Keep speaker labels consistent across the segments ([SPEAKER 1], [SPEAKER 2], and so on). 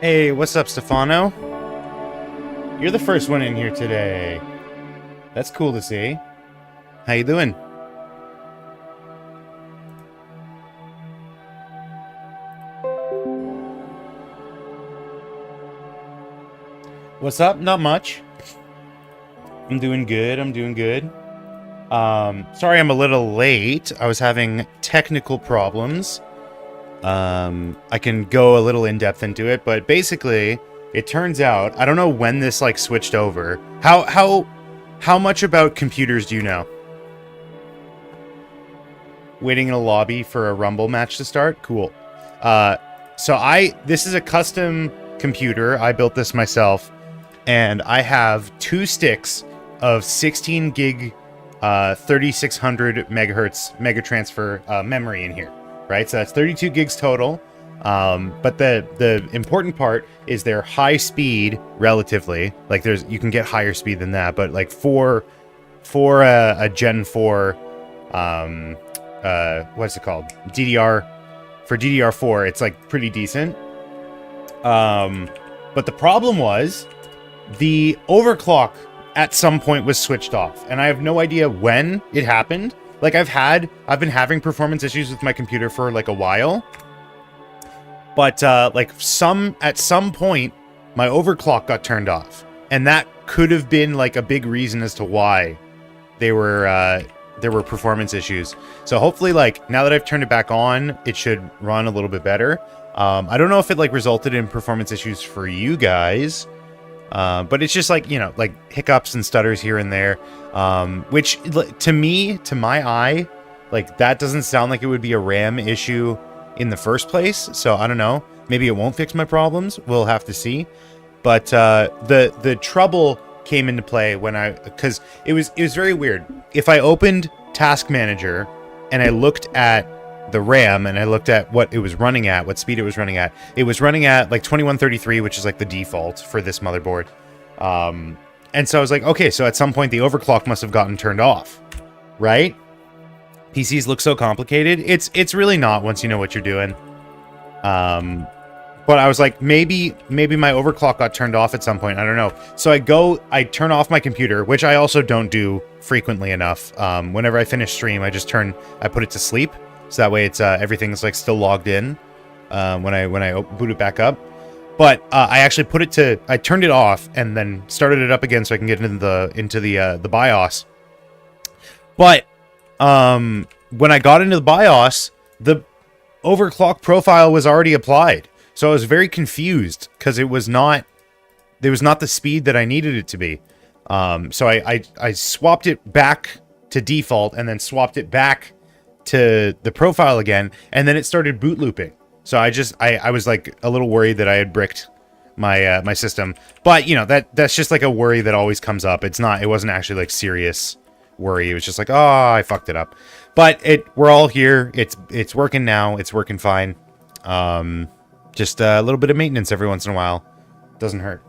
[SPEAKER 1] Hey, what's up, Stefano? You're the first one in here today. That's cool to see. How you doing? What's up? Not much. I'm doing good. I'm doing good. Sorry I'm a little late. I was having technical problems. I can go a little in depth into it, but basically, it turns out I don't know when this like switched over. How much about computers do you know? Waiting in a lobby for a Rumble match to start? Cool. This is a custom computer. I built this myself, and I have two sticks of 16 gig 3600 megahertz mega transfer memory in here, right? So that's 32 gigs total. But the important part is they're high speed relatively. Like you can get higher speed than that, but like for a Gen 4, what's it called? For DDR4, it's like pretty decent. But the problem was the overclock at some point was switched off, and I have no idea when it happened. Like I've been having performance issues with my computer for like a while. But at some point my overclock got turned off, and that could have been like a big reason as to why there were performance issues. So hopefully, like, now that I've turned it back on, it should run a little bit better. I don't know if it like resulted in performance issues for you guys. But it's just like, like hiccups and stutters here and there, which to my eye, like that doesn't sound like it would be a RAM issue in the first place. So I don't know, maybe it won't fix my problems. We'll have to see. But the trouble came into play because it was very weird. If I opened Task Manager and I looked at the RAM and I looked at what it was running at, what speed it was running at like 2133, which is like the default for this motherboard. And so I was like, okay, so at some point the overclock must have gotten turned off, right? PCs look so complicated. It's really not once you know what you're doing. But I was like, maybe my overclock got turned off at some point. I don't know. So I turn off my computer, which I also don't do frequently enough. Whenever I finish stream, I put it to sleep. So that way it's everything's like still logged in when I boot it back up. But I actually I turned it off and then started it up again so I can get into the BIOS. But when I got into the BIOS, the overclock profile was already applied. So I was very confused because it was not the speed that I needed it to be. So I swapped it back to default and then swapped it back to the profile again, and then it started boot looping. So I was like a little worried that I had bricked my my system. But that's just like a worry that always comes up. It wasn't actually like serious worry. It was just like, oh, I fucked it up. But we're all here. It's working now. It's working fine. Just a little bit of maintenance every once in a while doesn't hurt.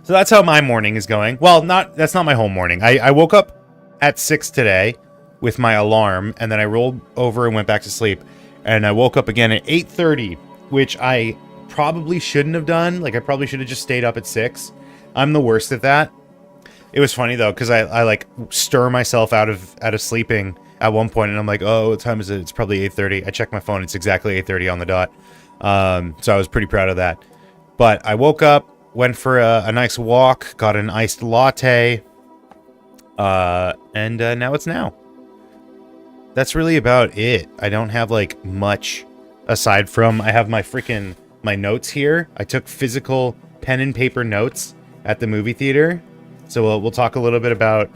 [SPEAKER 1] So that's how my morning is going. Well, that's not my whole morning. I woke up at 6 today with my alarm, and then I rolled over and went back to sleep, and I woke up again at 8:30, which I probably shouldn't have done. Like I probably should have just stayed up at 6. I'm the worst at that. It was funny though, because I like stir myself out of sleeping at one point, and I'm like, oh, what time is it? It's probably 8:30. I check my phone, it's exactly 8:30 on the dot. So I was pretty proud of that. But I woke up, went for a nice walk, got an iced latte, and now it's now. That's really about it. I don't have like much aside from I have my notes here. I took physical pen and paper notes at the movie theater. So we'll talk a little bit about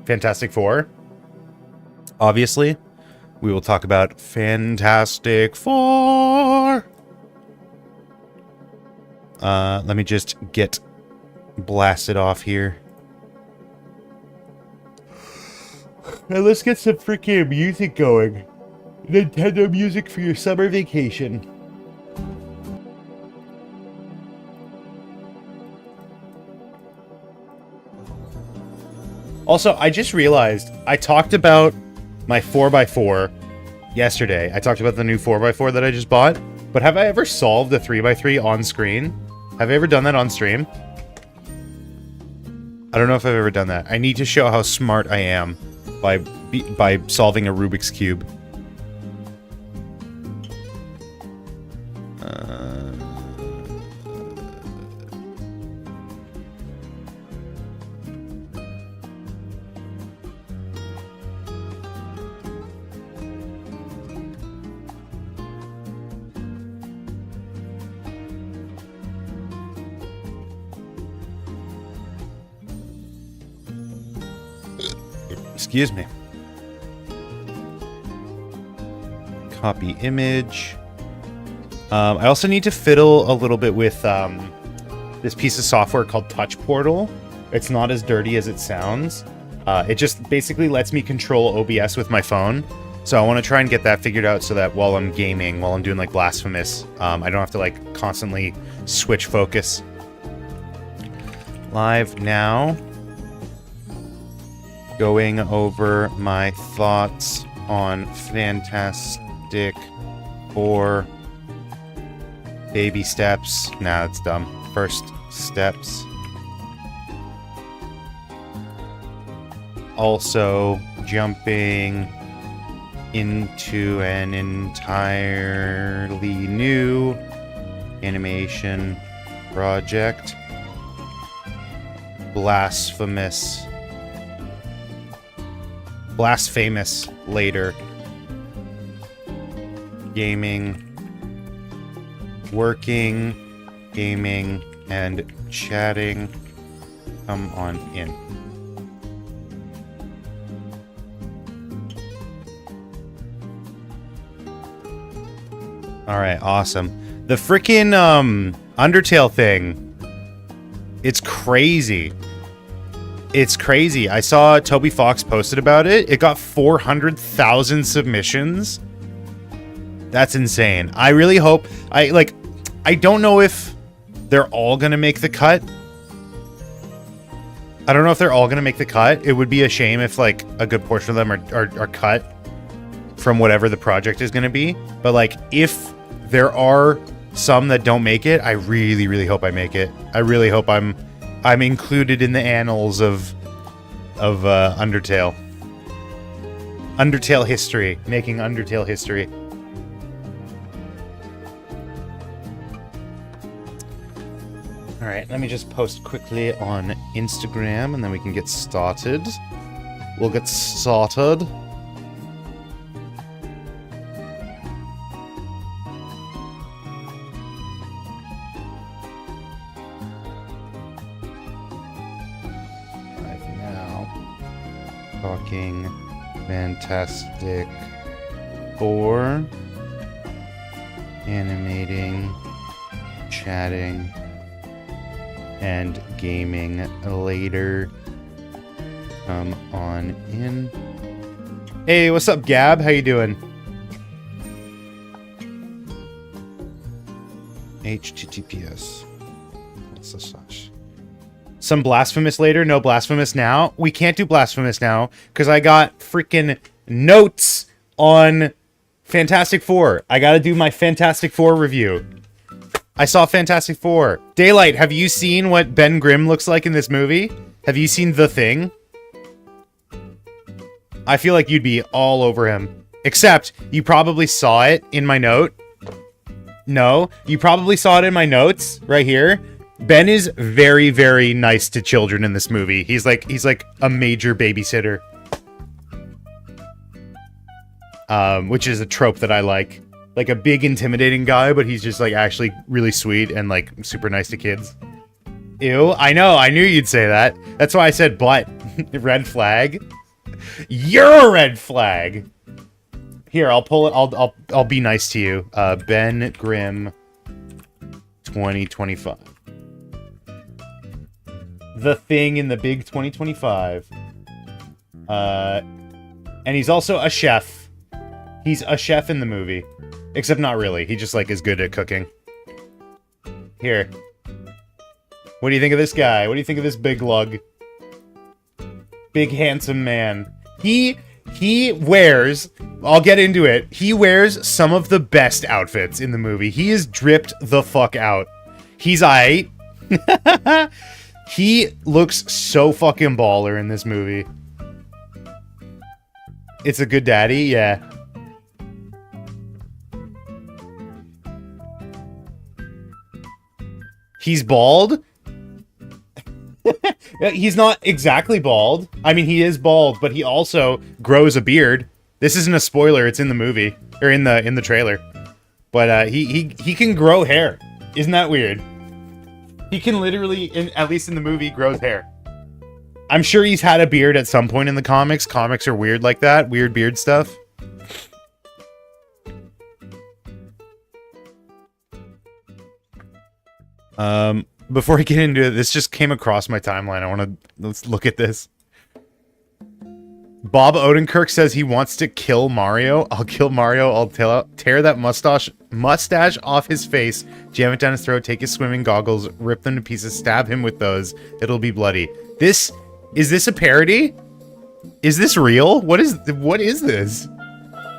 [SPEAKER 1] Fantastic Four. Obviously, we will talk about Fantastic Four. Let me just get blasted off here. And let's get some freaking music going. Nintendo music for your summer vacation. Also, I just realized I talked about my 4x4 yesterday. I talked about the new 4x4 that I just bought. But have I ever solved a 3x3 on screen? Have I ever done that on stream? I don't know if I've ever done that. I need to show how smart I am by solving a Rubik's Cube. Excuse me. Copy image. I also need to fiddle a little bit with this piece of software called Touch Portal. It's not as dirty as it sounds. It just basically lets me control OBS with my phone. So I want to try and get that figured out so that while I'm gaming, while I'm doing like Blasphemous, I don't have to like constantly switch focus. Live now. Going over my thoughts on Fantastic Four. Baby steps. Nah, that's dumb. First steps. Also, jumping into an entirely new animation project. Blasphemous later. Gaming, working, gaming, and chatting. Come on in. Alright, awesome. The freaking Undertale thing. It's crazy. It's crazy. I saw Toby Fox posted about it. It got 400,000 submissions. That's insane. I really hope... I don't know if they're all gonna make the cut. I don't know if they're all gonna make the cut. It would be a shame if, like, a good portion of them are cut from whatever the project is gonna be. But, like, if there are some that don't make it, I really, really hope I make it. I really hope I'm included in the annals of Undertale. Undertale history. Making Undertale history. Alright, let me just post quickly on Instagram and then we can get started. We'll get started. Right now, talking Fantastic Four, animating, chatting, and gaming later. Come on in. Hey, what's up, Gab? How you doing? HTTPS. Some Blasphemous later? No Blasphemous now? We can't do Blasphemous now because I got freaking notes on Fantastic Four. I gotta do my Fantastic Four review. I saw Fantastic Four. Daylight, have you seen what Ben Grimm looks like in this movie? Have you seen The Thing? I feel like you'd be all over him. Except, you probably saw it in my note. No, you probably saw it in my notes, right here. Ben is very, very nice to children in this movie. He's like a major babysitter. Which is a trope that I like. Like a big intimidating guy, but he's just like actually really sweet and like super nice to kids. Ew, I know, I knew you'd say that. That's why I said but. Red flag. You're a red flag. Here, I'll pull it. I'll be nice to you. Ben Grimm 2025. The Thing in the big 2025. And he's also a chef. He's a chef in the movie. Except not really. He just, like, is good at cooking. Here. What do you think of this guy? What do you think of this big lug? Big, handsome man. He He wears, I'll get into it, he wears some of the best outfits in the movie. He is dripped the fuck out. He's aight. He looks so fucking baller in this movie. It's a good daddy, yeah. He's bald? He's not exactly bald. I mean, he is bald, but he also grows a beard. This isn't a spoiler, it's in the movie. Or in the trailer. But he can grow hair. Isn't that weird? He can literally, at least in the movie, grows hair. I'm sure he's had a beard at some point in the comics. Comics are weird like that. Weird beard stuff. Before I get into it, this just came across my timeline. Let's look at this. Bob Odenkirk says he wants to kill Mario. I'll kill Mario. I'll tear that mustache off his face, jam it down his throat, take his swimming goggles, rip them to pieces, stab him with those. It'll be bloody. Is this a parody? Is this real? What is this?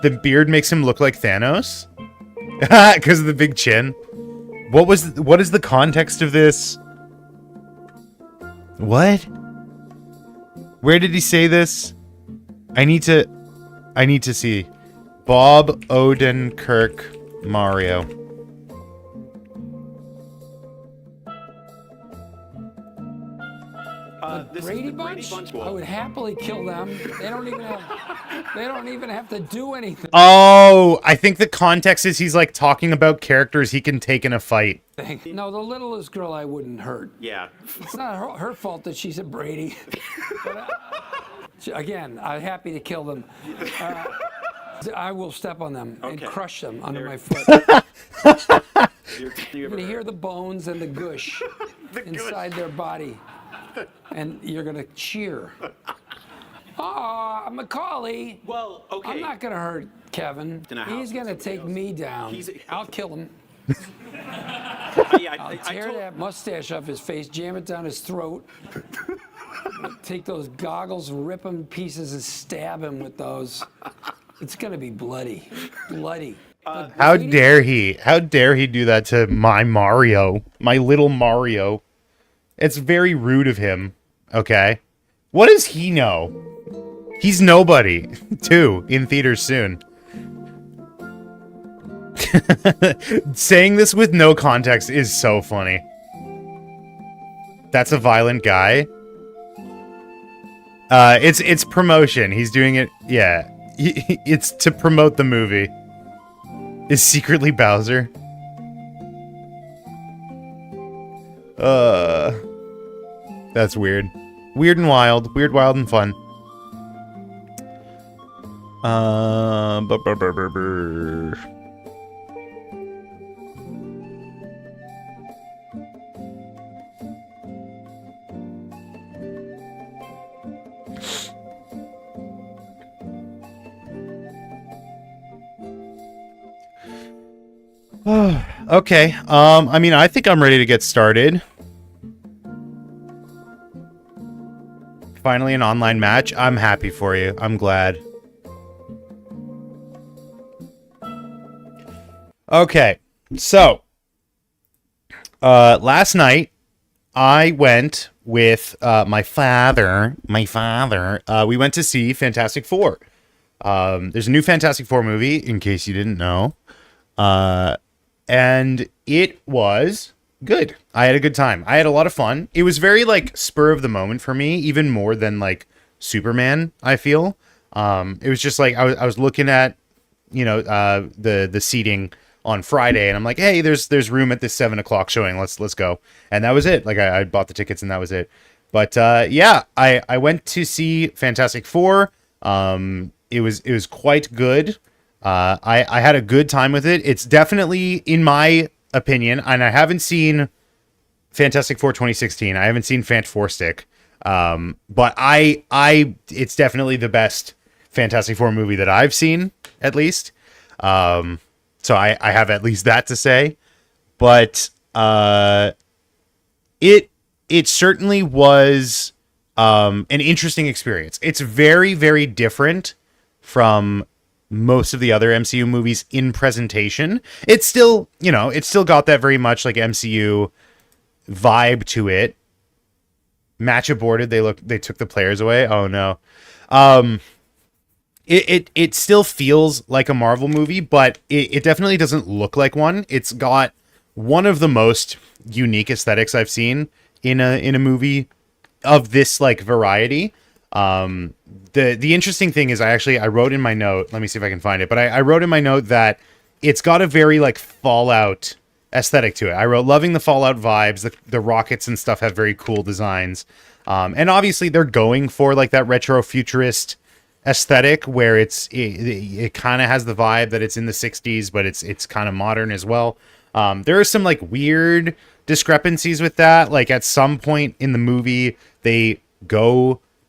[SPEAKER 1] The beard makes him look like Thanos? Because of the big chin. What is the context of this? What? Where did he say this? I need to see. Bob Odenkirk Mario.
[SPEAKER 2] The Brady Bunch? I would happily kill them. They don't even have to do anything.
[SPEAKER 1] Oh, I think the context is he's like talking about characters he can take in a fight.
[SPEAKER 2] No, the littlest girl I wouldn't hurt.
[SPEAKER 3] Yeah.
[SPEAKER 2] It's not her fault that she's a Brady. But, again, I'm happy to kill them. I will step on them and crush them under my foot. You're going to hear the bones and the gush inside their body. And you're going to cheer. Aw, Macaulay.
[SPEAKER 3] Well, okay.
[SPEAKER 2] I'm not going to hurt Kevin. He's going to take me down. I'll kill him. I'll tear that mustache off his face, jam it down his throat. Take those goggles, rip them to pieces, and stab him with those. It's going to be bloody. Bloody.
[SPEAKER 1] How dare he? How dare he do that to my Mario? My little Mario. It's very rude of him. Okay. What does he know? He's nobody. 2 in theaters soon. Saying this with no context is so funny. That's a violent guy. It's promotion. He's doing it. Yeah. It's to promote the movie. Is secretly Bowser. That's weird. Weird and wild. Weird, wild, and fun. Okay. I mean, I think I'm ready to get started. Finally, an online match. I'm happy for you. I'm glad. Okay. So, last night, I went with my father. We went to see Fantastic Four. There's a new Fantastic Four movie, in case you didn't know. And it was good. I had a good time. I had a lot of fun. It was very, like, spur of the moment for me, even more than, like, Superman, I feel. It was just, like, I was looking at, you know, the seating on Friday, and I'm like, hey, there's room at this 7 o'clock showing. Let's go. And that was it. Like, I bought the tickets, and that was it. But, yeah, I went to see Fantastic Four. It was quite good. I had a good time with it. It's definitely, in my opinion, and I haven't seen Fantastic Four 2016. I haven't seen Fant Four Stick. But it's definitely the best Fantastic Four movie that I've seen, at least. So I have at least that to say. But it certainly was an interesting experience. It's very, very different from most of the other MCU movies in presentation. It's still, it's still got that very much like MCU vibe to it. Match aborted. They took the players away. Oh no. It still feels like a Marvel movie, but it definitely doesn't look like one. It's got one of the most unique aesthetics I've seen in a movie of this like variety. The interesting thing is I wrote in my note, let me see if I can find it, but I wrote in my note that it's got a very like Fallout aesthetic to it. I wrote loving the Fallout vibes. The rockets and stuff have very cool designs. And obviously they're going for like that retro futurist aesthetic where it kind of has the vibe that it's in the 60s, but it's kind of modern as well. There are some like weird discrepancies with that. Like at some point in the movie, they're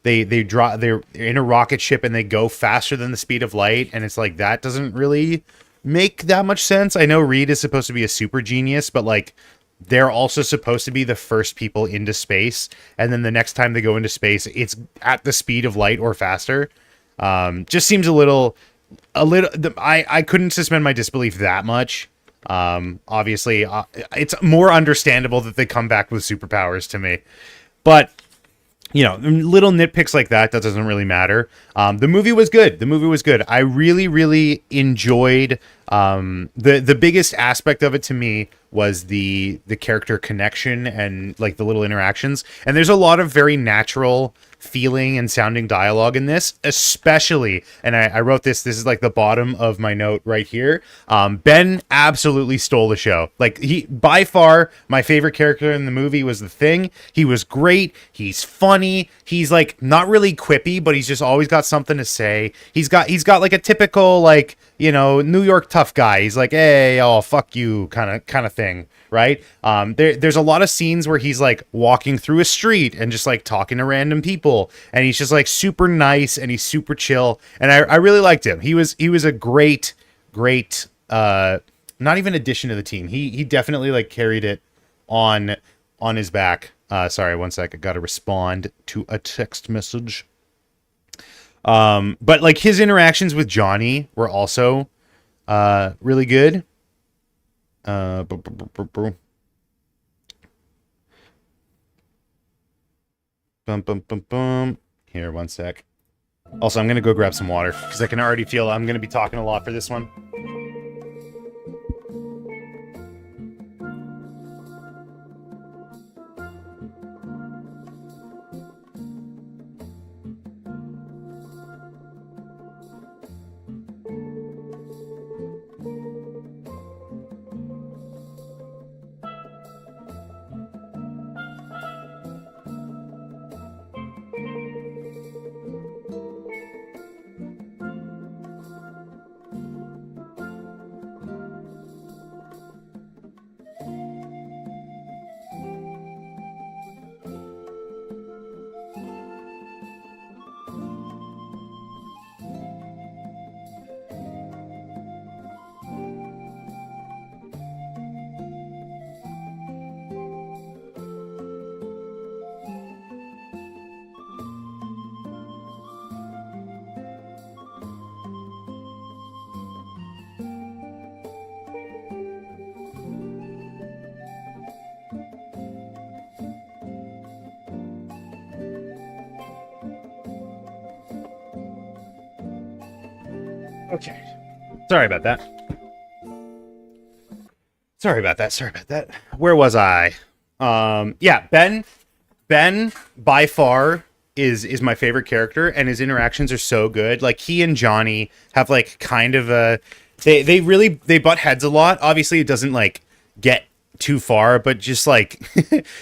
[SPEAKER 1] in a rocket ship and they go faster than the speed of light, and it's like that doesn't really make that much sense. I know Reed is supposed to be a super genius, but like they're also supposed to be the first people into space, and then the next time they go into space, it's at the speed of light or faster. Just seems a little. I couldn't suspend my disbelief that much. Obviously, it's more understandable that they come back with superpowers to me, but little nitpicks like that doesn't really matter. The movie was good. I really, really enjoyed. The biggest aspect of it to me was the character connection and like the little interactions. And there's a lot of very natural feeling and sounding dialogue in this, especially, and I wrote this is like the bottom of my note right here. Ben absolutely stole the show. Like he, by far, my favorite character in the movie was the Thing. He was great. He's funny. He's like not really quippy, but he's just always got something to say. He's got like a typical like, New York tough guy. He's like, hey, oh, fuck you kind of thing, right? There's a lot of scenes where he's like walking through a street and just like talking to random people, and he's just like super nice and he's super chill, and I really liked him. He was a great not even addition to the team. He definitely like carried it on his back. Sorry, one sec. I gotta respond to a text message. But like his interactions with Johnny were also really good. Bum, bum, bum, bum. Here, one sec. Also, I'm gonna go grab some water because I can already feel I'm gonna be talking a lot for this one. Okay. Sorry about that. Where was I? Yeah, Ben by far is my favorite character, and his interactions are so good. Like he and Johnny have like kind of a they butt heads a lot. Obviously it doesn't like get too far, but just like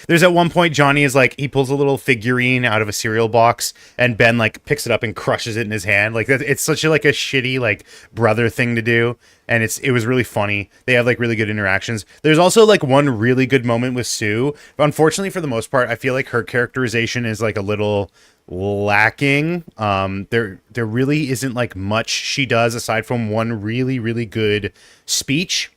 [SPEAKER 1] there's at one point Johnny is like he pulls a little figurine out of a cereal box and Ben like picks it up and crushes it in his hand. Like that, it's such a like a shitty like brother thing to do, and it was really funny. They have like really good interactions. There's also like one really good moment with Sue, but unfortunately for the most part I feel like her characterization is like a little lacking. There really isn't like much she does aside from one really, really good speech.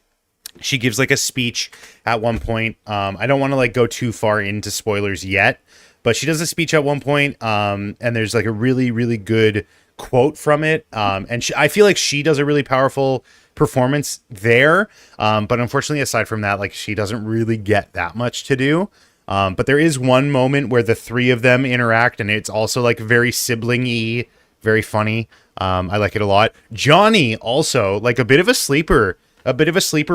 [SPEAKER 1] She gives like a speech at one point. I don't want to like go too far into spoilers yet, but she does a speech at one point. And there's like a really, really good quote from it. And I feel like she does a really powerful performance there. But unfortunately, aside from that, like she doesn't really get that much to do. But there is one moment where the three of them interact, and it's also like very sibling-y, very funny. I like it a lot. Johnny also, like a bit of a sleeper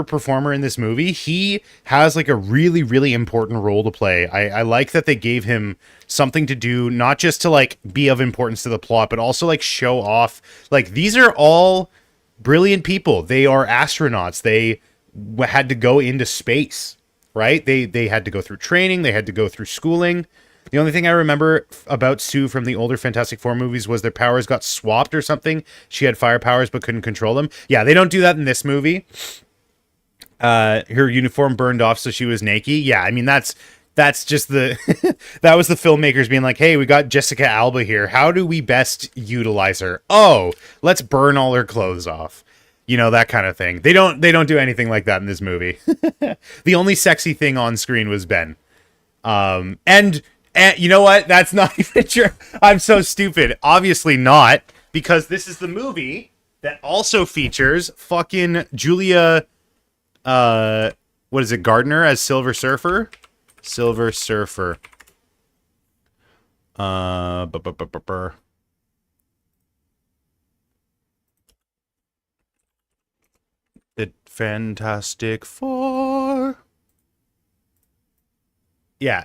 [SPEAKER 1] performer in this movie. He has like a really, really important role to play. I like that they gave him something to do, not just to like be of importance to the plot, but also like show off. Like these are all brilliant people. They are astronauts. They had to go into space, right? They had to go through training. They had to go through schooling. The only thing I remember about Sue from the older Fantastic Four movies was their powers got swapped or something. She had fire powers but couldn't control them. Yeah, they don't do that in this movie. Her uniform burned off, so she was naked. Yeah, I mean, that's just the... that was the filmmakers being like, hey, we got Jessica Alba here. How do we best utilize her? Oh, let's burn all her clothes off. You know, that kind of thing. They don't do anything like that in this movie. The only sexy thing on screen was Ben. And you know what? That's not even true. I'm so stupid. Obviously not, because this is the movie that also features fucking Julia, what is it, Gardner as Silver Surfer? Silver Surfer. The Fantastic Four. Yeah.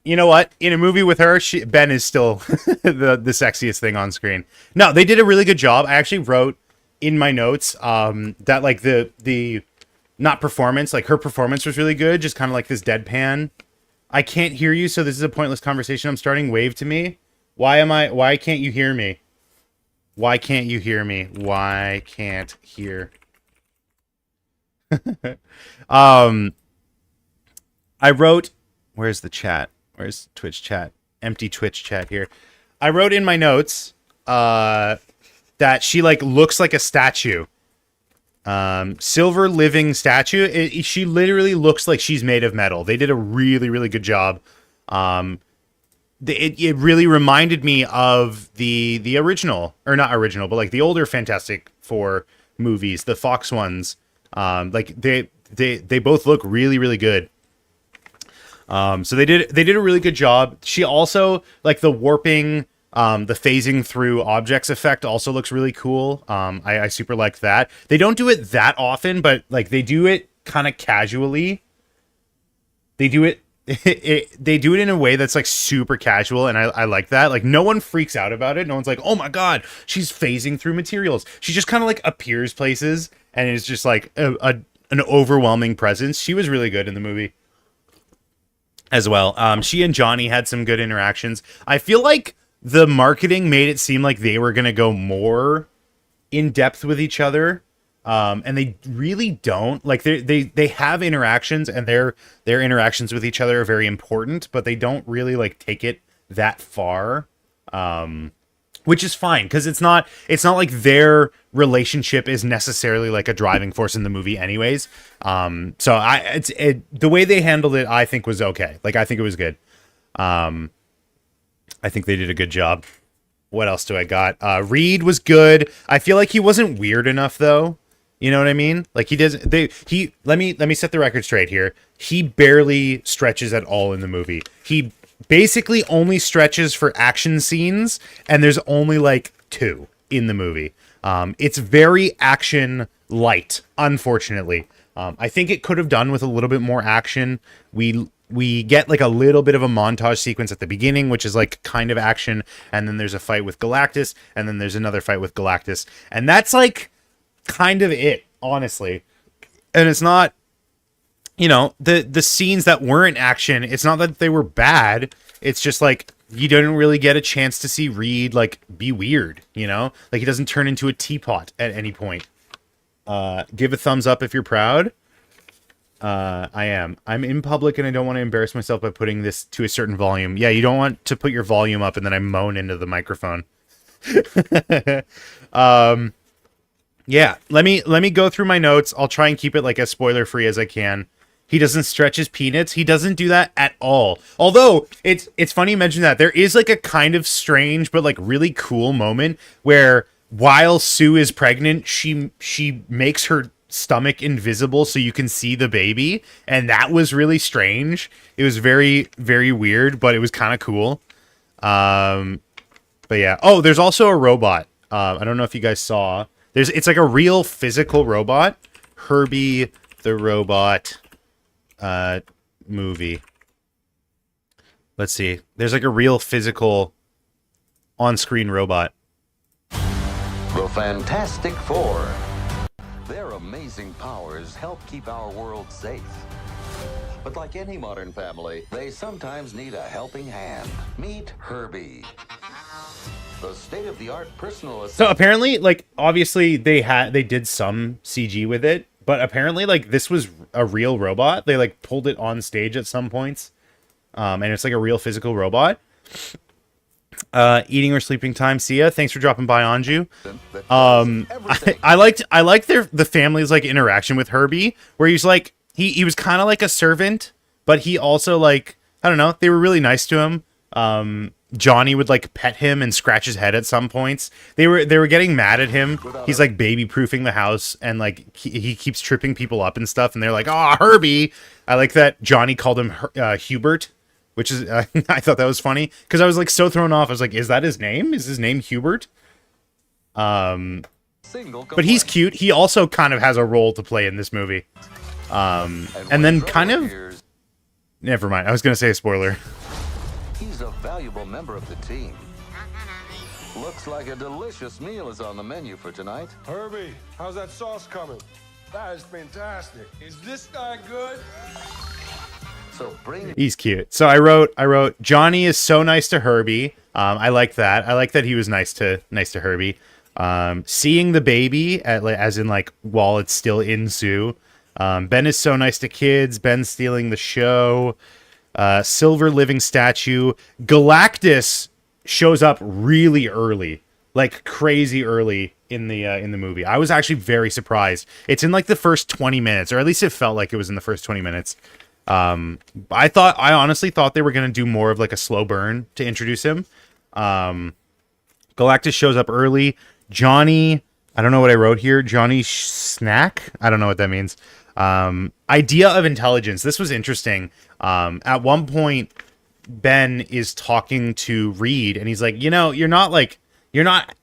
[SPEAKER 1] You know what? In a movie with her, Ben is still the sexiest thing on screen. No, they did a really good job. I actually wrote in my notes that like the not performance, like her performance was really good. Just kind of like this deadpan. I can't hear you, so this is a pointless conversation I'm starting. Wave to me. Why can't you hear me? Why can't you hear me? Why can't hear? I wrote, where's the chat? Where's Twitch chat? Empty Twitch chat here. I wrote in my notes that she like looks like a statue. Silver living statue. She literally looks like she's made of metal. They did a really, really good job. It really reminded me of the original, or not original, but like the older Fantastic Four movies, the Fox ones. Like they both look really, really good. So they did a really good job. She also, like the warping, the phasing through objects effect also looks really cool. I super like that. They don't do it that often, but like they do it kind of casually. They do it, they do it in a way that's like super casual, and I like that. Like no one freaks out about it. No one's like, oh my god, she's phasing through materials. She just kind of like appears places, and it's just like an overwhelming presence. She was really good in the movie as well. She and Johnny had some good interactions. I feel like the marketing made it seem like they were going to go more in depth with each other. And they really don't. Like they have interactions, and their interactions with each other are very important, but they don't really like take it that far. Which is fine, because it's not like their relationship is necessarily like a driving force in the movie anyways. So the way they handled it, I think was okay. Like I think it was good. I think they did a good job. What else do I got? Reed was good. I feel like he wasn't weird enough though. You know what I mean? Like let me set the record straight here. He barely stretches at all in the movie. He basically only stretches for action scenes, and there's only like 2 in the movie. It's very action light, unfortunately. I think it could have done with a little bit more action. We get like a little bit of a montage sequence at the beginning, which is like kind of action, and then there's a fight with Galactus, and then there's another fight with Galactus, and that's like kind of it, honestly. And it's not, you know, the scenes that weren't action, it's not that they were bad, it's just like you didn't really get a chance to see Reed like be weird, you know, like he doesn't turn into a teapot at any point. Give a thumbs up if you're proud. I'm in public and I don't want to embarrass myself by putting this to a certain volume. Yeah, you don't want to put your volume up and then I moan into the microphone. Yeah, let me go through my notes. I'll try and keep it like as spoiler free as I can. He doesn't stretch his peanuts. He doesn't do that at all. Although it's funny you mention that. There is like a kind of strange but like really cool moment where while Sue is pregnant, she makes her stomach invisible so you can see the baby, and that was really strange. It was very, very weird, but it was kind of cool. But yeah. Oh, there's also a robot. I don't know if you guys saw. It's like a real physical robot. Herbie the Robot movie. Let's see. There's like a real physical on-screen robot.
[SPEAKER 3] The Fantastic Four. Their amazing powers help keep our world safe. But like any modern family, they sometimes need a helping hand. Meet Herbie. The state-of-the-art personal assistant.
[SPEAKER 1] So apparently, like, obviously they did some CG with it, but apparently, like, this was a real robot. They like pulled it on stage at some points, and it's like a real physical robot. Eating or sleeping time. Sia, thanks for dropping by, Anju. I liked the family's like interaction with Herbie, where he's like he was kind of like a servant, but he also like, I don't know, they were really nice to him. Johnny would like pet him and scratch his head at some points. They were getting mad at him. He's like baby proofing the house, and like he keeps tripping people up and stuff, and they're like, "Oh, Herbie." I like that Johnny called him Hubert, which is I thought that was funny because I was like so thrown off. I was like, "Is that his name? Is his name Hubert?" But he's cute. He also kind of has a role to play in this movie. And then kind of, never mind. I was gonna say a spoiler.
[SPEAKER 3] He's a valuable member of the team. Looks like a delicious meal is on the menu for tonight.
[SPEAKER 4] Herbie, how's that sauce coming? That is fantastic. Is this guy good?
[SPEAKER 3] So bring.
[SPEAKER 1] He's cute. So I wrote Johnny is so nice to Herbie. I like that. I like that he was nice to Herbie. Seeing the baby as in like while it's still in Sue. Ben is so nice to kids. Ben stealing the show. Silver living statue. Galactus shows up really early, like crazy early in the movie. I was actually very surprised. It's in like the first 20 minutes, or at least it felt like it was in the first 20 minutes. I honestly thought they were gonna do more of like a slow burn to introduce him. Galactus shows up early. Johnny, I don't know what I wrote here. Johnny Snack. I don't know what that means. Idea of intelligence. This was interesting. At one point, Ben is talking to Reed, and he's like, you're not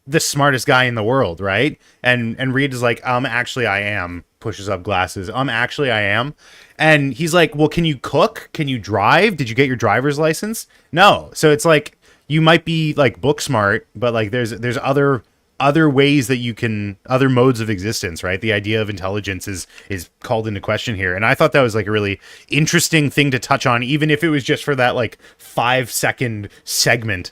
[SPEAKER 1] the smartest guy in the world, right? And Reed is like, actually I am. Pushes up glasses. Actually I am. And he's like, well, can you cook? Can you drive? Did you get your driver's license? No. So it's like, you might be like book smart, but like there's other ways that you can, other modes of existence, right? The idea of intelligence is called into question here. And I thought that was like a really interesting thing to touch on, even if it was just for that like 5-second segment.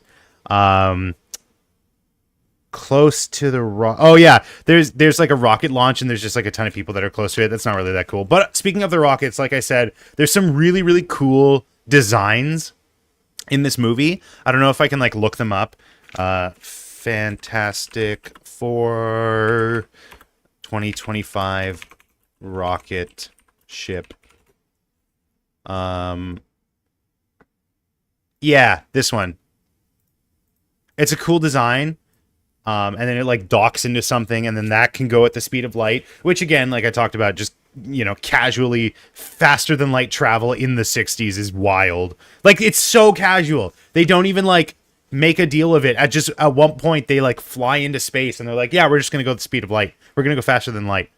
[SPEAKER 1] Close to the oh yeah, there's like a rocket launch, and there's just like a ton of people that are close to it. That's not really that cool. But speaking of the rockets, like I said, there's some really, really cool designs in this movie. I don't know if I can like look them up. Fantastic Four 2025 rocket ship. Yeah, this one. It's a cool design. And then it like docks into something, and then that can go at the speed of light, which again, like I talked about, just, casually faster than light travel in the 60s is wild. Like, it's so casual. They don't even like make a deal of it. At one point they like fly into space, and they're like, yeah, we're just gonna go at the speed of light. We're gonna go faster than light.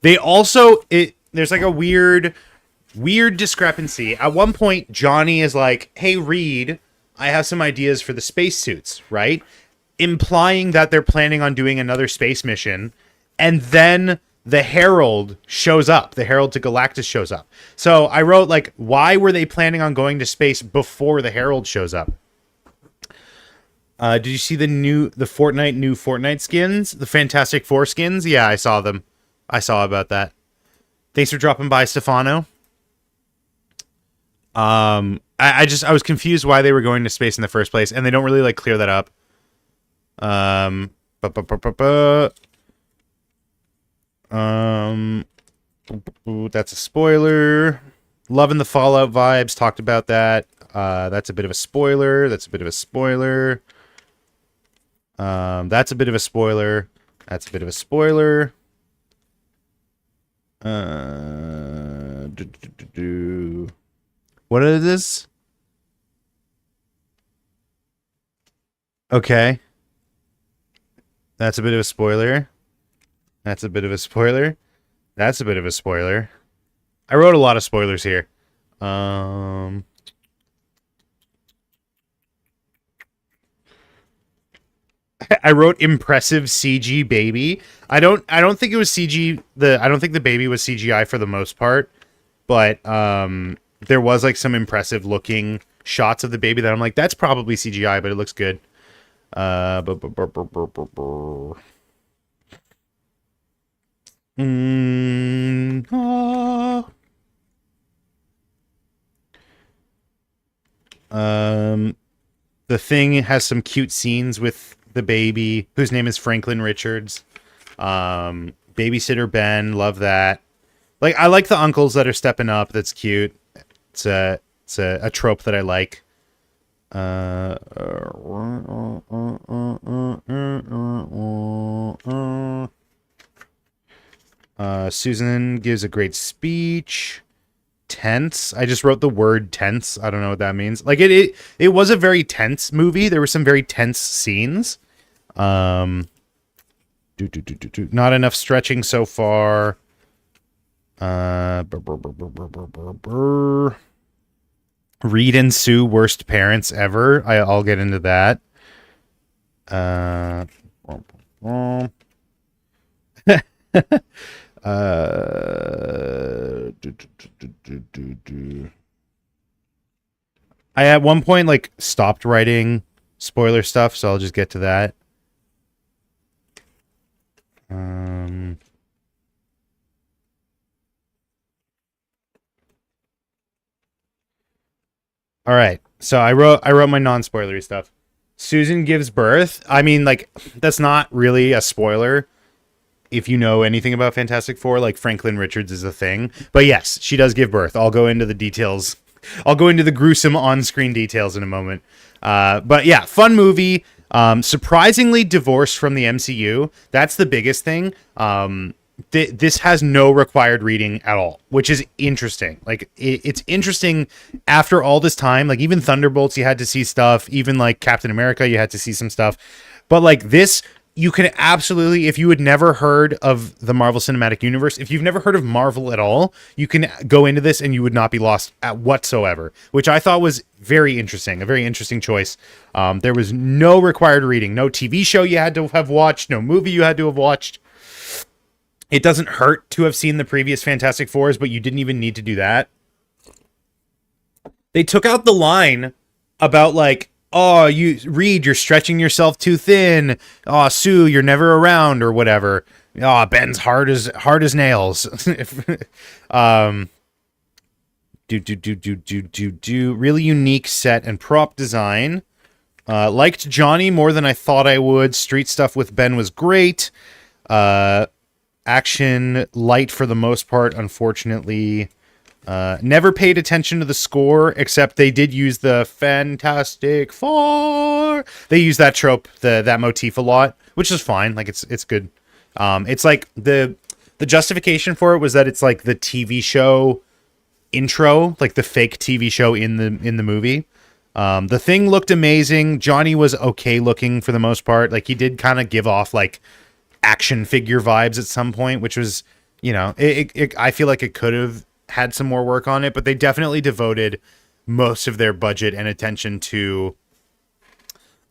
[SPEAKER 1] They also, there's like a weird discrepancy. At one point, Johnny is like, hey, Reed, I have some ideas for the spacesuits, right? Implying that they're planning on doing another space mission. And then the Herald shows up. The Herald to Galactus shows up. So I wrote, like, why were they planning on going to space before the Herald shows up? Did you see the new Fortnite skins? The Fantastic Four skins? Yeah, I saw them. I saw about that. Thanks for dropping by, Stefano. I was confused why they were going to space in the first place, and they don't really like clear that up. Ooh, that's a spoiler. Loving the Fallout vibes. Talked about that. That's a bit of a spoiler. That's a bit of a spoiler. That's a bit of a spoiler. That's a bit of a spoiler. What is this? Okay. That's a bit of a spoiler. That's a bit of a spoiler. That's a bit of a spoiler. I wrote a lot of spoilers here. I wrote impressive CG baby. I don't think it was CG. I don't think the baby was CGI for the most part, but there was like some impressive looking shots of the baby that I'm like, that's probably CGI, but it looks good. The Thing has some cute scenes with the baby, whose name is Franklin Richards. Babysitter Ben, love that. Like, I like the uncles that are stepping up. That's cute. It's a trope that I like. Susan gives a great speech. Tense. I just wrote the word tense. I don't know what that means. Like it was a very tense movie. There were some very tense scenes. Not enough stretching so far. Reed and Sue, worst parents ever. I'll get into that. I at one point like stopped writing spoiler stuff, so I'll just get to that. All right. So I wrote my non-spoilery stuff. Susan gives birth. I mean, like, that's not really a spoiler if you know anything about Fantastic Four. Like, Franklin Richards is a thing. But yes, she does give birth. I'll go into the details. I'll go into the gruesome on-screen details in a moment. But yeah, fun movie. Surprisingly divorced from the MCU. That's the biggest thing. This has no required reading at all, which is interesting. Like, it's interesting after all this time. Like, even Thunderbolts, you had to see stuff. Even like Captain America, you had to see some stuff. But like this, you can absolutely, if you had never heard of the Marvel Cinematic Universe, if you've never heard of Marvel at all, you can go into this and you would not be lost at whatsoever, which I thought was very interesting, a very interesting choice. There was no required reading, no TV show you had to have watched, no movie you had to have watched. It doesn't hurt to have seen the previous Fantastic Fours, but you didn't even need to do that. They took out the line about like, oh, you Reed, you're stretching yourself too thin. Oh, Sue, you're never around or whatever. Oh, Ben's hard as nails. Really unique set and prop design. Liked Johnny more than I thought I would. Street stuff with Ben was great. Action light for the most part, unfortunately. Never paid attention to the score, except they did use the Fantastic Four. They use that trope, that motif a lot, which is fine. Like, it's good. It's like the justification for it was that it's like the TV show intro, like the fake TV show in the movie. The Thing looked amazing. Johnny was okay looking for the most part. Like, he did kind of give off like action figure vibes at some point, which was, you know, I feel like it could have had some more work on it, but they definitely devoted most of their budget and attention to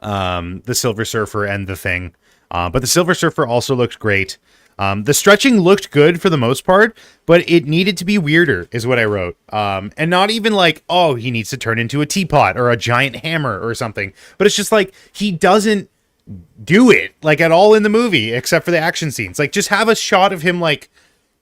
[SPEAKER 1] the Silver Surfer and the Thing. But the Silver Surfer also looked great. The stretching looked good for the most part, but it needed to be weirder, is what I wrote. And not even like, oh, he needs to turn into a teapot or a giant hammer or something. But it's just like, he doesn't do it like at all in the movie, except for the action scenes. Like, just have a shot of him like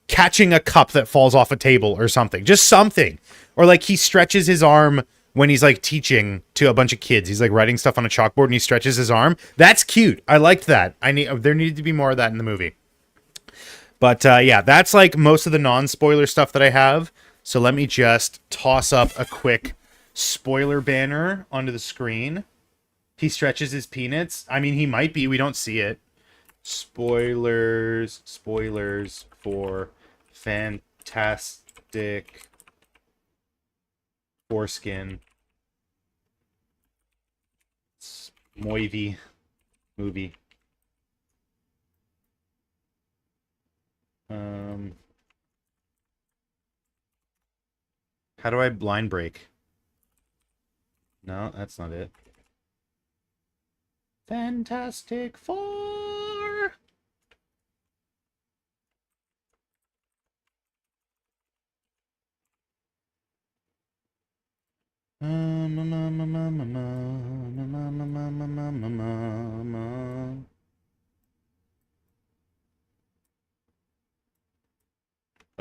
[SPEAKER 1] catching a cup that falls off a table or something. Just something. Or like he stretches his arm when he's like teaching to a bunch of kids. He's like writing stuff on a chalkboard and he stretches his arm. That's cute. I liked that. There needed to be more of that in the movie. But yeah, that's like most of the non-spoiler stuff that I have. So let me just toss up a quick spoiler banner onto the screen. He stretches his peanuts. I mean, he might be. We don't see it. Spoilers for Fantastic Foreskin Moivy movie. How do I blind break? No, that's not it. Fantastic Four.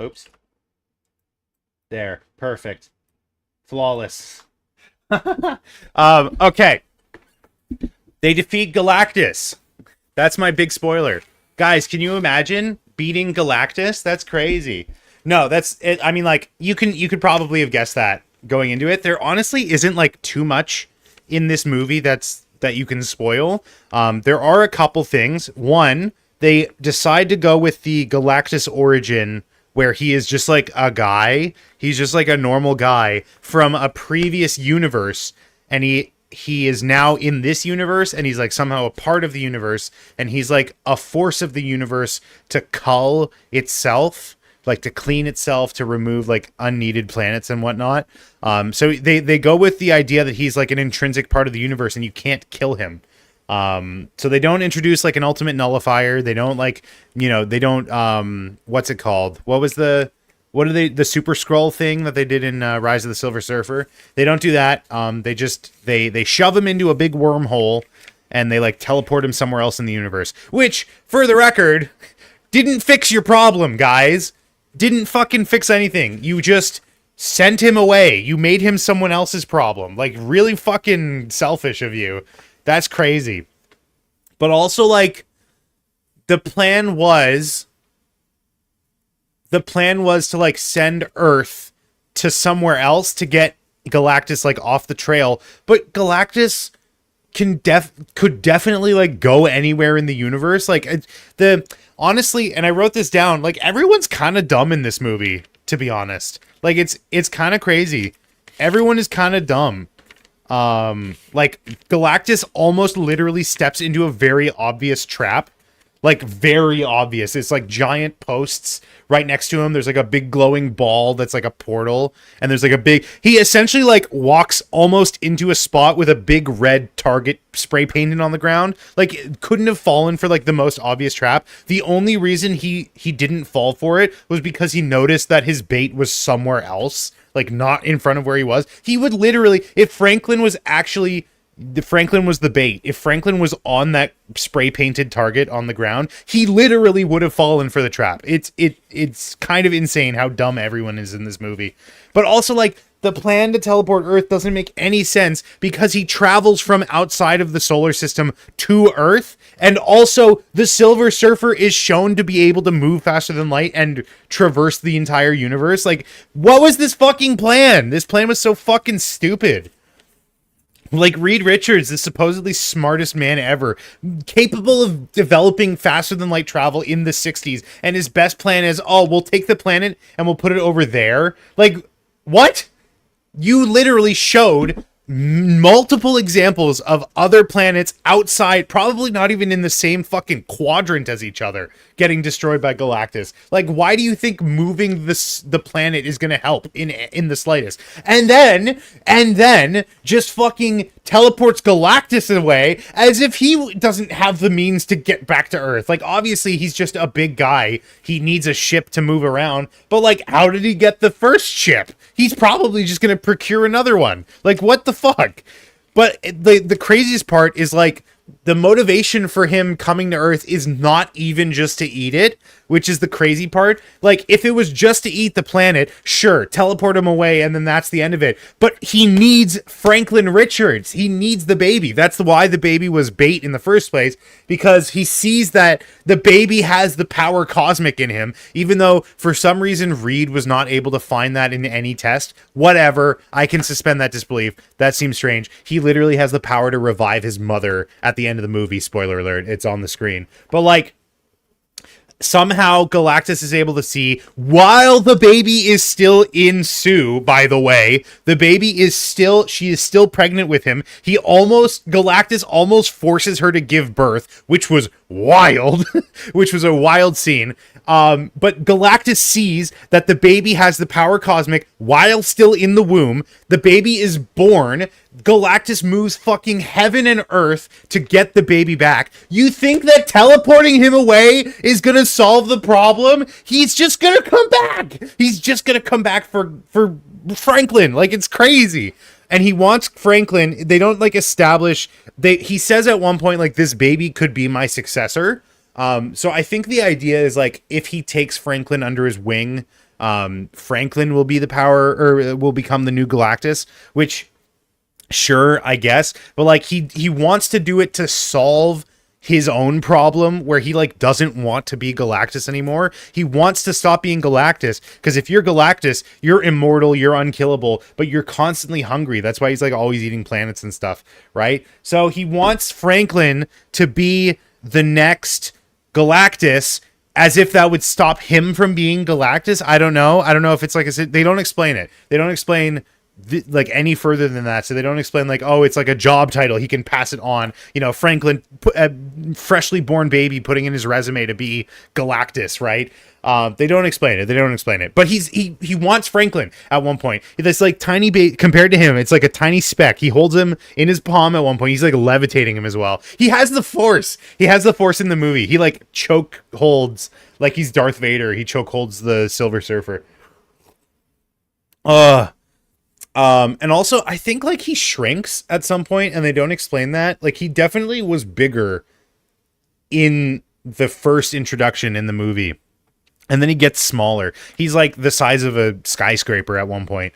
[SPEAKER 1] Oops. There. Perfect. Flawless. Okay. They defeat Galactus. That's my big spoiler. Guys, can you imagine beating Galactus? That's crazy. No, that's it. I mean, like, you could probably have guessed that going into it. There honestly isn't like too much in this movie that you can spoil. There are a couple things. One, they decide to go with the Galactus origin where he is just like a guy. He's just like a normal guy from a previous universe, and he is now in this universe, and he's like somehow a part of the universe, and he's like a force of the universe to cull itself, like to clean itself, to remove like unneeded planets and whatnot. So they go with the idea that he's like an intrinsic part of the universe and you can't kill him. So they don't introduce like an ultimate nullifier. They don't like, they don't, what's it called? The Super Skrull thing that they did in Rise of the Silver Surfer? They don't do that. They shove him into a big wormhole and they like teleport him somewhere else in the universe, which, for the record, didn't fix your problem, guys. Didn't fucking fix anything. You just sent him away. You made him someone else's problem. Like, really fucking selfish of you. That's crazy. But also, like, the plan was to, like, send Earth to somewhere else to get Galactus, like, off the trail. But Galactus could definitely, like, go anywhere in the universe. Like, honestly, and I wrote this down, like, everyone's kind of dumb in this movie, to be honest. Like, it's kind of crazy. Everyone is kind of dumb. Like, Galactus almost literally steps into a very obvious trap. Like, very obvious. It's like giant posts right next to him. There's like a big glowing ball that's like a portal. And there's like he essentially like walks almost into a spot with a big red target spray painted on the ground. Like, it couldn't have fallen for like the most obvious trap. The only reason he didn't fall for it was because he noticed that his bait was somewhere else. Like, not in front of where he was. He would literally, if Franklin was the bait, if Franklin was on that spray painted target on the ground, he literally would have fallen for the trap. It's kind of insane how dumb everyone is in this movie. But also, like, the plan to teleport Earth doesn't make any sense because he travels from outside of the solar system to Earth. And also, the Silver Surfer is shown to be able to move faster than light and traverse the entire universe. Like, what was this fucking plan? This plan was so fucking stupid. Like, Reed Richards, the supposedly smartest man ever, capable of developing faster than light travel in the 60s, and his best plan is, we'll take the planet and we'll put it over there. Like, what? You literally showed multiple examples of other planets outside, probably not even in the same fucking quadrant as each other, getting destroyed by Galactus. Like, why do you think moving the planet is going to help in the slightest? And then just fucking teleports Galactus away as if he doesn't have the means to get back to Earth. Like, obviously he's just a big guy. He needs a ship to move around. But, like, how did he get the first ship? He's probably just going to procure another one. Like, what the fuck? But the craziest part is, like, the motivation for him coming to Earth is not even just to eat it, which is the crazy part. Like, if it was just to eat the planet, sure, teleport him away and then that's the end of it. But he needs Franklin Richards. He needs the baby. That's why the baby was bait in the first place, because he sees that the baby has the power cosmic in him, even though for some reason Reed was not able to find that in any test. Whatever, I can suspend that disbelief. That seems strange. He literally has the power to revive his mother at the end of the movie. Spoiler alert, it's on the screen. But like, somehow Galactus is able to see, while the baby is still in Sue, by the way, she is still pregnant with him. Galactus almost forces her to give birth, which was wild, which was a wild scene. But Galactus sees that the baby has the power cosmic while still in the womb. The baby is born. Galactus moves fucking heaven and earth to get the baby back. You think that teleporting him away is gonna solve the problem? He's just gonna come back. He's just gonna come back for Franklin. Like, it's crazy. And he wants Franklin. They don't like establish. He says at one point, like, this baby could be my successor. So I think the idea is, like, if he takes Franklin under his wing, Franklin will be the power, or will become the new Galactus, which, sure, I guess. But like, he wants to do it to solve his own problem, where he like doesn't want to be Galactus anymore. He wants to stop being Galactus, because if you're Galactus, you're immortal, you're unkillable, but you're constantly hungry. That's why he's like always eating planets and stuff, right? So he wants Franklin to be the next Galactus, as if that would stop him from being Galactus. I don't know if it's like they don't explain it. They don't explain like any further than that. So they don't explain like, oh, it's like a job title, he can pass it on. You know, Franklin, a freshly born baby, putting in his resume to be Galactus, right? They don't explain it. But he wants Franklin at one point. This like tiny baby, compared to him, it's like a tiny speck. He holds him in his palm at one point. He's like levitating him as well. He has the Force. He has the Force in the movie. He like choke holds, like he's Darth Vader. He choke holds the Silver Surfer. And also I think like he shrinks at some point, and they don't explain that. Like, he definitely was bigger in the first introduction in the movie, and then he gets smaller. He's like the size of a skyscraper at one point,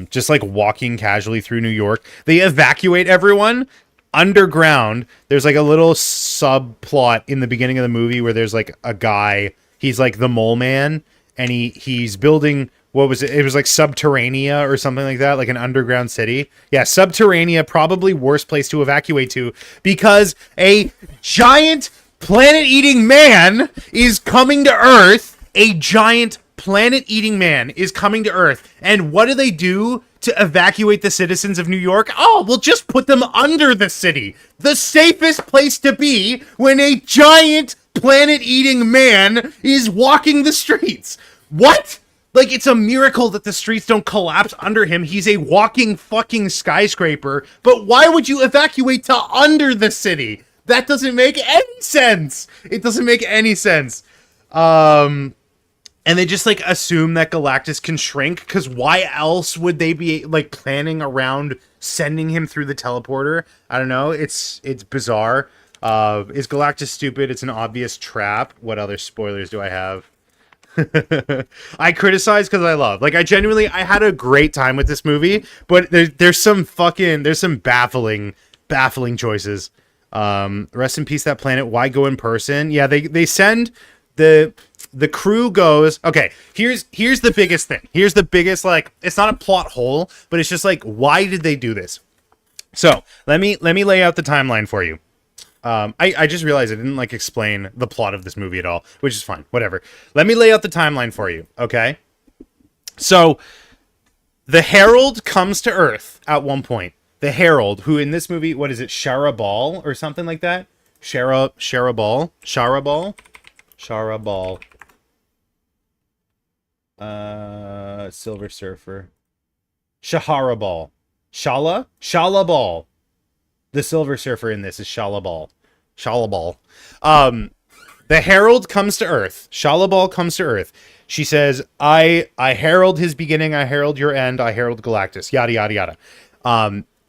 [SPEAKER 1] just like walking casually through New York. They evacuate everyone underground. There's like a little subplot in the beginning of the movie where there's like a guy, he's like the mole man, and he's building, what was it? It was like Subterranea or something like that, like an underground city. Yeah, Subterranea, probably worst place to evacuate to, because a giant planet-eating man is coming to Earth. A giant planet-eating man is coming to Earth. And what do to evacuate the citizens of New York? Oh, we'll just put them under the city. The safest place to be when a giant planet-eating man is walking the streets. What? Like, it's a miracle that the streets don't collapse under him. He's a walking fucking skyscraper. But why would you evacuate to under the city? That doesn't make any sense. It doesn't make any sense. And they just like assume that Galactus can shrink, because why else would they be like planning around sending him through the teleporter? I don't know. It's bizarre. Is Galactus stupid? It's an obvious trap. What other spoilers do I have? I criticize because I love. Like, I had a great time with this movie, but there's some baffling choices. Rest in peace, that planet. Why go in person? Yeah, they send the crew goes. Okay, here's the biggest thing. Here's the biggest, like, it's not a plot hole, but it's just like, why did they do this? So let me lay out the timeline for you. I just realized I didn't like explain the plot of this movie at all, which is fine. Whatever. Let me lay out the timeline for you. Okay. So the Herald comes to Earth at one point. The Herald, who in this movie, what is it? Sharabal or something like that? Sharabal. Silver Surfer. Shaharabal. Shalabal. The Silver Surfer in this is Shalabal. The Herald comes to Earth. Shalabal comes to Earth. She says, I herald his beginning, I herald your end, I herald Galactus, yada, yada, yada.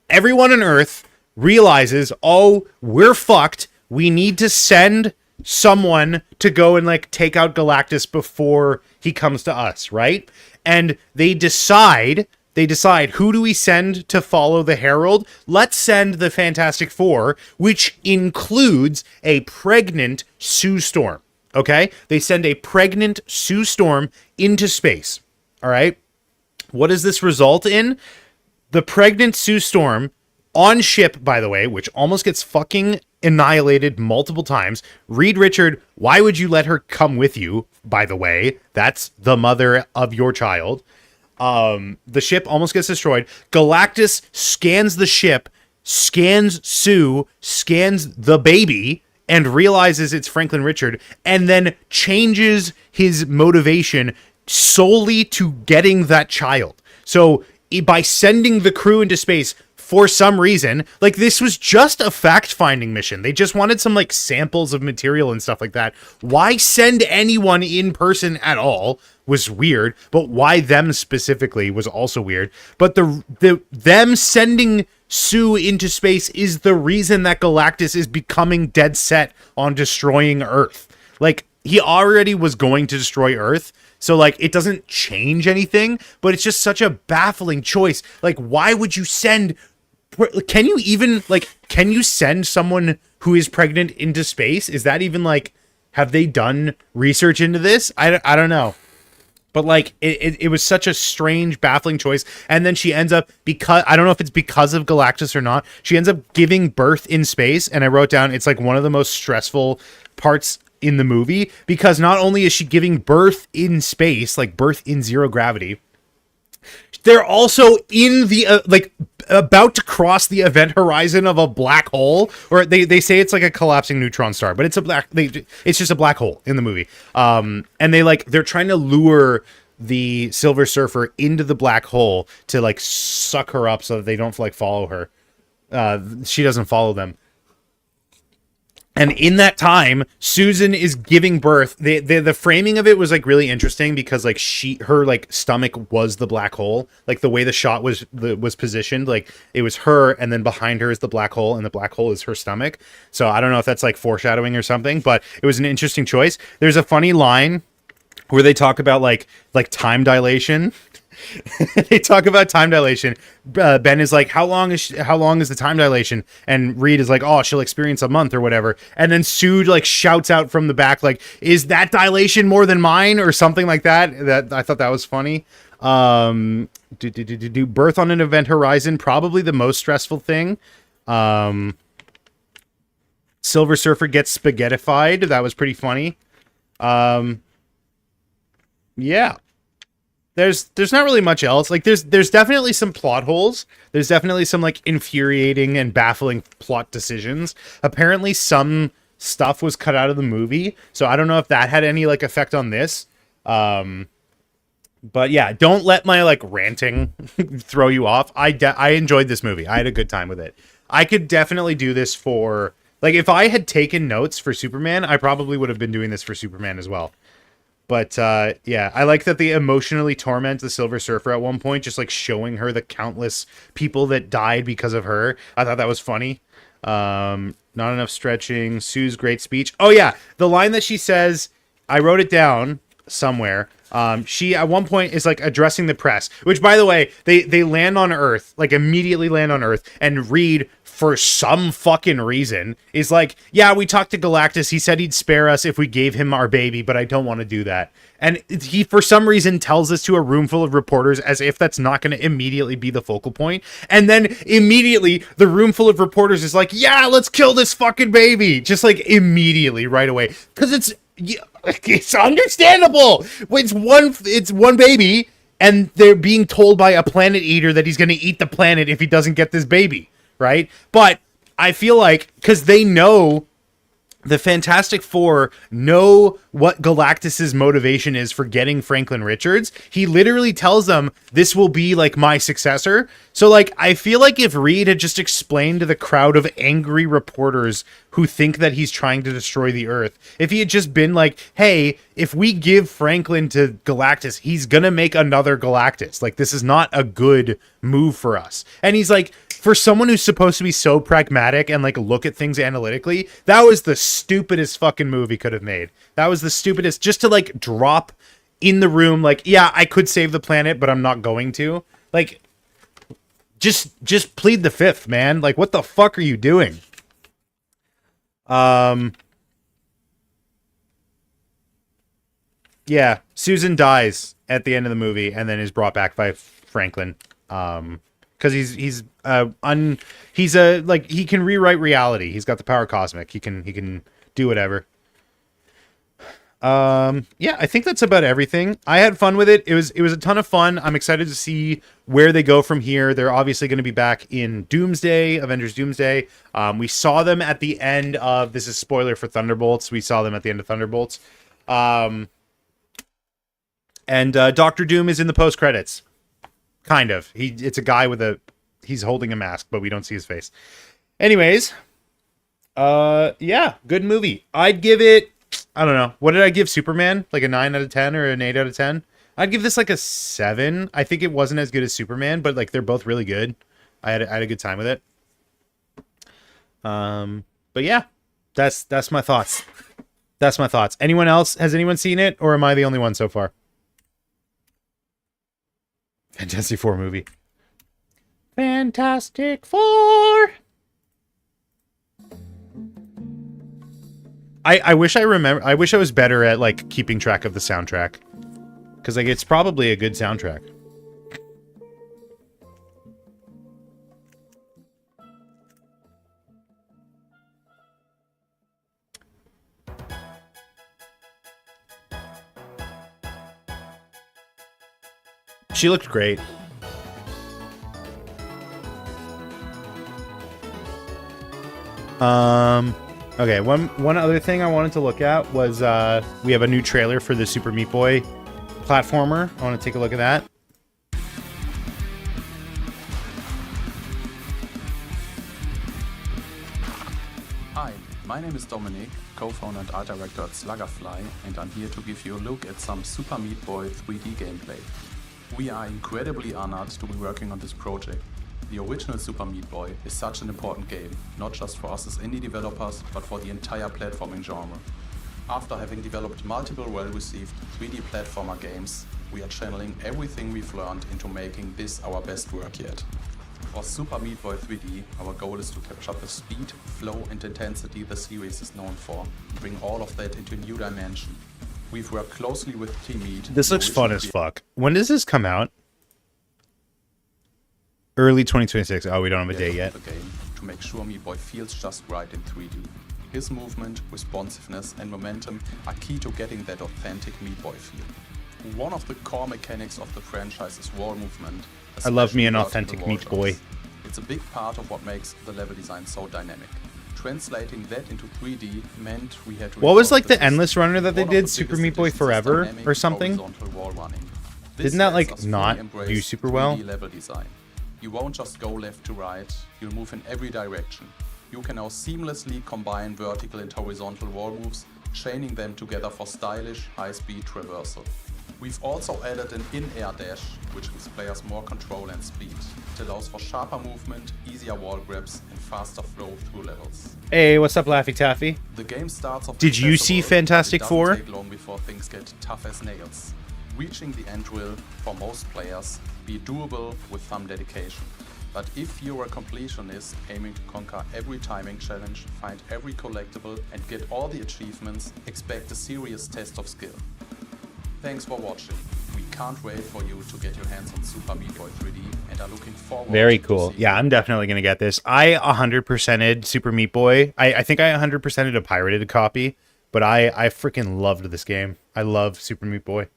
[SPEAKER 1] Everyone on Earth realizes, oh, we're fucked. We need to send someone to go and like take out Galactus before he comes to us, right? And they decide, who do we send to follow the Herald? Let's send the Fantastic Four, which includes a pregnant Sue Storm. Okay? They send a pregnant Sue Storm into space. All right? What does this result in? The pregnant Sue Storm on ship, by the way, which almost gets fucking annihilated multiple times. Reed Richard, why would you let her come with you, by the way? That's the mother of your child. The ship almost gets destroyed. Galactus scans the ship, scans Sue, scans the baby, and realizes it's Franklin Richard, and then changes his motivation solely to getting that child. So by sending the crew into space for some reason, like this was just a fact-finding mission. They just wanted some like samples of material and stuff like that. Why send anyone in person at all was weird, but why them specifically was also weird. But them sending Sue into space is the reason that Galactus is becoming dead set on destroying Earth. Like, he already was going to destroy Earth, so like it doesn't change anything, but it's just such a baffling choice. Like, why would you send... Can you send someone who is pregnant into space? Is that even like, have they done research into this? I don't know. But like, it was such a strange, baffling choice. And then she ends up, because, I don't know if it's because of Galactus or not, she ends up giving birth in space. And I wrote down, it's like one of the most stressful parts in the movie, because not only is she giving birth in space, like birth in zero gravity, they're also in the, about to cross the event horizon of a black hole, or they say it's like a collapsing neutron star, but it's it's just a black hole in the movie. And they're trying to lure the Silver Surfer into the black hole to like suck her up so that they don't like follow her. She doesn't follow them. And in that time, Susan is giving birth. The framing of it was like really interesting because like her like stomach was the black hole. Like the way the shot was positioned, like it was her, and then behind her is the black hole, and the black hole is her stomach. So I don't know if that's like foreshadowing or something, but it was an interesting choice. There's a funny line where they talk about like time dilation. They talk about time dilation. Ben is like, how long is the time dilation? And Reed is like, oh, she'll experience a month or whatever. And then Sue like shouts out from the back, like, is that dilation more than mine, or something like that? That I thought that was funny. Do birth on an event horizon, probably the most stressful thing. Silver Surfer gets spaghettified. That was pretty funny. Yeah. There's not really much else. Like there's definitely some plot holes. There's definitely some like infuriating and baffling plot decisions. Apparently some stuff was cut out of the movie, so I don't know if that had any like effect on this. But yeah, don't let my like ranting throw you off. I enjoyed this movie. I had a good time with it. I could definitely do this for, like, if I had taken notes for Superman, I probably would have been doing this for Superman as well. But yeah, I like that they emotionally torment the Silver Surfer at one point, just like showing her the countless people that died because of her. I thought that was funny. Not enough stretching. Sue's great speech. Oh yeah, the line that she says, I wrote it down somewhere. She at one point is like addressing the press, which, by the way, they land on Earth, like immediately land on Earth, and Reed, for some fucking reason, is like, yeah, we talked to Galactus. He said he'd spare us if we gave him our baby, but I don't want to do that. And he, for some reason, tells this to a room full of reporters as if that's not going to immediately be the focal point. And then immediately the room full of reporters is like, yeah, let's kill this fucking baby. Just like immediately right away. Because it's understandable. It's one baby, and they're being told by a planet eater that he's going to eat the planet if he doesn't get this baby. Right? But I feel like, because they know, the Fantastic Four know what Galactus's motivation is for getting Franklin Richards. He literally tells them this will be like my successor. So like I feel like if Reed had just explained to the crowd of angry reporters who think that he's trying to destroy the Earth, if he had just been like, hey, if we give Franklin to Galactus, he's gonna make another Galactus. Like, this is not a good move for us. And he's like, for someone who's supposed to be so pragmatic and like look at things analytically, that was the stupidest fucking move he could have made. That was the stupidest, just to like drop in the room like, yeah, I could save the planet, but I'm not going to. Like, just plead the fifth, man. Like, what the fuck are you doing? Yeah, Susan dies at the end of the movie and then is brought back by Franklin. Because he can rewrite reality. He's got the power cosmic. He can do whatever. Yeah, I think that's about everything. I had fun with it. It was a ton of fun. I'm excited to see where they go from here. They're obviously going to be back in Doomsday, Avengers Doomsday. We saw them at the end of, this is spoiler for Thunderbolts. We saw them at the end of Thunderbolts. And Doctor Doom is in the post credits. Kind of. It's a guy he's holding a mask, but we don't see his face. Anyways, yeah, good movie. I'd give it, I don't know. What did I give Superman? Like a 9 out of 10 or an 8 out of 10? I'd give this like a 7. I think it wasn't as good as Superman, but like they're both really good. I had a good time with it. But yeah, that's my thoughts. That's my thoughts. Anyone else? Has anyone seen it, or am I the only one so far? Fantastic Four movie. Fantastic Four. I wish I wish I was better at like keeping track of the soundtrack, because like it's probably a good soundtrack. She looked great. Okay, one other thing I wanted to look at was we have a new trailer for the Super Meat Boy platformer. I want to take a look at that.
[SPEAKER 5] Hi, my name is Dominic, co-founder and art director at Sluggerfly, and I'm here to give you a look at some Super Meat Boy 3D gameplay. We are incredibly honored to be working on this project. The original Super Meat Boy is such an important game, not just for us as indie developers, but for the entire platforming genre. After having developed multiple well-received 3D platformer games, we are channeling everything we've learned into making this our best work yet. For Super Meat Boy 3D, our goal is to capture the speed, flow and intensity the series is known for, and bring all of that into a new dimension. We've worked closely with Team Meat.
[SPEAKER 1] This looks fun as fuck. When does this come out? Early 2026. Oh, we don't have a date yet.
[SPEAKER 5] The game to make sure Meat Boy feels just right in 3D. His movement, responsiveness and momentum are key to getting that authentic Meat Boy feel. One of the core mechanics of the franchise is wall movement.
[SPEAKER 1] I love me an authentic Meat Boy.
[SPEAKER 5] It's a big part of what makes the level design so dynamic. Translating that into 3D meant we had to...
[SPEAKER 1] What was like the endless runner that they did? Super Meat Boy Forever or something? Didn't that like not do super well?
[SPEAKER 5] Level design. You won't just go left to right, you'll move in every direction. You can now seamlessly combine vertical and horizontal wall moves, chaining them together for stylish, high-speed traversal. We've also added an in-air dash, which gives players more control and speed. It allows for sharper movement, easier wall grabs, and faster flow through levels.
[SPEAKER 1] Hey, what's up, Laffy Taffy?
[SPEAKER 5] The game starts off.
[SPEAKER 1] Did you see Fantastic Four?
[SPEAKER 5] It doesn't take long before things get tough as nails. Reaching the end will, for most players, be doable with some dedication. But if you're a completionist aiming to conquer every timing challenge, find every collectible, and get all the achievements, expect a serious test of skill. Thanks for watching. We can't wait for you to get your hands on Super Meat Boy 3D and are looking forward
[SPEAKER 1] Very cool. Yeah, I'm definitely going to get this. I 100%ed Super Meat Boy. I think I 100%ed a pirated copy, but I freaking loved this game. I love Super Meat Boy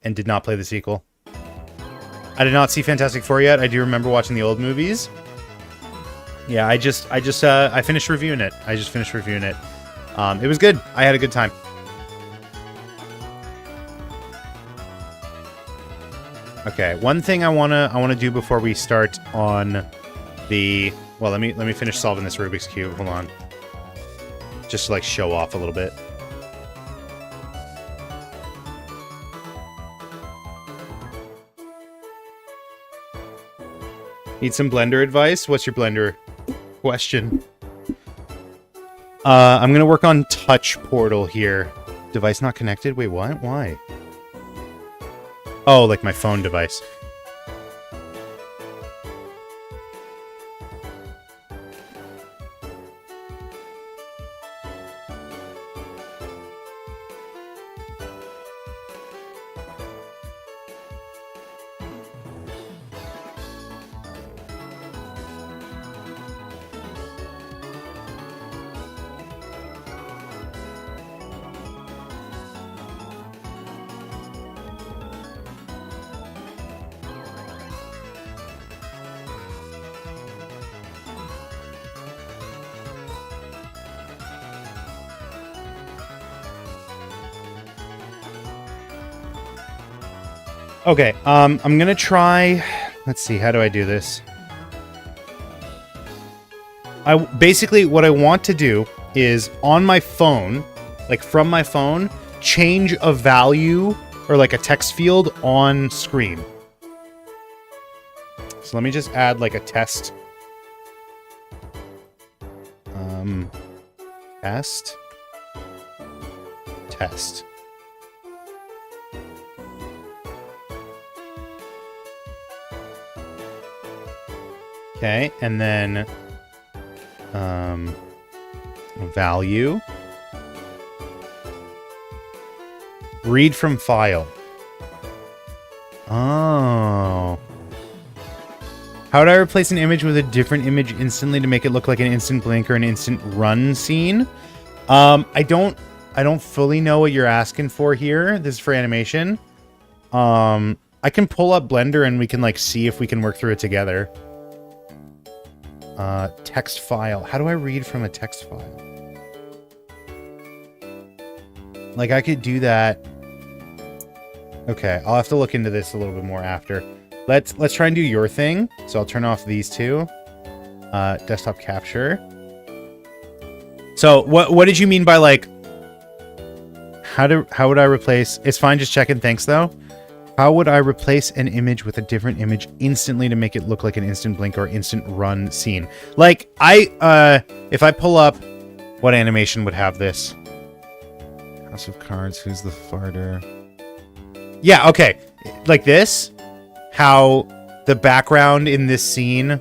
[SPEAKER 1] and did not play the sequel. I did not see Fantastic Four yet. I do remember watching the old movies. Yeah, I finished reviewing it. I just finished reviewing it. It was good. I had a good time. Okay, one thing I wanna do before we start on the well, let me finish solving this Rubik's Cube. Hold on. Just to like show off a little bit. Need some Blender advice? What's your Blender question? I'm gonna work on Touch Portal here. Device not connected? Wait, what? Why? Oh, like my phone device. Okay, I'm gonna try... Let's see, how do I do this? Basically, what I want to do is, on my phone, like from my phone, change a value, or like a text field on screen. So let me just add like a test. Test. Okay, and then value. Read from file. Oh. How would I replace an image with a different image instantly to make it look like an instant blink or an instant run scene? I don't fully know what you're asking for here. This is for animation. I can pull up Blender and we can like see if we can work through it together. Text file. How do I read from a text file? Like, I could do that. Okay, I'll have to look into this a little bit more after. Let's try and do your thing. So I'll turn off these two. Desktop capture. So what did you mean by like how would I replace? It's fine, just checking. Thanks though. How would I replace an image with a different image instantly to make it look like an instant blink or instant run scene? Like, if I pull up, what animation would have this? House of Cards, who's the farter? Yeah, okay. Like this, how the background in this scene,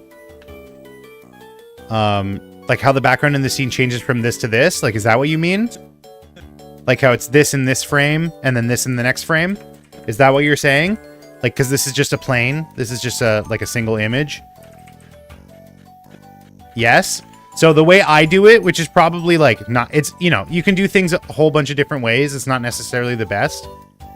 [SPEAKER 1] like how the background in the scene changes from this to this. Like, is that what you mean? Like how it's this in this frame and then this in the next frame? Is that what you're saying? Like, because this is just a plane. This is just like a single image. Yes. So the way I do it, which is probably like not, it's, you know, you can do things a whole bunch of different ways. It's not necessarily the best.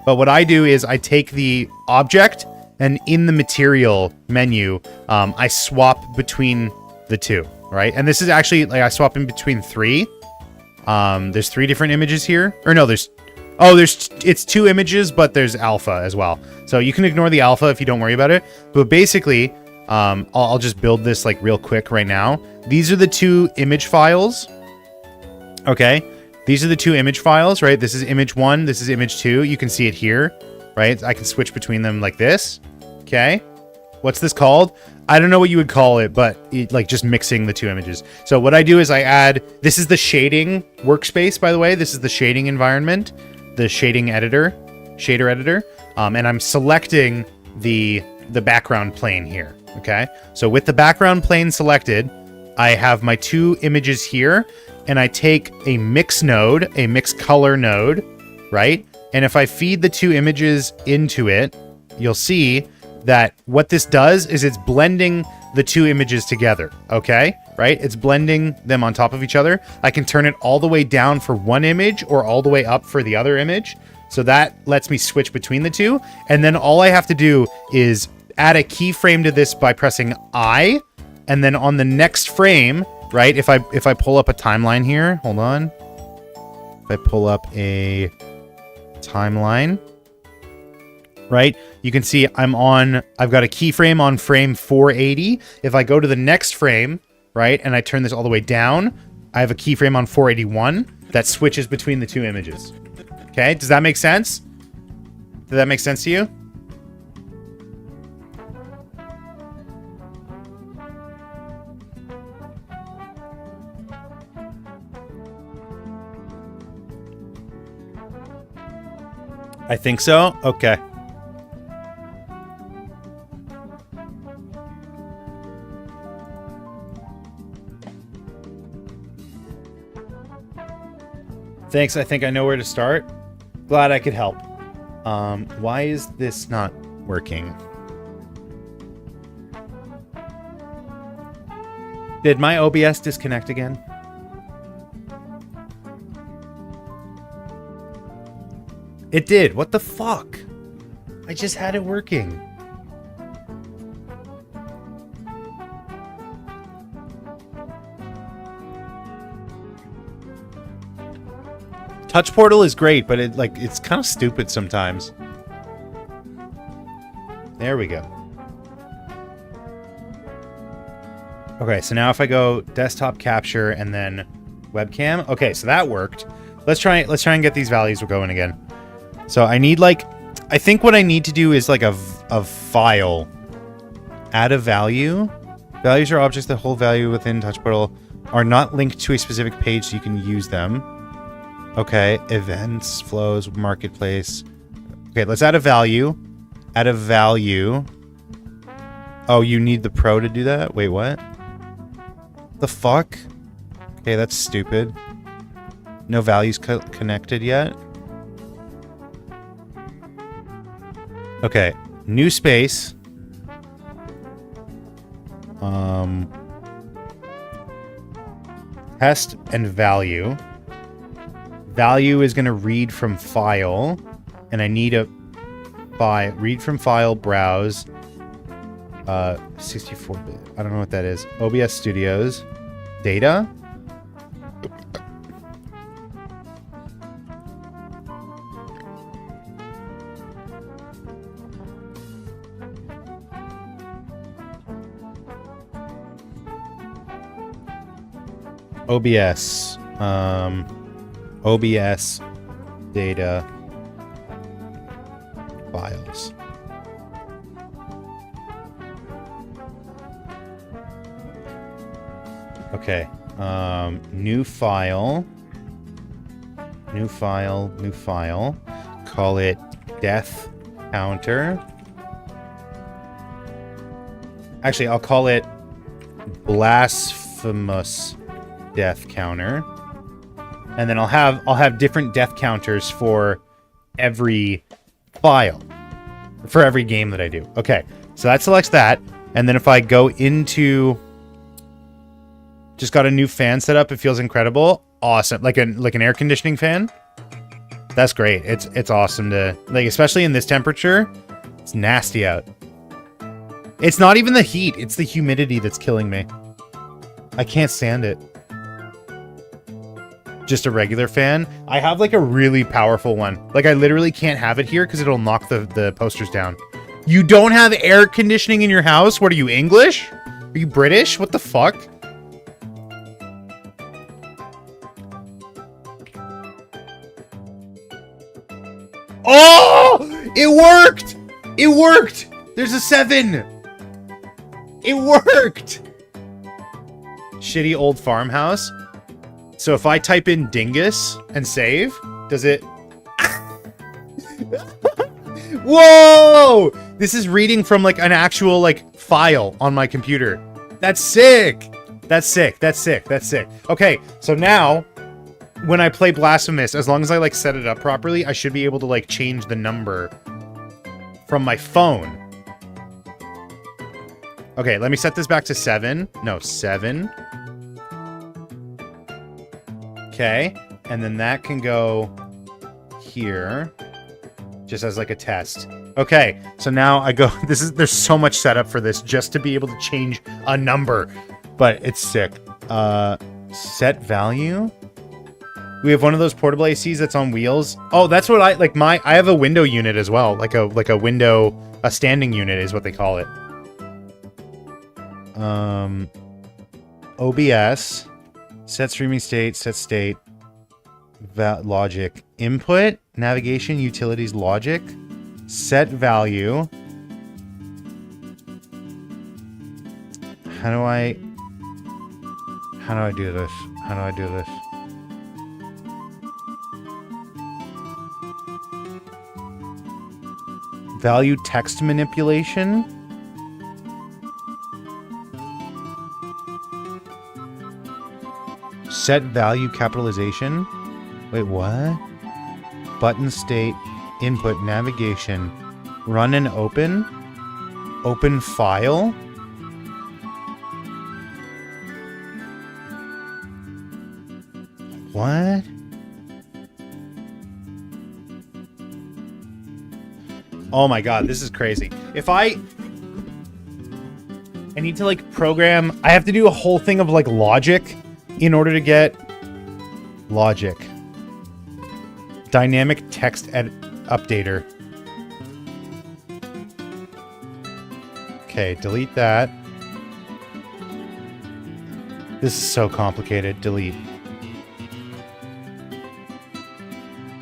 [SPEAKER 1] But what I do is I take the object and in the material menu, I swap between the two, right? And this is actually like I swap in between three. There's three different images here. Or no, it's two images, but there's alpha as well. So you can ignore the alpha if you don't worry about it. But basically, I'll just build this like real quick right now. These are the two image files. Okay. These are the two image files, right? This is image 1. This is image 2. You can see it here, right? I can switch between them like this. Okay. What's this called? I don't know what you would call it, but like just mixing the two images. So what I do is I add, this is the shading workspace, by the way. This is the shading environment, the shading editor, shader editor. And I'm selecting the background plane here. Okay. So with the background plane selected, I have my two images here and I take a mix node, a mix color node, right? And if I feed the two images into it, you'll see that what this does is it's blending the two images together, okay? Right? It's blending them on top of each other. I can turn it all the way down for one image or all the way up for the other image. So that lets me switch between the two. And then all I have to do is add a keyframe to this by pressing I. And then on the next frame, right? If I pull up a timeline here, hold on. If I pull up a timeline, right? you can see I've got a keyframe on frame 480. If I go to the next frame, right, and I turn this all the way down, I have a keyframe on 481 that switches between the two images. Okay, does that make sense? Did that make sense to you? I think so. Okay. Thanks. I think I know where to start. Glad I could help. Why is this not working? Did my OBS disconnect again? It did. What the fuck? I just had it working. Touch Portal is great, but it's kind of stupid sometimes. There we go. Okay, so now if I go desktop capture and then webcam. Okay, so that worked. Let's try and get these values going again. So I need I think what I need to do is like a file. Add a value. Values are objects that hold value within Touch Portal are not linked to a specific page, so you can use them. Okay, events, flows, marketplace. Okay, let's add a value. Add a value. Oh, you need the pro to do that? Wait, what? The fuck? Okay, that's stupid. No values connected yet. Okay, new space. Test and value. Value is going to read from file, and I need a read from file, browse, 64-bit. I don't know what that is. OBS Studios, data. OBS. OBS data files. Okay. New file. New file. Call it death counter. Actually, I'll call it Blasphemous death counter. And then I'll have different death counters for every file, for every game that I do. Okay, so that selects that. And then if I go into, just got a new fan set up. It feels incredible. Awesome. Like an air conditioning fan. That's great. It's awesome to, like, especially in this temperature. It's nasty out. It's not even the heat. It's the humidity that's killing me. I can't stand it. Just a regular fan. I have like a really powerful one. Like I literally can't have it here because it'll knock the posters down. You don't have air conditioning in your house? What are you, English? Are you British? What the fuck? Oh! It worked! It worked! There's a 7! It worked! Shitty old farmhouse. So if I type in dingus and save, does it... Whoa! This is reading from like an actual like file on my computer. That's sick! That's sick, that's sick, that's sick. Okay, so now, when I play Blasphemous, as long as I like set it up properly, I should be able to like change the number from my phone. Okay, let me set this back to 7. No, 7. Okay, and then that can go here, just as like a test. Okay, so now I go, there's so much setup for this just to be able to change a number, but it's sick. Set value. We have one of those portable ACs that's on wheels. Oh, that's what I like. I have a window unit as well, like a window, a standing unit is what they call it. OBS, set streaming state, set state, logic, input, navigation, utilities, logic, set value. How do I do this? How do I do this? Value text manipulation. Set value capitalization. Wait, what? Button state, input, navigation, run and open, open file. What? Oh my god, this is crazy. If I need to like program, I have to do a whole thing of like logic in order to get logic. Dynamic text updater. Okay, delete that. This is so complicated. Delete.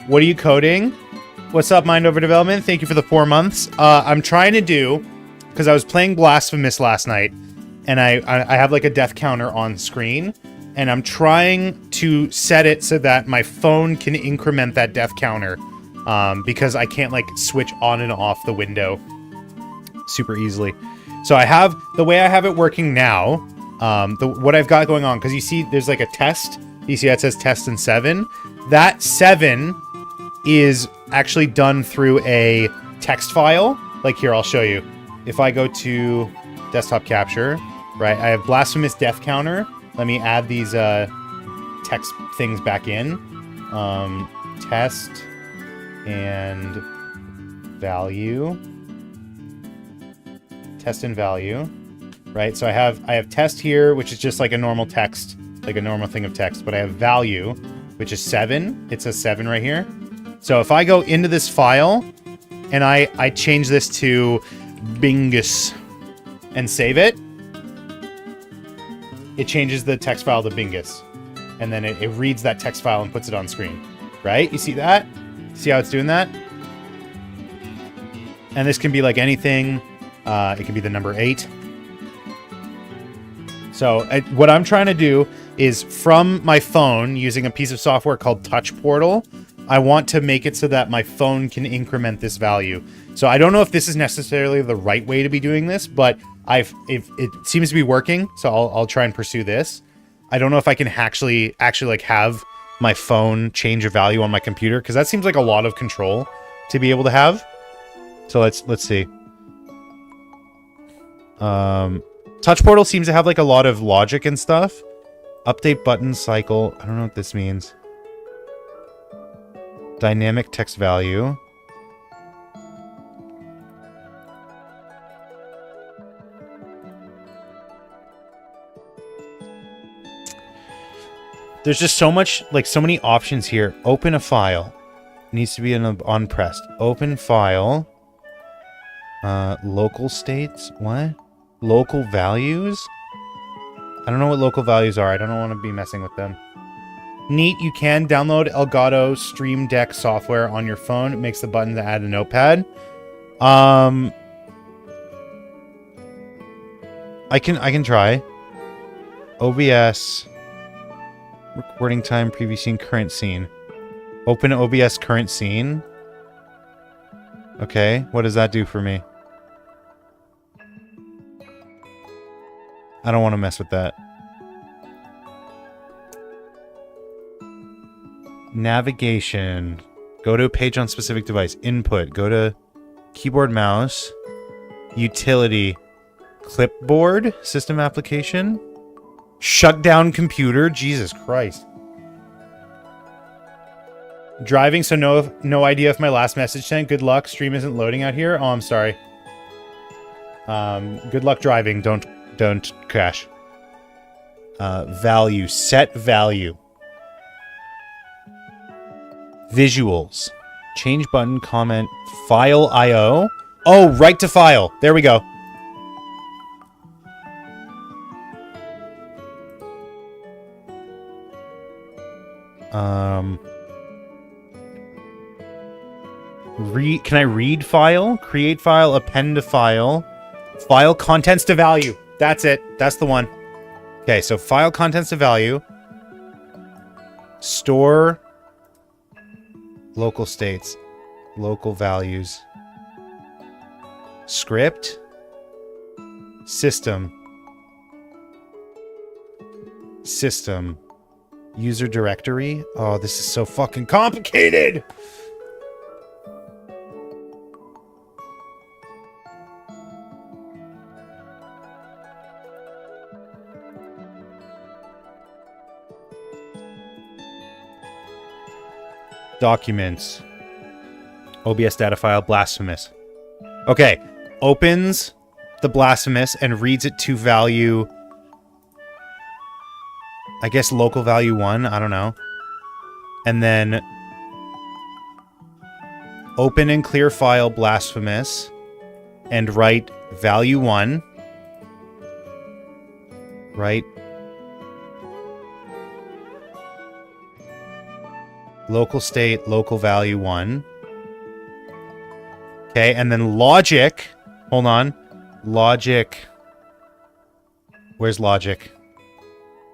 [SPEAKER 1] What are you coding? What's up, Mind Over Development? Thank you for the 4 months. I'm trying to do, because I was playing Blasphemous last night, and I have like a death counter on screen, and I'm trying to set it so that my phone can increment that death counter, because I can't like switch on and off the window super easily. So I have, the way I have it working now, what I've got going on, because you see there's like a test, you see that says test and 7. That 7 is actually done through a text file. Like here, I'll show you. If I go to desktop capture, right, I have Blasphemous death counter. Let me add these text things back in. Test and value. Test and value, right? So I have test here, which is just like a normal text, like a normal thing of text, but I have value, which is 7. It says 7 right here. So if I go into this file and I change this to Bingus and save it, it changes the text file to Bingus. And then it reads that text file and puts it on screen, right? You see that? See how it's doing that? And this can be like anything. It can be the number 8. So what I'm trying to do is from my phone using a piece of software called Touch Portal, I want to make it so that my phone can increment this value. So I don't know if this is necessarily the right way to be doing this, but it seems to be working. So I'll try and pursue this. I don't know if I can actually like have my phone change a value on my computer, because that seems like a lot of control to be able to have. So let's see. Touch Portal seems to have like a lot of logic and stuff. Update button cycle. I don't know what this means. Dynamic text value. There's just so much, like so many options here. Open a file. Needs to be on pressed. Open file. Local states. What? Local values? I don't know what local values are. I don't want to be messing with them. Neat, you can download Elgato Stream Deck software on your phone. It makes the button to add a notepad. I can try. OBS. Recording time, previous scene, current scene. Open OBS current scene. Okay, what does that do for me? I don't want to mess with that. Navigation. Go to a page on specific device. Input. Go to keyboard, mouse. Utility. Clipboard. System application. Shut down computer. Jesus Christ. Driving, so no idea if my last message sent. Good luck. Stream isn't loading out here. Oh, I'm sorry. Good luck driving. Don't crash. Value. Set value. Visuals. Change button, comment, file IO. Oh, write to file. There we go. Can I read file? Create file, append to file. File contents to value. That's it. That's the one. Okay, so file contents to value. Store local states. Local values. Script. System. System. User directory. Oh, this is so fucking complicated! Documents. OBS data file, Blasphemous. Okay. Opens the Blasphemous and reads it to value... I guess local value 1. I don't know. And then... Open and clear file, Blasphemous. And write value 1. Write... Local state, local value 1. Okay, and then logic. Hold on. Logic. Where's logic?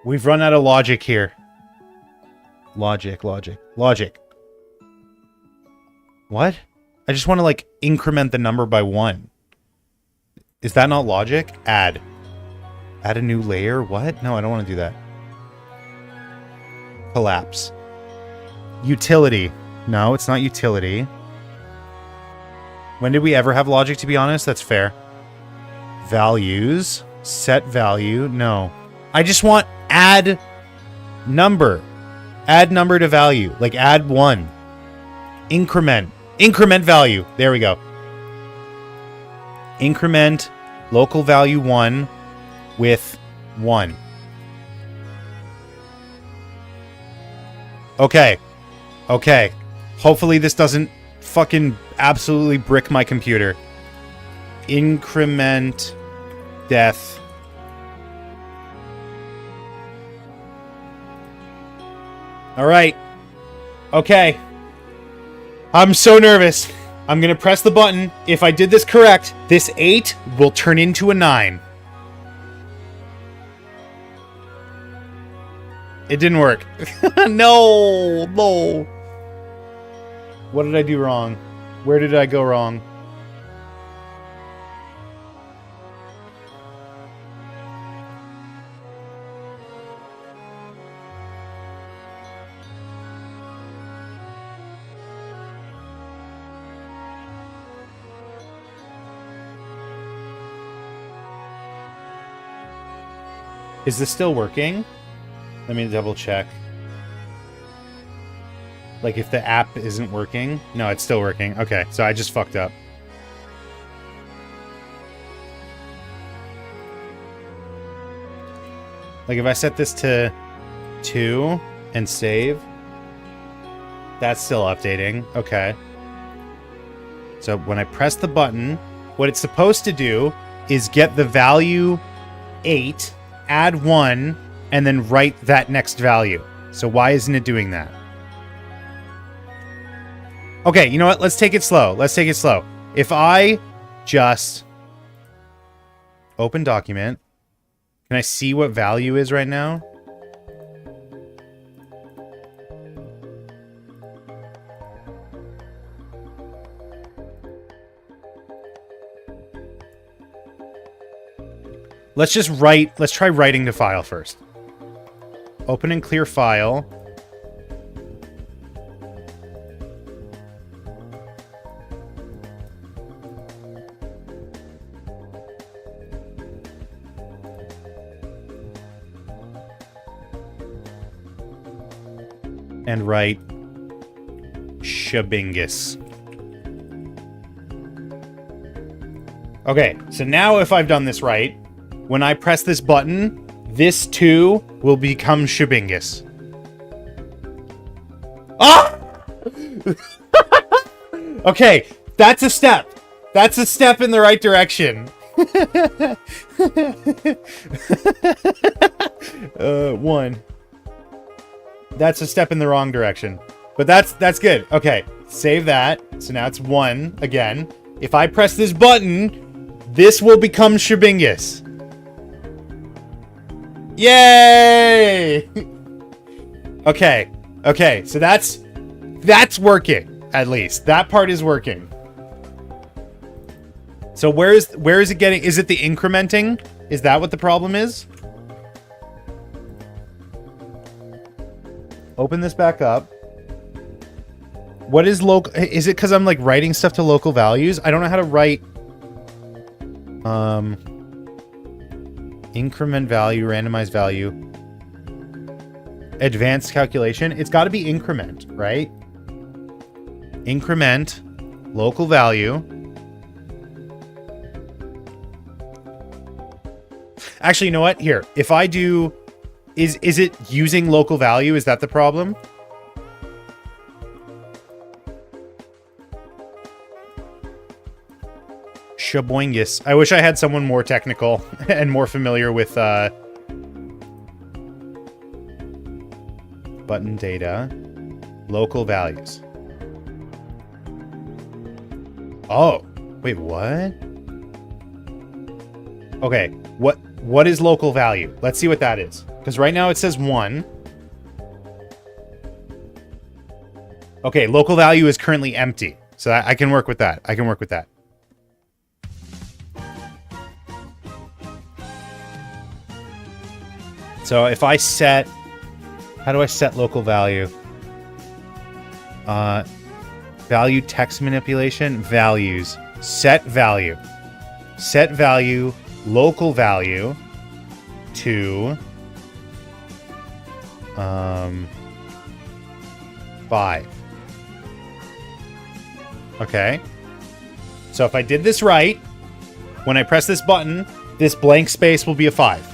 [SPEAKER 1] We've run out of logic here. Logic. What? I just want to, like, increment the number by 1. Is that not logic? Add. Add a new layer? What? No, I don't want to do that. Collapse. Utility. No, it's not utility. When did we ever have logic, to be honest? That's fair. Values. Set value. No. I just want add number. Add number to value. Like add 1. Increment. Increment value. There we go. Increment local value 1 with 1. Okay. Okay. Hopefully this doesn't fucking absolutely brick my computer. Increment death. All right. Okay. I'm so nervous. I'm going to press the button. If I did this correct, this 8 will turn into a 9. It didn't work. No. What did I do wrong? Where did I go wrong? Is this still working? Let me double check. Like if the app isn't working? No, it's still working. Okay, so I just fucked up. Like if I set this to 2 and save, that's still updating. Okay. So when I press the button, what it's supposed to do is get the value 8, add 1, and then write that next value. So why isn't it doing that? Okay, you know what? Let's take it slow. If I just open document, can I see what value is right now? Let's try writing to file first. Open and clear file. And write Shabingus. Okay, so now if I've done this right, when I press this button, this too will become Shabingus. Ah! Okay, that's a step. That's a step in the right direction. 1. That's a step in the wrong direction. But that's good. Okay, save that. So now it's 1 again. If I press this button, this will become Shebingus. Yay! Okay, so that's working, at least. That part is working. So where is it getting? Is it the incrementing? Is that what the problem is? Open this back up. What is local? Is it because I'm like writing stuff to local values? I don't know how to write increment value, randomized value, advanced calculation. It's got to be increment, right? Increment, local value. Actually, you know what? Here, if I do, is it using local value? Is that the problem? Shaboingus. I wish I had someone more technical and more familiar with button data, local values. Oh, wait, what? Okay, what is local value? Let's see what that is. Because right now it says 1. Okay, local value is currently empty. So I can work with that. I can work with that. So if I set, how do I set local value? Value text manipulation, values, set value, local value to 5. Okay. So if I did this right, when I press this button, this blank space will be a 5.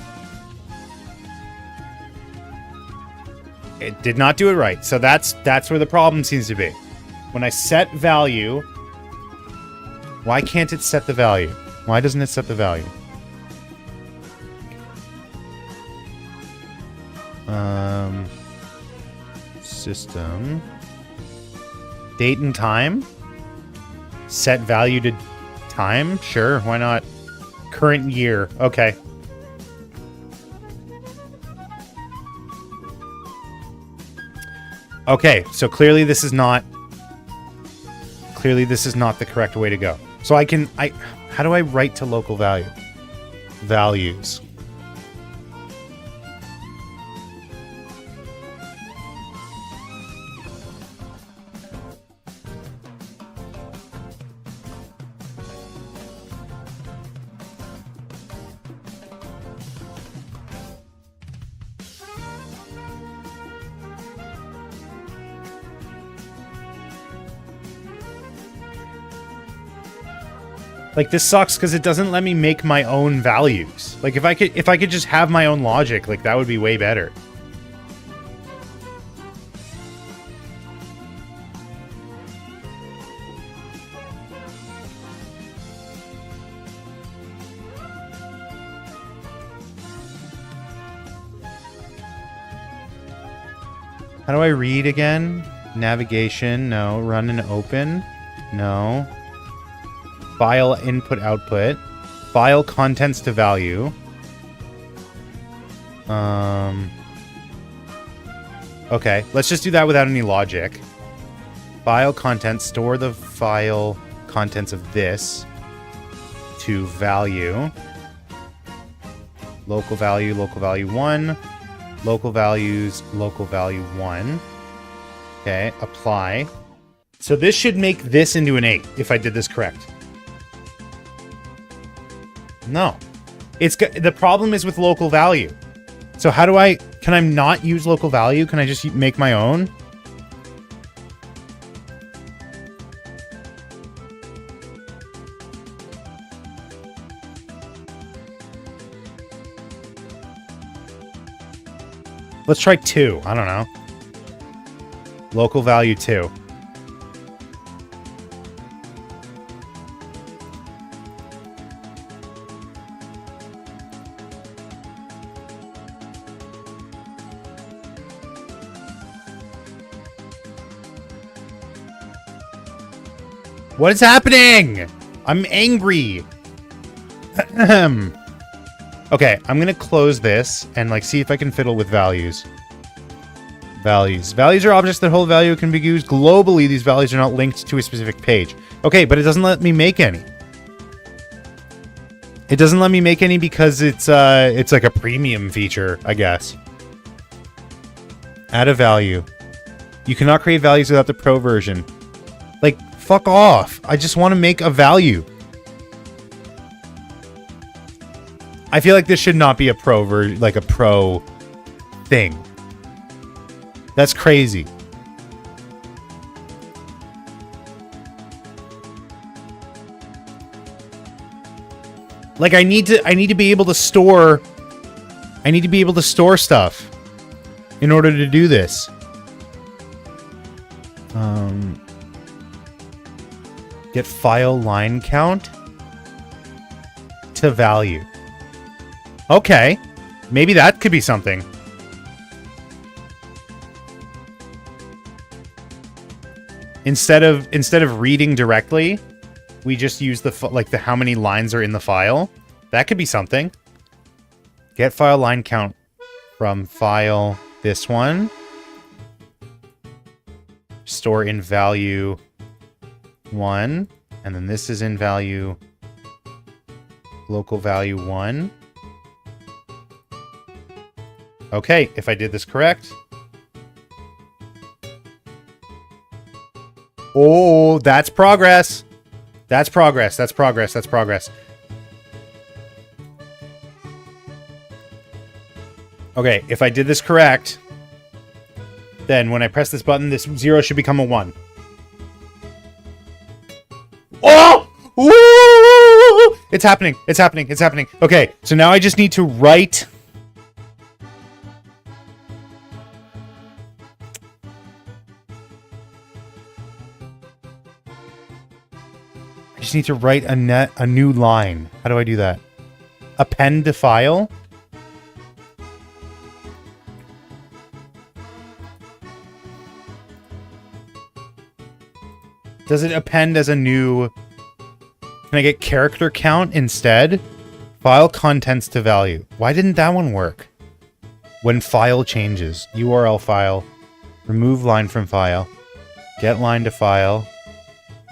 [SPEAKER 1] It did not do it right. So that's where the problem seems to be. When I set value, why can't it set the value? Why doesn't it set the value? System. Date and time. Set value to time. Sure, why not? Current year. Okay. Okay, so clearly this is not the correct way to go. So how do I write to local value? Values. Like, this sucks because it doesn't let me make my own values. Like, if I could just have my own logic, like, that would be way better. How do I read again? Navigation, no. Run and open, no. File input output. File contents to value. Okay, let's just do that without any logic. File contents, store the file contents of this to value. Local value 1. Local values, local value 1. Okay, apply. So this should make this into an 8 if I did this correct. No. The problem is with local value. So how do can I not use local value? Can I just make my own? Let's try 2. I don't know. Local value 2. What is happening? I'm angry. Okay, I'm gonna close this and like see if I can fiddle with values. Values are objects that hold value, can be used globally. These values are not linked to a specific page. Okay, but it doesn't let me make any. It doesn't let me make any because it's like a premium feature, I guess. Add a value. You cannot create values without the pro version. Like, fuck off. I just want to make a value. I feel like this should not be a pro version, like a pro thing. That's crazy. Like I need to be able to store stuff in order to do this. Get file line count to value. Okay. Maybe that could be something. Instead of reading directly, we just use the how many lines are in the file. That could be something. Get file line count from file this one. Store in value 1, and then this is in value local value 1. Okay, if I did this correct. Oh, that's progress. That's progress. That's progress. That's progress. Okay, if I did this correct, then when I press this button, this 0 should become a 1. Oh! Woo! It's happening. It's happening. It's happening. Okay, so now I just need to write... I just need to write a new line. How do I do that? Append to file? Does it append as a new... Can I get character count instead? File contents to value. Why didn't that one work? When file changes. URL file. Remove line from file. Get line to file.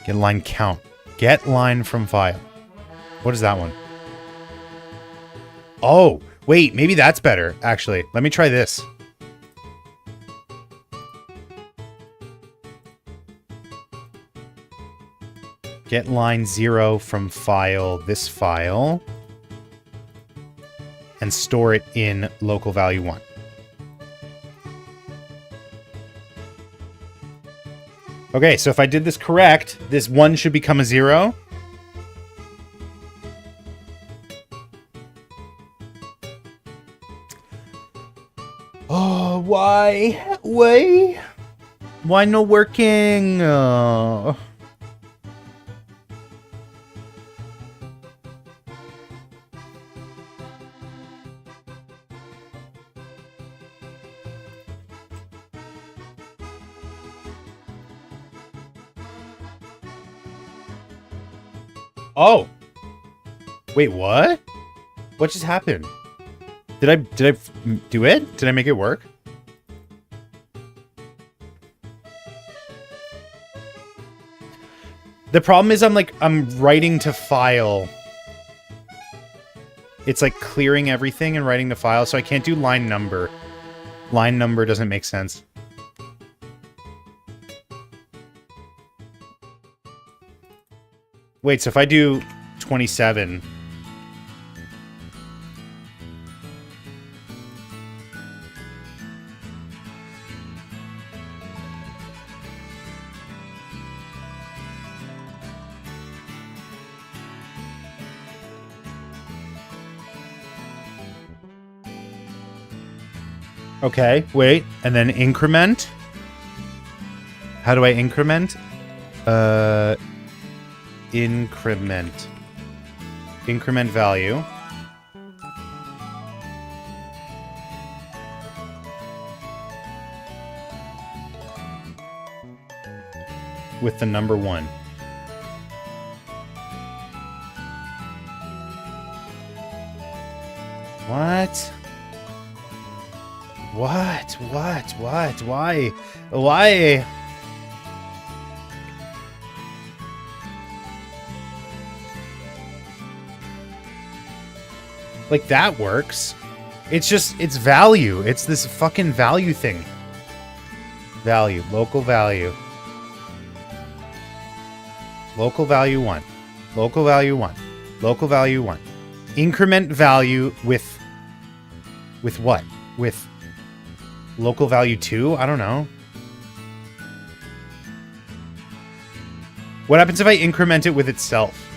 [SPEAKER 1] Get line count. Get line from file. What is that one? Oh, wait, maybe that's better, actually. Let me try this. Get line 0 from file, this file, and store it in local value 1. Okay, so if I did this correct, this 1 should become a 0. Oh, why? Why no working? Oh. Wait, what? What just happened? Did I do it? Did I make it work? The problem is I'm writing to file. It's like clearing everything and writing to file, so I can't do line number. Line number doesn't make sense. Wait, so if I do 27... Okay, wait, and then increment? How do I increment? Increment. Increment value. With the number 1. What? What? Why? Why? Like, that works. It's just, it's value. It's this fucking value thing. Value. Local value. Local value 1. Local value 1. Local value 1. Increment value with what? With local value 2? I don't know. What happens if I increment it with itself?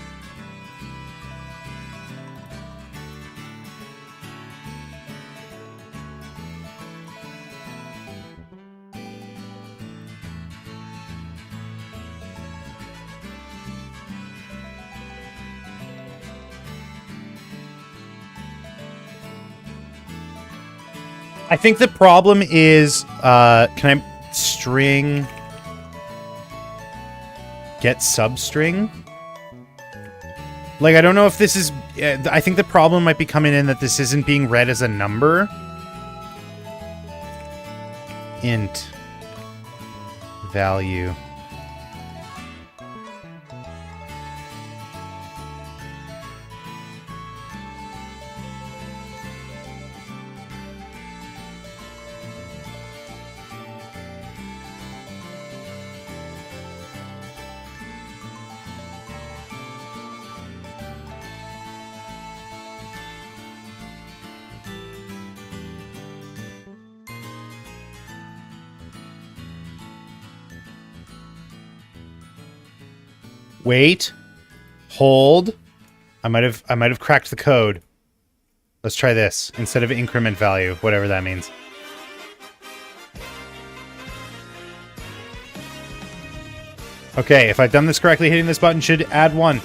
[SPEAKER 1] I think the problem is, can I string get substring? Like, I don't know if this is, I think the problem might be coming in that this isn't being read as a number. Int value. Wait. Hold. I might have cracked the code. Let's try this instead of increment value, whatever that means. Okay, if I've done this correctly, hitting this button should add 1.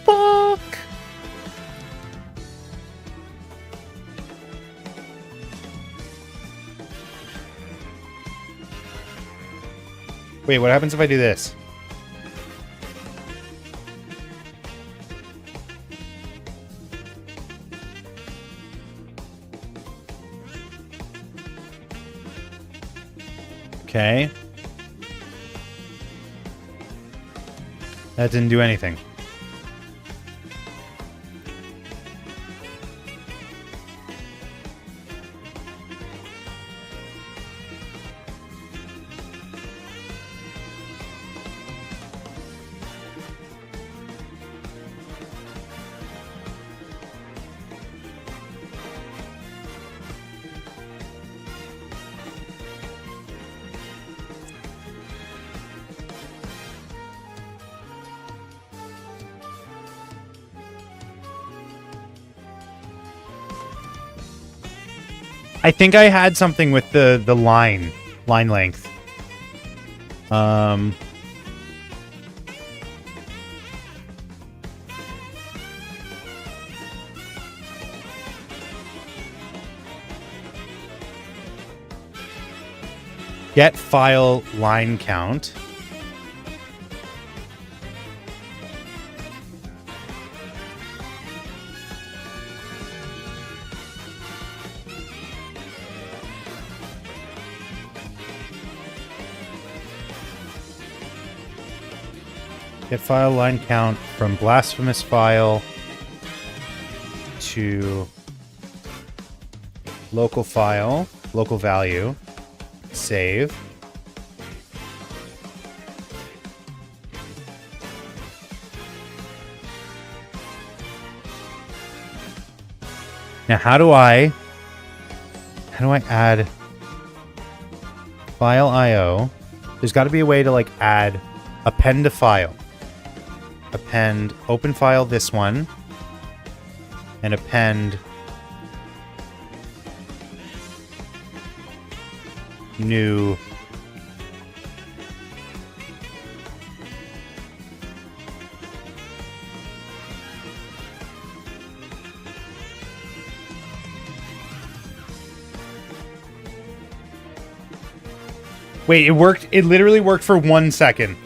[SPEAKER 1] Fuck. Wait, what happens if I do this? Okay. That didn't do anything. I think I had something with the line length. Get file line count. Get file line count from Blasphemous file to local file, local value, save. Now how do I add file IO? There's got to be a way to like add append to file. Append open file this one and append new Wait, it worked. It literally worked for 1 second.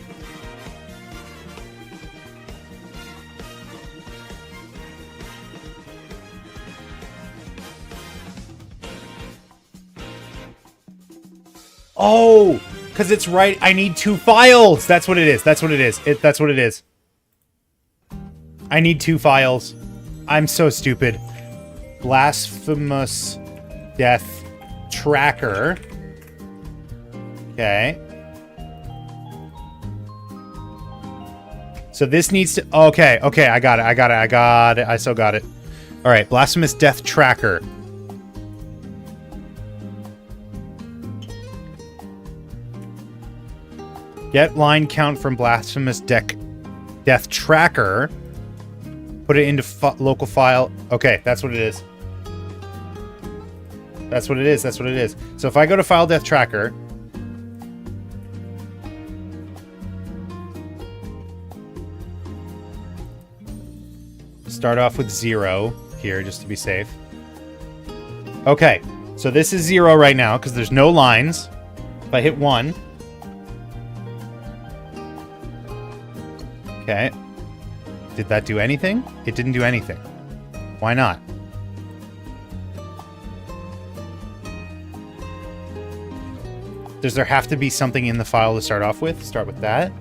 [SPEAKER 1] Because it's right. I need 2 files. That's what it is. That's what it is. That's what it is. I need 2 files. I'm so stupid. Blasphemous Death Tracker. Okay. So this needs to... Okay, okay, I got it. I still got it. All right, Blasphemous Death Tracker. Get line count from Blasphemous Death Tracker. Put it into local file. Okay, that's what it is. That's what it is. That's what it is. So if I go to File Death Tracker... Start off with 0 here, just to be safe. Okay, so this is 0 right now, because there's no lines. If I hit 1... Okay. Did that do anything? It didn't do anything. Why not? Does there have to be something in the file to start off with? Start with that.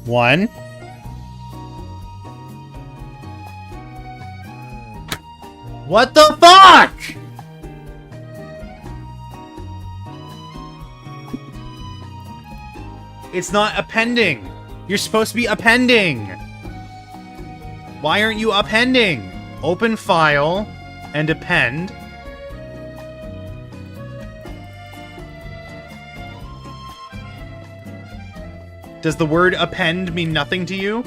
[SPEAKER 1] One. What the fuck? It's not appending. You're supposed to be appending. Why aren't you appending? Open file and append. Does the word append mean nothing to you?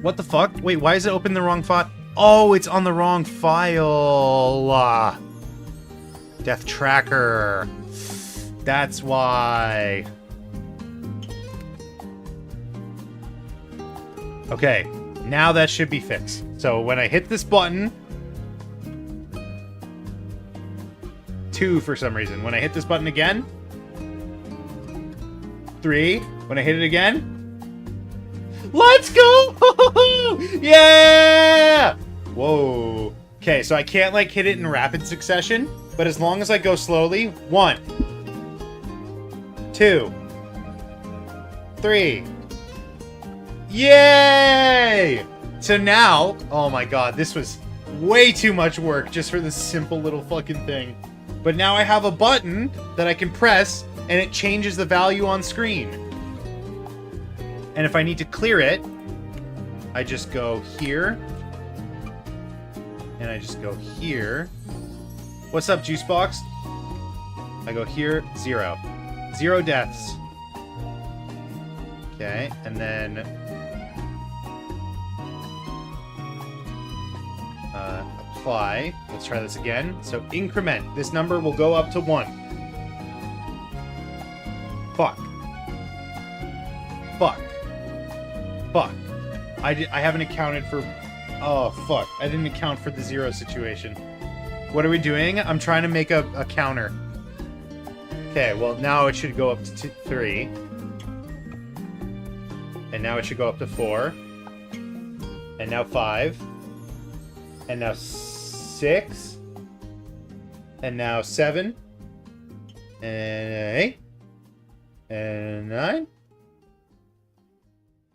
[SPEAKER 1] What the fuck? Wait, why is it open the wrong file? Oh, it's on the wrong file. Death Tracker. That's why. Okay, now that should be fixed. So when I hit this button... 2 for some reason. When I hit this button again... 3. When I hit it again... Let's go! Yeah! Whoa. Okay, so I can't, like, hit it in rapid succession, but as long as I go slowly... 1. 2. 3. Yay! So now... Oh my god, this was way too much work just for this simple little fucking thing. But now I have a button that I can press, and it changes the value on screen. And if I need to clear it, I just go here. And I just go here. What's up, Juicebox? I go here, 0. 0 deaths. Okay, and then... apply. Let's try this again. So increment. This number will go up to 1. Fuck. Fuck. Fuck. I haven't accounted for... Oh, fuck. I didn't account for the 0 situation. What are we doing? I'm trying to make a counter. Okay, well, now it should go up to 3. And now it should go up to 4. And now 5. And now 6. And now 7. And 8. And 9.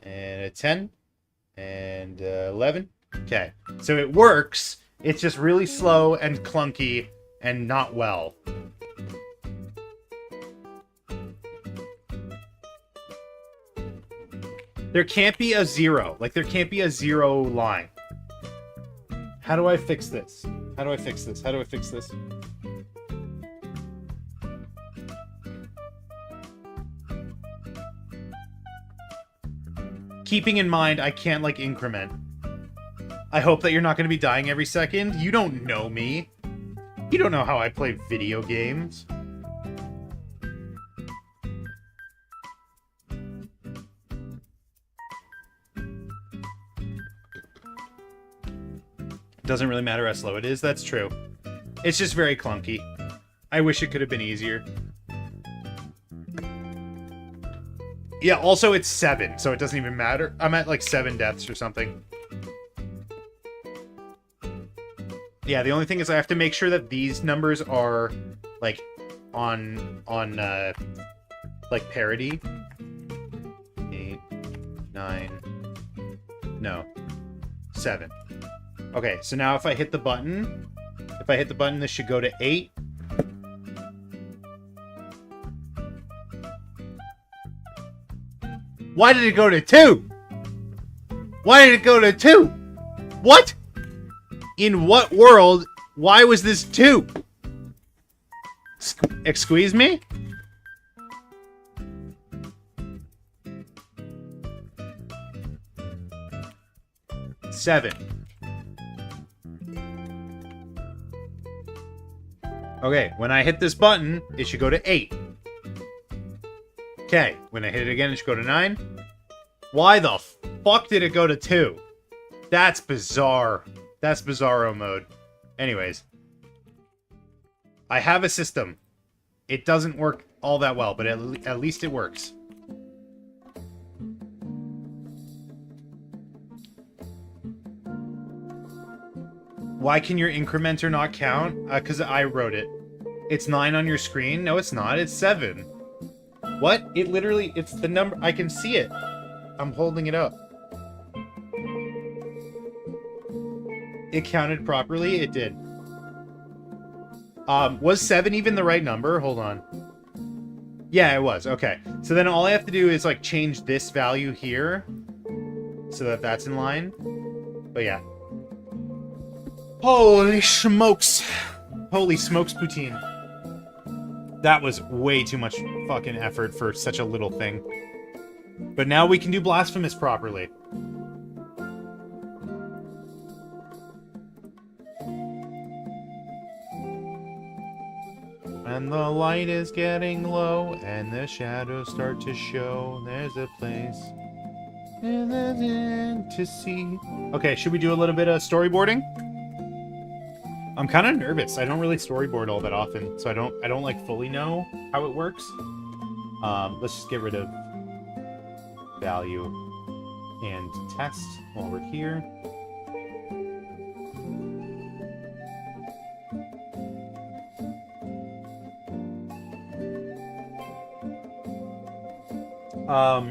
[SPEAKER 1] And 10. And 11. Okay. So it works. It's just really slow and clunky and not well. There can't be a 0. Like, there can't be a 0 line. How do I fix this? How do I fix this? How do I fix this? Keeping in mind, I can't, like, increment. I hope that you're not going to be dying every second. You don't know me. You don't know how I play video games. Doesn't really matter how slow it is, that's true. It's just very clunky. I wish it could have been easier. Yeah, also it's 7, so it doesn't even matter. I'm at like 7 deaths or something. Yeah, the only thing is I have to make sure that these numbers are like on like parity. 8, 9, no, 7. Okay, so now if I hit the button, this should go to 8. Why did it go to 2? Why did it go to 2? What? In what world? Why was this 2? Excuse me? Seven. Okay, when I hit this button, it should go to 8. Okay, when I hit it again, it should go to 9. Why the fuck did it go to 2? That's bizarre. That's bizarro mode. Anyways. I have a system. It doesn't work all that well, but at least it works. Why can your incrementer not count? Because I wrote it. It's 9 on your screen? No, it's not. It's 7. What? It literally... It's the number... I can see it. I'm holding it up. It counted properly? It did. Was 7 even the right number? Hold on. Yeah, it was. Okay. So then all I have to do is, like, change this value here so that that's in line. But yeah. Holy smokes. Holy smokes poutine. That was way too much fucking effort for such a little thing. But now we can do Blasphemous properly. And the light is getting low, and the shadows start to show. There's a place in the end to see. Okay, should we do a little bit of storyboarding? I'm kind of nervous. I don't really storyboard all that often, so I don't like fully know how it works. Let's just get rid of value and test while we're here.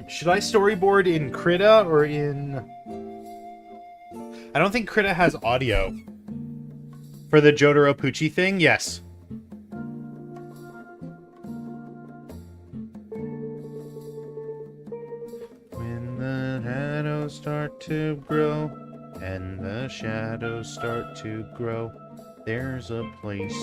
[SPEAKER 1] Should I storyboard in Krita or in... I don't think Krita has audio. For the Jotaro Pucci thing, yes. When the shadows start to grow, and the shadows start to grow, there's a place.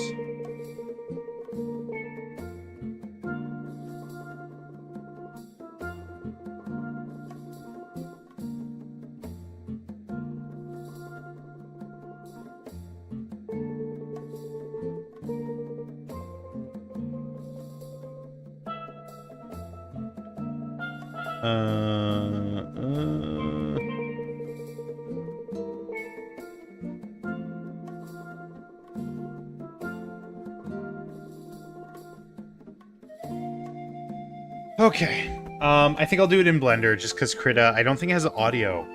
[SPEAKER 1] Okay. I think I'll do it in Blender just because Krita, I don't think it has audio.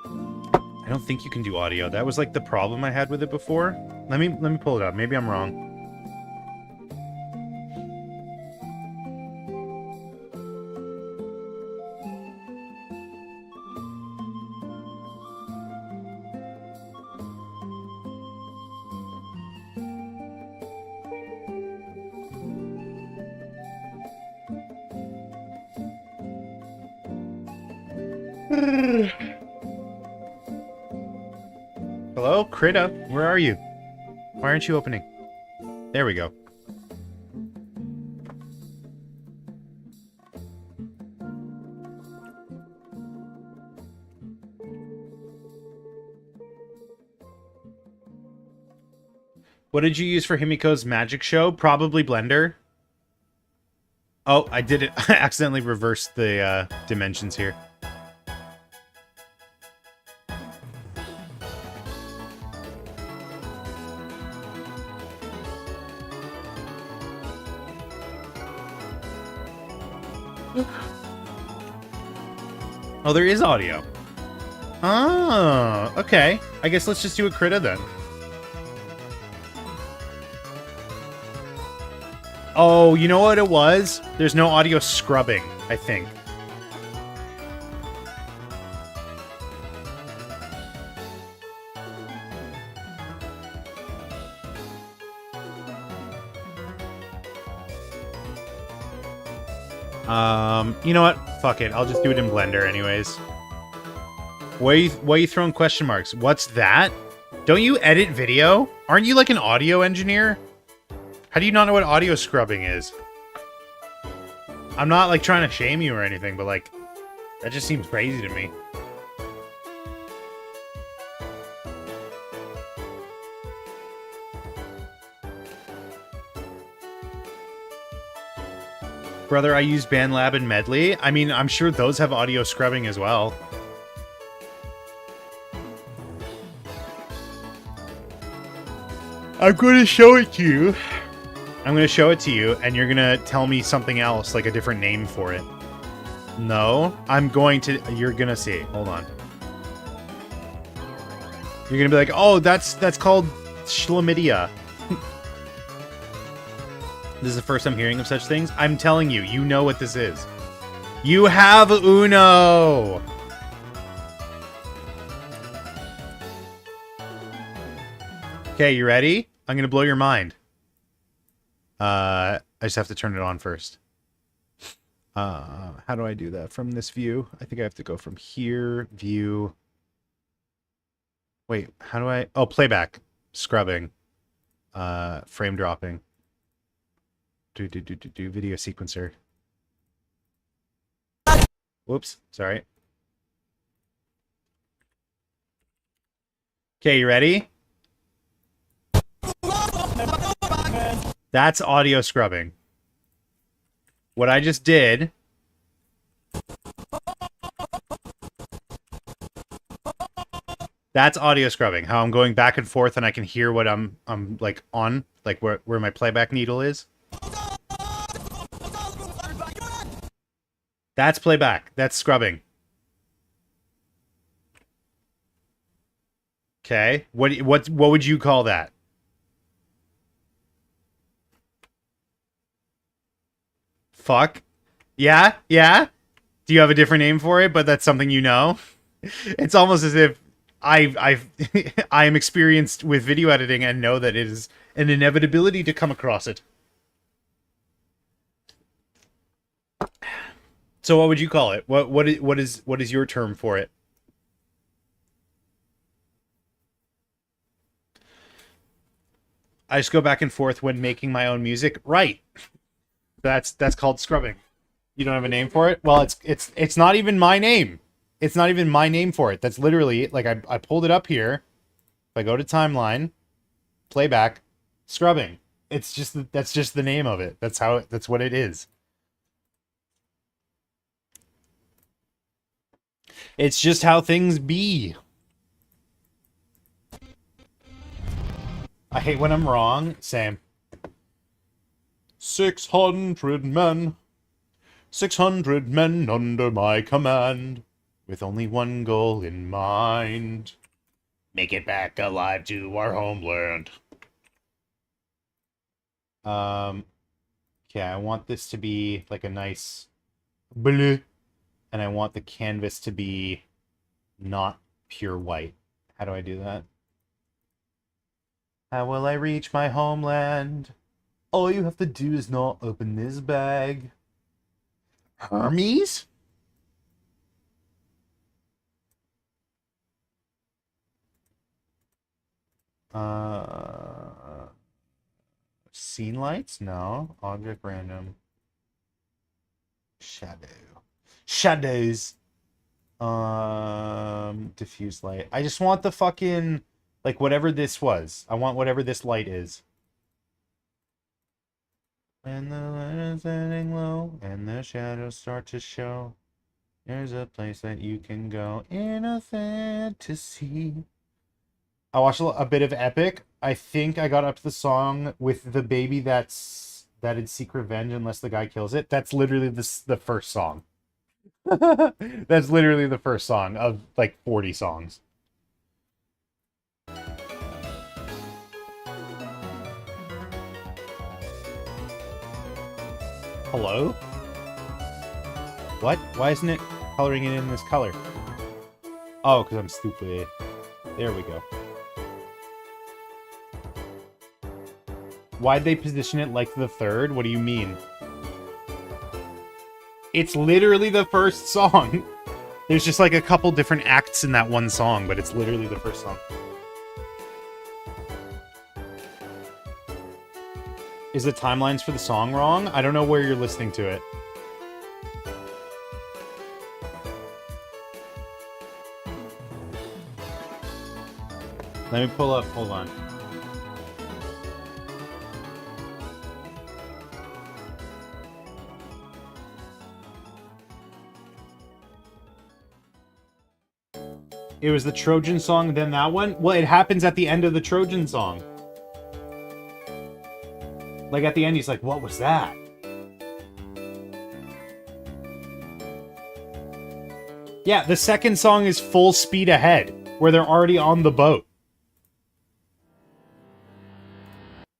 [SPEAKER 1] I don't think you can do audio. That was like the problem I had with it before. Let me pull it up. Maybe I'm wrong. Hello, Krita? Where are you? Why aren't you opening? There we go. What did you use for Himiko's magic show? Probably Blender. Oh, I did it. I accidentally reversed the dimensions here. Oh, there is audio. Oh, okay. I guess let's just do a Krita then. Oh, you know what it was? There's no audio scrubbing, I think. You know what? Fuck it. I'll just do it in Blender anyways. Why are you throwing question marks? What's that? Don't you edit video? Aren't you like an audio engineer? How do you not know what audio scrubbing is? I'm not like trying to shame you or anything, but like, that just seems crazy to me. Brother, I use BandLab and Medley. I mean, I'm sure those have audio scrubbing as well. I'm going to show it to you. I'm going to show it to you, and you're going to tell me something else, like a different name for it. No, I'm going to... You're going to see. Hold on. You're going to be like, oh, that's called Schlamidia. This is the first I'm hearing of such things. I'm telling you, you know what this is. You have Uno! Okay, you ready? I'm gonna blow your mind. I just have to turn it on first. How do I do that from this view? I think I have to go from here, view. Wait, how do I... Oh, playback. Scrubbing. Frame dropping. Video sequencer. Whoops, sorry. Okay, you ready? That's audio scrubbing. What I just did... That's audio scrubbing. How I'm going back and forth and I can hear what I'm like on, like where my playback needle is. That's playback. That's scrubbing. Okay. What would you call that? Fuck. Yeah? Yeah? Do you have a different name for it, but that's something you know? It's almost as if I am experienced with video editing and know that it is an inevitability to come across it. So what would you call it? What is your term for it? I just go back and forth when making my own music. Right. That's called scrubbing. You don't have a name for it? Well, it's not even my name. It's not even my name for it. That's literally like I pulled it up here. If I go to timeline, playback, scrubbing. It's just that's just the name of it. That's what it is. It's just how things be. I hate when I'm wrong. Same. 600 men. 600 men under my command. With only one goal in mind. Make it back alive to our homeland. Okay, I want this to be like a nice blue. And I want the canvas to be not pure white. How do I do that? How will I reach my homeland? All you have to do is not open this bag. Hermes? Scene lights? No. Object random. Shadows. Diffuse light. I just want the fucking, like, whatever this was. I want whatever this light is. When the light is setting low and the shadows start to show, there's a place that you can go in a fantasy. I watched a bit of Epic. I think I got up to the song with the baby that'd seek revenge unless the guy kills it. That's literally the first song. That's literally the first song of like 40 songs. Hello? What? Why isn't it coloring it in this color? Oh, because I'm stupid. There we go. Why'd they position it like the third? What do you mean? It's literally the first song. There's just like a couple different acts in that one song, but it's literally the first song. Is the timelines for the song wrong? I don't know where you're listening to it. Let me pull up, hold on. It was the Trojan song, then that one? Well, it happens at the end of the Trojan song. Like, at the end, he's like, what was that? Yeah, the second song is Full Speed Ahead, where they're already on the boat.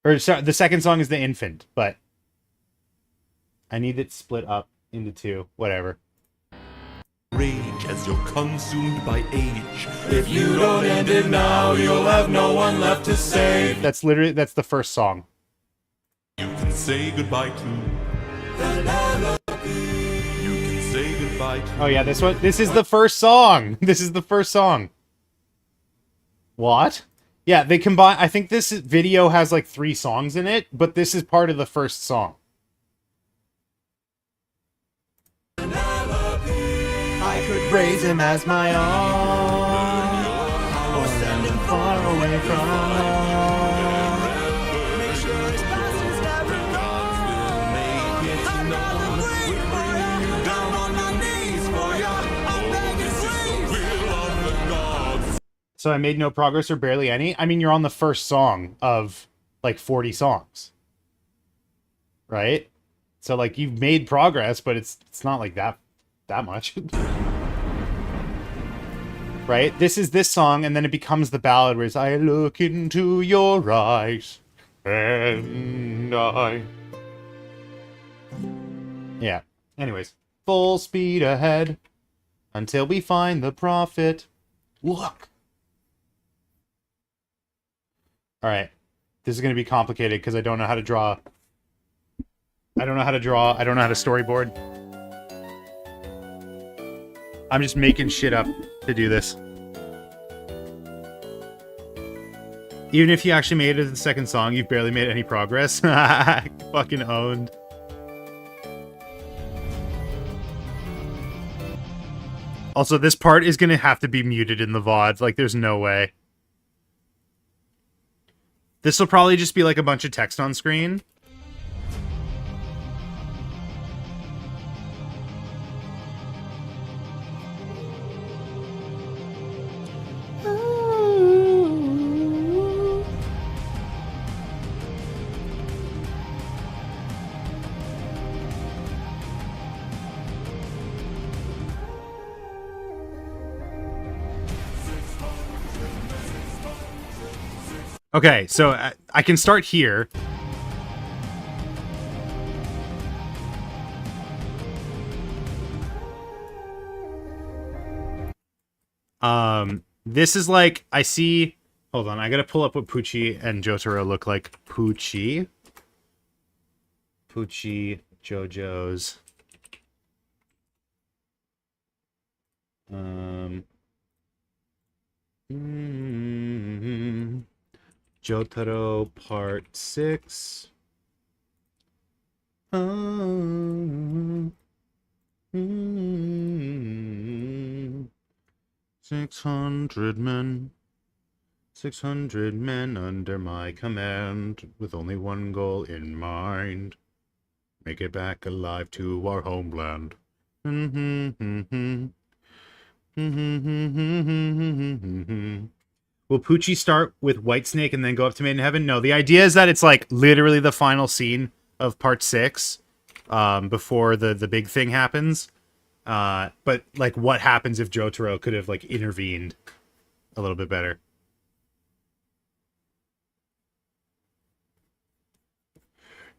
[SPEAKER 1] Or, sorry, the second song is The Infant, but... I need it split up into two. Whatever.
[SPEAKER 6] Rage as you're consumed by age. If you don't end it now, you'll have no one left to save.
[SPEAKER 1] That's literally, that's the first song.
[SPEAKER 6] You can say goodbye to Penelope. You can say goodbye to...
[SPEAKER 1] Oh yeah, this one. This is the first song. This is the first song. What? Yeah, they combine. I think this video has like 3 songs in it, but this is part of the first song. I could raise him as my own, or send him far away from home. Make sure his past is never gone. Make it known. We'll bring you down on your knees for your please. So I made no progress or barely any. I mean, you're on the first song of like 40 songs, right? So like you've made progress, but it's not like that much. Right? This is this song, and then it becomes the ballad where it's I look into your eyes, and I... Yeah. Anyways. Full speed ahead, until we find the prophet. Look! Alright. This is going to be complicated, because I don't know how to draw. I don't know how to storyboard. I'm just making shit up to do this. Even if you actually made it to the second song, you've barely made any progress. Fucking owned. Also, this part is gonna have to be muted in the VOD. Like, there's no way. This will probably just be like a bunch of text on screen. Okay, so I can start here. This is like, I see... Hold on, I gotta pull up what Poochie and Jotaro look like. Poochie, JoJo's... Jotaro Part 6. 600 men. 600 men under my command, with only one goal in mind. Make it back alive to our homeland. Will Poochie start with Whitesnake and then go up to Made in Heaven? No, the idea is that it's like literally the final scene of part 6 before the big thing happens. But like what happens if Jotaro could have like intervened a little bit better.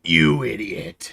[SPEAKER 1] You idiot.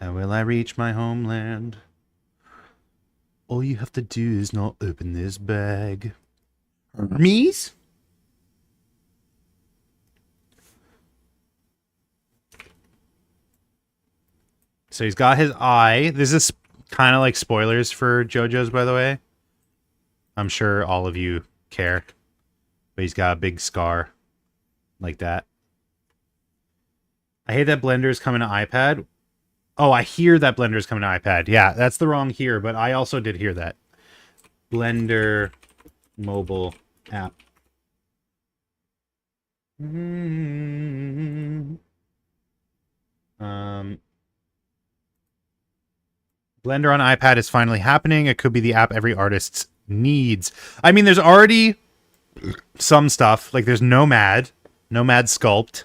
[SPEAKER 1] How will I reach my homeland? All you have to do is not open this bag. Hermes? So he's got his eye. This is kind of like spoilers for JoJo's, by the way. I'm sure all of you care. But he's got a big scar. Like that. I hate that Blender is coming to iPad. Oh, I hear that Blender is coming to iPad. Yeah, that's the wrong here, but I also did hear that. Blender mobile app. Blender on iPad is finally happening. It could be the app every artist needs. I mean, there's already some stuff. Like, there's Nomad Sculpt.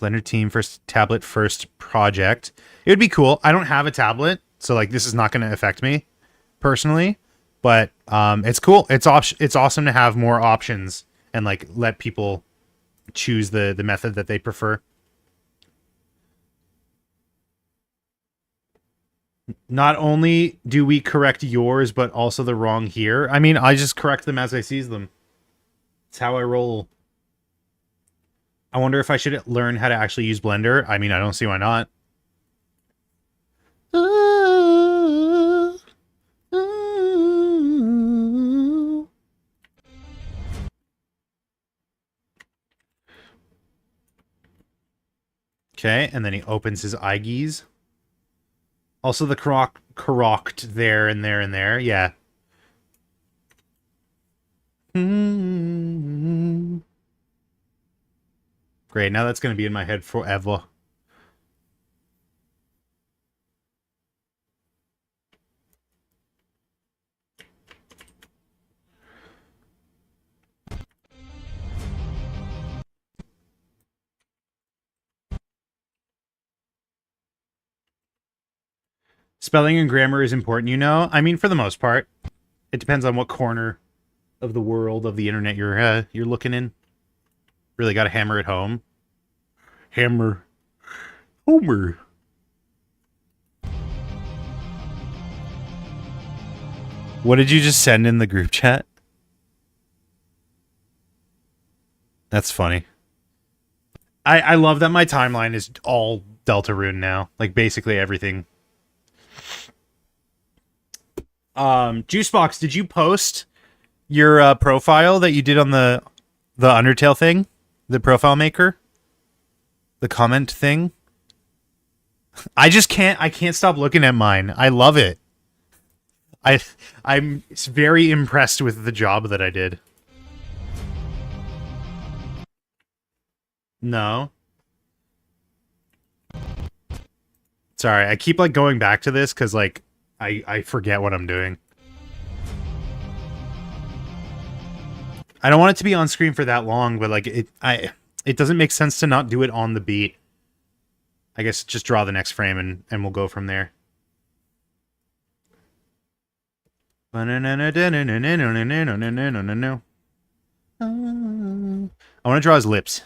[SPEAKER 1] Blender team first tablet first project. It would be cool. I don't have a tablet, so like this is not going to affect me personally, but it's cool. It's awesome to have more options and like let people choose the method that they prefer. Not only do we correct yours, but also the wrong here. I mean, I just correct them as I sees them. It's how I roll. I wonder if I should learn how to actually use Blender. I mean, I don't see why not. Okay, and then he opens his eye geese. Also the correct there and there and there. Yeah. Great, now that's going to be in my head forever. Spelling and grammar is important, you know? I mean, for the most part. It depends on what corner of the world, of the internet you're looking in. Really got to hammer it home. Hammer. Homer. What did you just send in the group chat? That's funny. I love that my timeline is all Deltarune now. Like, basically everything. Juicebox, did you post your profile that you did on the Undertale thing? The profile maker? The comment thing? I can't stop looking at mine. I love it. I'm very impressed with the job that I did. No. Sorry, I keep like going back to this because like I forget what I'm doing. I don't want it to be on screen for that long, but like it doesn't make sense to not do it on the beat. I guess just draw the next frame and we'll go from there. I want to draw his lips.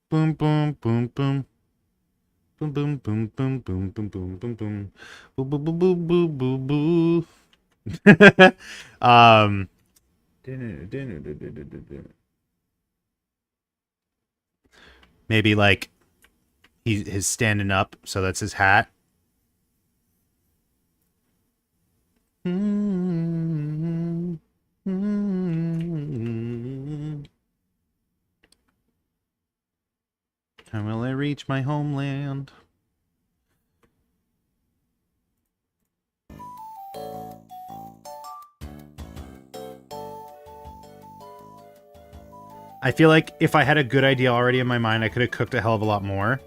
[SPEAKER 1] Boom, boom, boom, boom. Boom, boom, boom, boom, boom, boom, boom, boom, boom. Boo, boo, boo, boo, boo, boo, boo. Maybe like he's standing up, so that's his hat. How will I reach my homeland? I feel like if I had a good idea already in my mind, I could have cooked a hell of a lot more.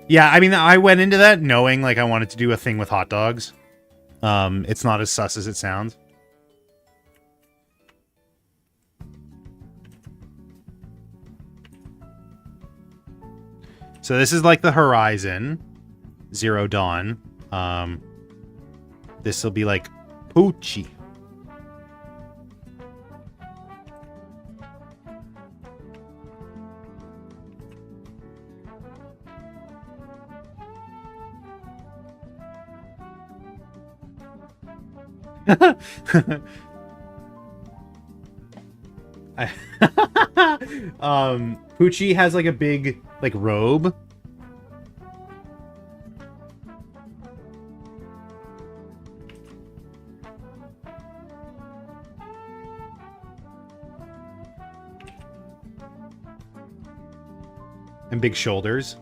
[SPEAKER 1] Yeah, I mean, I went into that knowing like I wanted to do a thing with hot dogs. It's not as sus as it sounds. So this is like the horizon. Zero Dawn. This will be like Poochie. Poochie has like a big like robe. And big shoulders.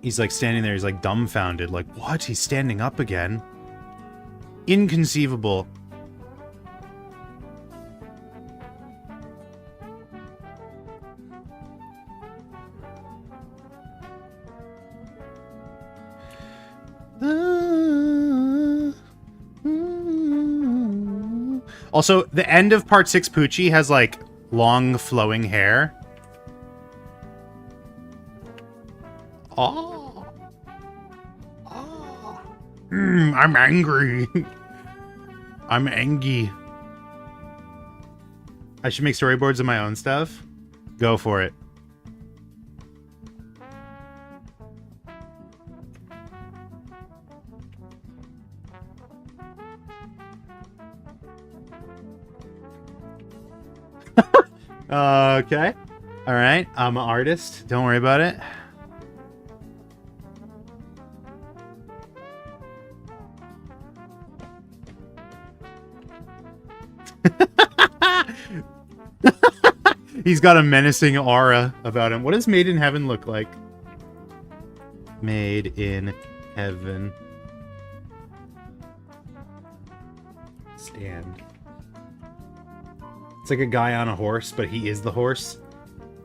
[SPEAKER 1] He's like standing there, he's like dumbfounded, like, what? He's standing up again? Inconceivable. Also, the end of part 6 Poochie has like long flowing hair. Oh. Oh. I'm angry. I'm angry. I should make storyboards of my own stuff. Go for it. Okay. All right. I'm an artist. Don't worry about it. He's got a menacing aura about him. What does Made in Heaven look like? Made in Heaven. Stand. It's like a guy on a horse, but he is the horse.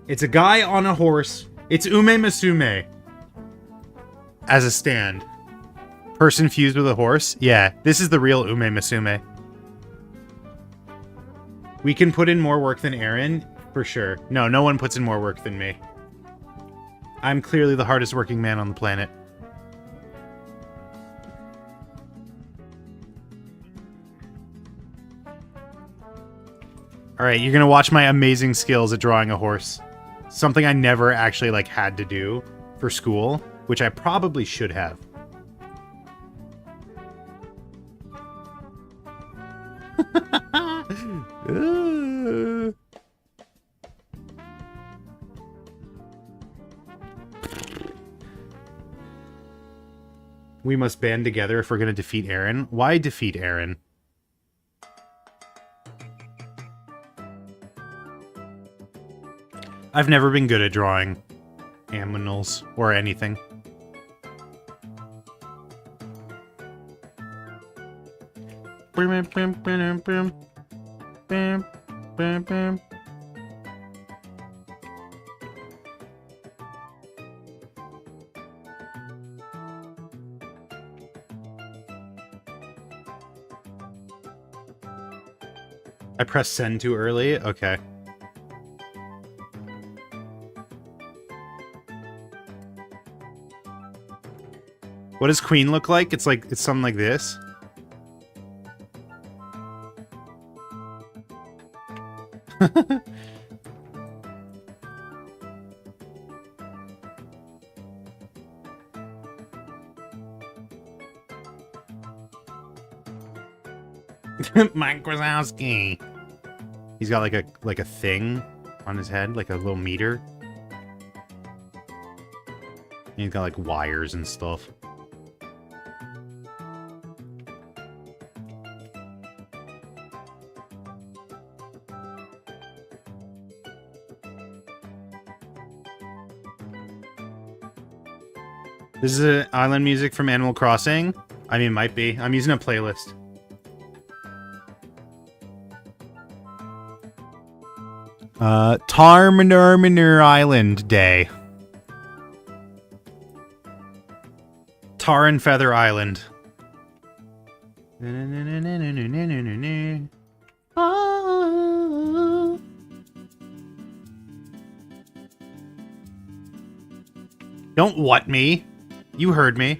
[SPEAKER 1] It's a guy on a horse. It's Ume Masume. As a stand. Person fused with a horse? Yeah, this is the real Ume Masume. We can put in more work than Aaron, for sure. No, no one puts in more work than me. I'm clearly the hardest working man on the planet. Alright, you're gonna watch my amazing skills at drawing a horse. Something I never actually, like, had to do for school, which I probably should have. We must band together if we're gonna defeat Aaron. Why defeat Aaron? I've never been good at drawing aminals or anything. I pressed send too early? Okay. What does Queen look like? It's something like this. Mike Wazowski. He's got like a thing on his head, like a little meter. And he's got like wires and stuff. This is island music from Animal Crossing. I mean, it might be. I'm using a playlist. Tarmanurmanur Island Day. Tar and Feather Island. Don't what me. You heard me.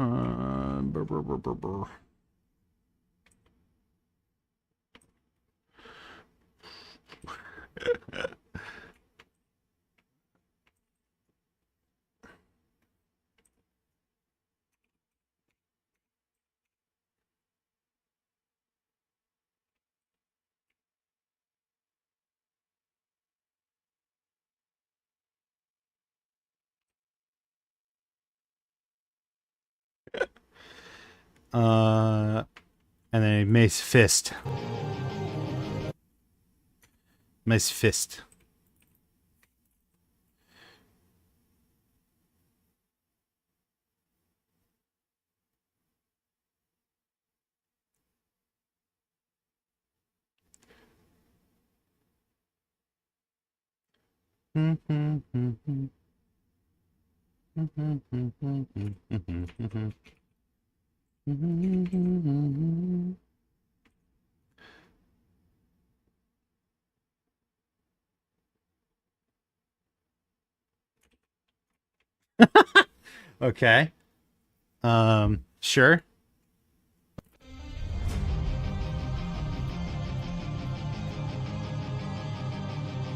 [SPEAKER 1] Brr, brr, brr, brr. And then a mace fist. Mace fist. Okay. Sure.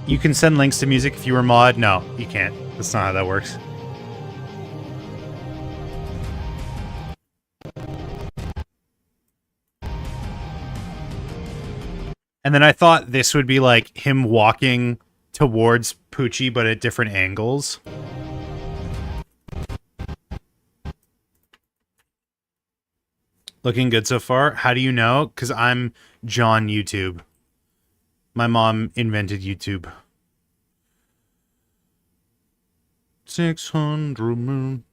[SPEAKER 1] You can send links to music if you were mod. No, you can't. That's not how that works. And then I thought this would be like him walking towards Poochie, but at different angles. Looking good so far. How do you know? Because I'm John YouTube. My mom invented YouTube. 600 moon.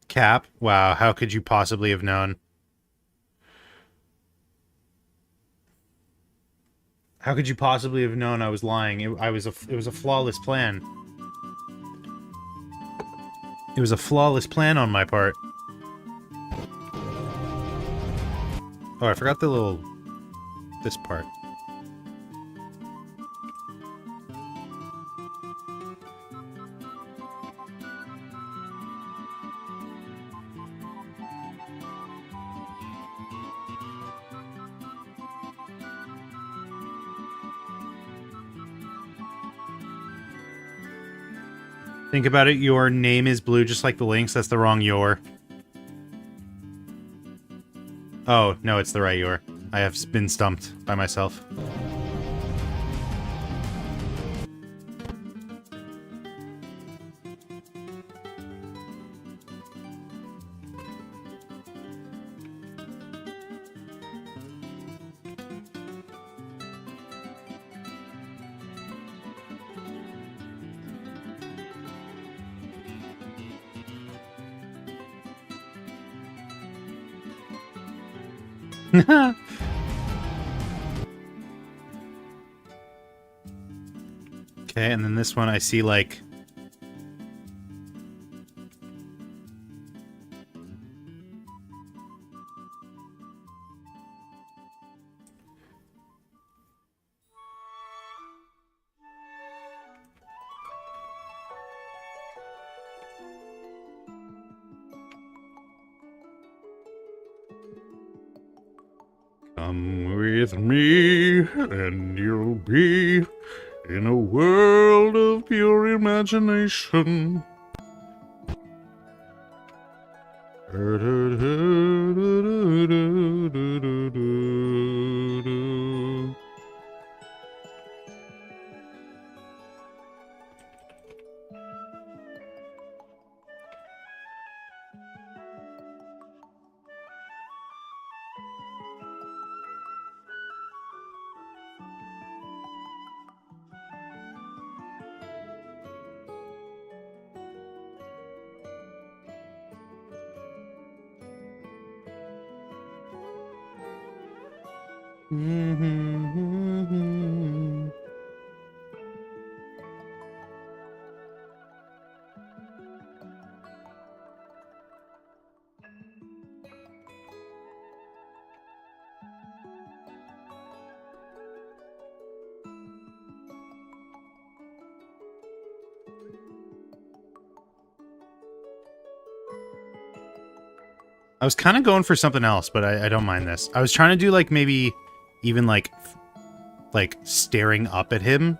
[SPEAKER 1] Cap? Wow, how could you possibly have known? How could you possibly have known I was lying? It was a flawless plan. It was a flawless plan on my part. Oh, I forgot the little... this part. Think about it, your name is blue just like the links. That's the wrong your. Oh, no, it's the right your. I have been stumped by myself. Okay, and then this one I see like... Come with me, and you'll be in a world of pure imagination. I was kind of going for something else, but I don't mind this. I was trying to do like maybe even like staring up at him.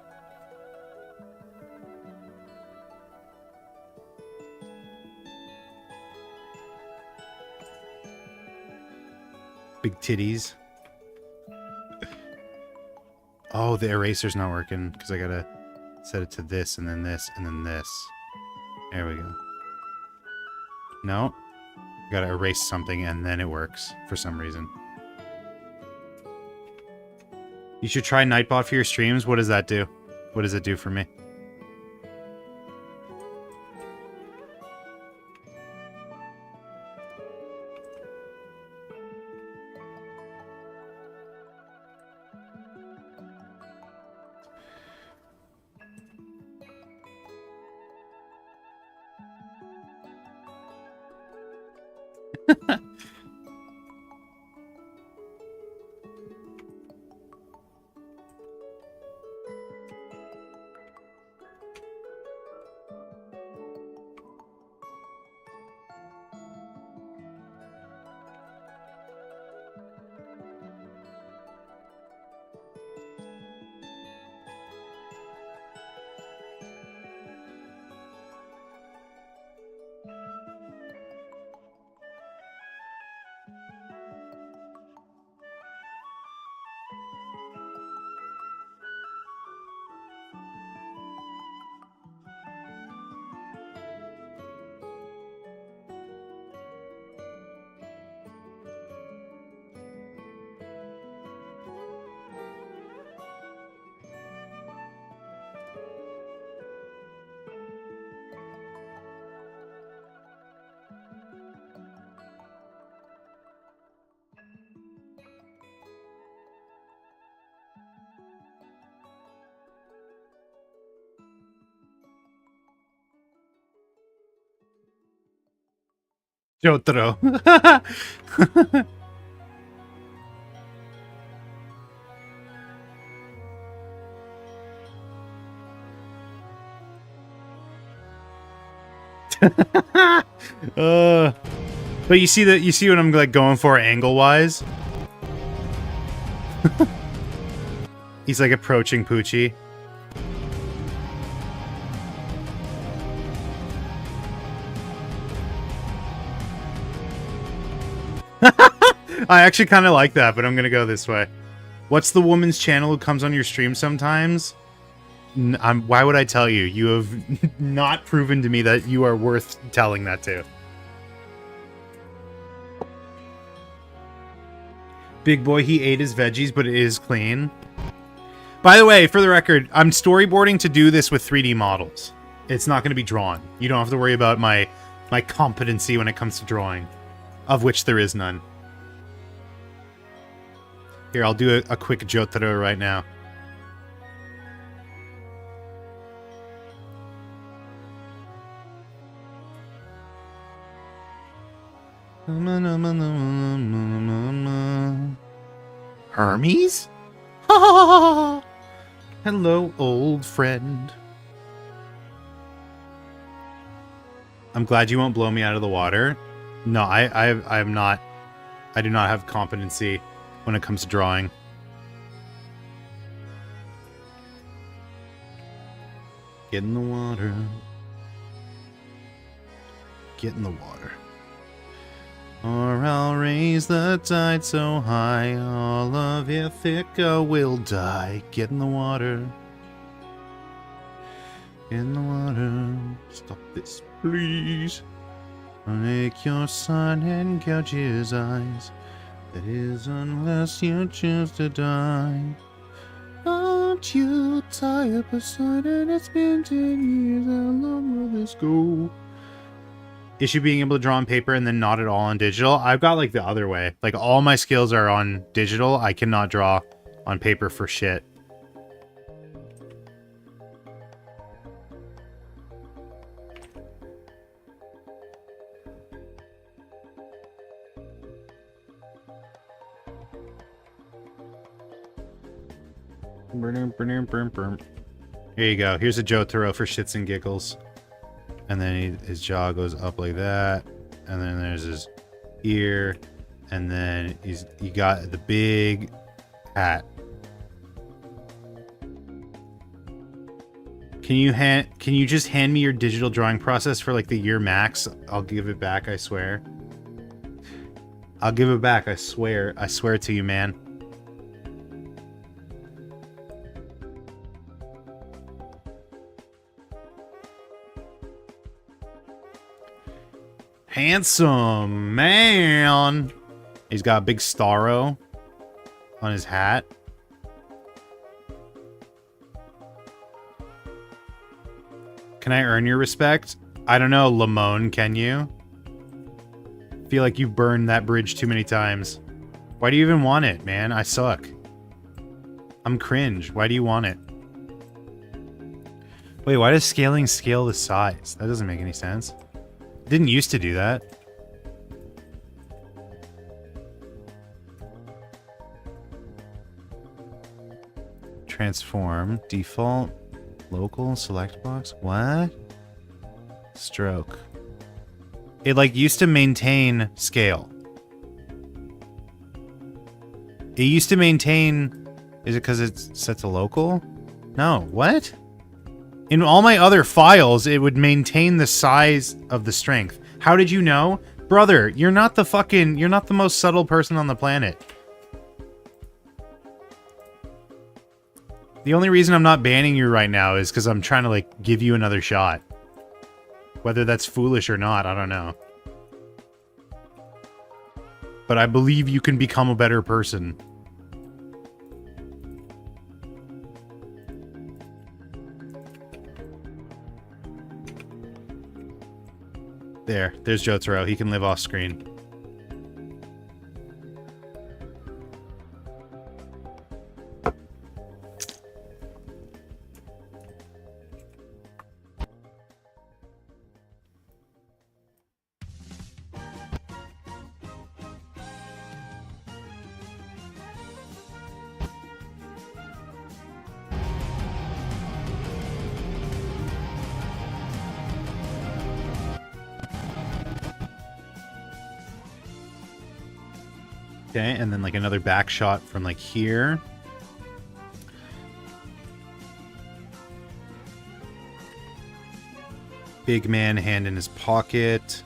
[SPEAKER 1] Big titties. Oh, the eraser's not working because I gotta set it to this and then this and then this. There we go. No. Gotta erase something and then it works for some reason. You should try Nightbot for your streams. What does that do? What does it do for me? Jotaro. But you see what I'm like going for angle wise. He's like approaching Poochie. I actually kind of like that, but I'm gonna go this way. What's the woman's channel who comes on your stream sometimes? Why would I tell you? You have not proven to me that you are worth telling that to. Big boy, he ate his veggies, but it is clean. By the way, for the record, I'm storyboarding to do this with 3D models. It's not going to be drawn. You don't have to worry about my competency when it comes to drawing, of which there is none. Here, I'll do a quick Jotaro right now. Hermes? Hello, old friend. I'm glad you won't blow me out of the water. No, I'm not. I do not have competency when it comes to drawing. Get in the water. Get in the water. Or I'll raise the tide so high, all of Ithaca will die. Get in the water. Get in the water. Stop this, please. Make your son and gouge his eyes. That is, unless you choose to die. Aren't you tired, Poseidon? It's been 10 years. How long will this go? Issue being able to draw on paper and then not at all on digital. I've got like the other way. Like all my skills are on digital. I cannot draw on paper for shit. Here you go. Here's a Jotaro for shits and giggles. And then his jaw goes up like that. And then there's his ear, and then you got the big hat. Can you just hand me your digital drawing process for like the year max? I'll give it back, I swear. I'll give it back, I swear. I swear to you, man. Handsome man. He's got a big starro on his hat. Can I earn your respect? I don't know, Lamone, can you? Feel like you burned that bridge too many times. Why do you even want it, man? I suck. I'm cringe. Why do you want it? Wait, why does scaling scale the size? That doesn't make any sense. It didn't used to do that. Transform, default, local, select box. What? Stroke. It like used to maintain scale. It used to maintain... Is it because it's set to local? No, what? In all my other files, it would maintain the size of the strength. How did you know? Brother, you're not the most subtle person on the planet. The only reason I'm not banning you right now is because I'm trying to, like, give you another shot. Whether that's foolish or not, I don't know. But I believe you can become a better person. There's Jotaro. He can live off screen. Okay, and then like another back shot from like here. Big man, hand in his pocket.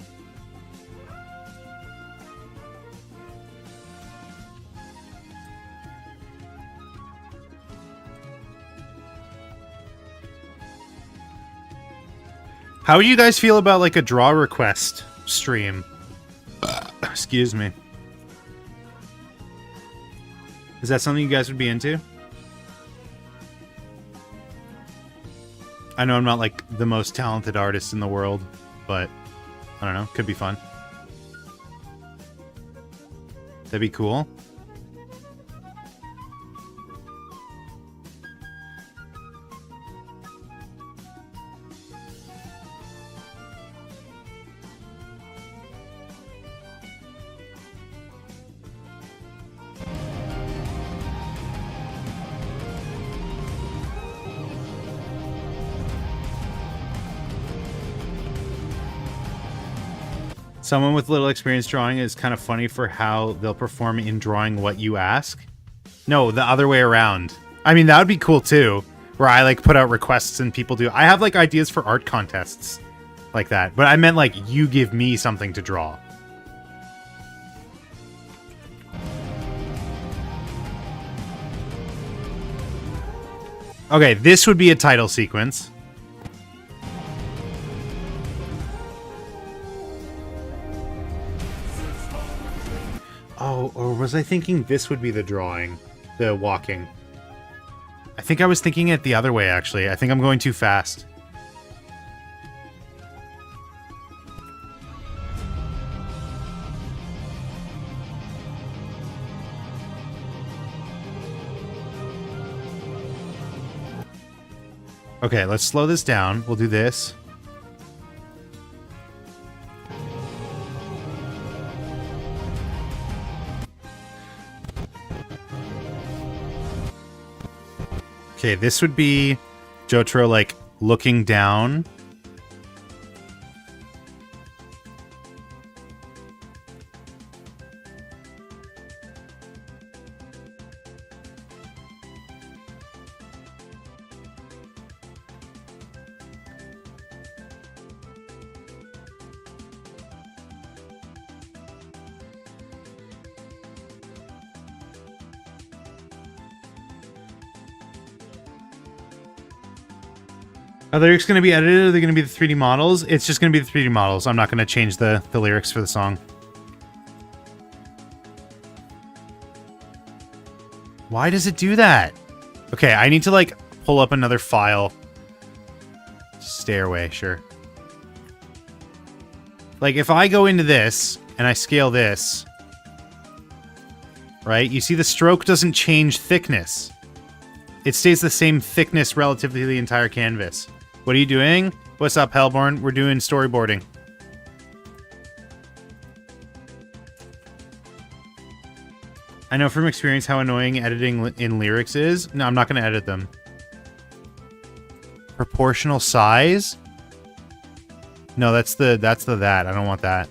[SPEAKER 1] How do you guys feel about like a draw request stream? Excuse me. Is that something you guys would be into? I know I'm not like the most talented artist in the world, but I don't know, could be fun. That'd be cool. Someone with little experience drawing is kind of funny for how they'll perform in drawing what you ask. No, the other way around. I mean, that would be cool too, where I like put out requests and people do. I have like ideas for art contests like that, but I meant like you give me something to draw. Okay, this would be a title sequence. Oh, or was I thinking this would be the drawing? The walking. I think I was thinking it the other way, actually. I think I'm going too fast. Okay, let's slow this down. We'll do this. Okay, this would be Jotaro, like, looking down. Are the lyrics going to be edited, or are they going to be the 3D models? It's just going to be the 3D models. I'm not going to change the lyrics for the song. Why does it do that? Okay, I need to, like, pull up another file. Stairway, sure. Like, if I go into this, and I scale this, right? You see the stroke doesn't change thickness. It stays the same thickness relative to the entire canvas. What are you doing? What's up, Hellborn? We're doing storyboarding. I know from experience how annoying editing in lyrics is. No, I'm not going to edit them. Proportional size? No, that's the that. I don't want that.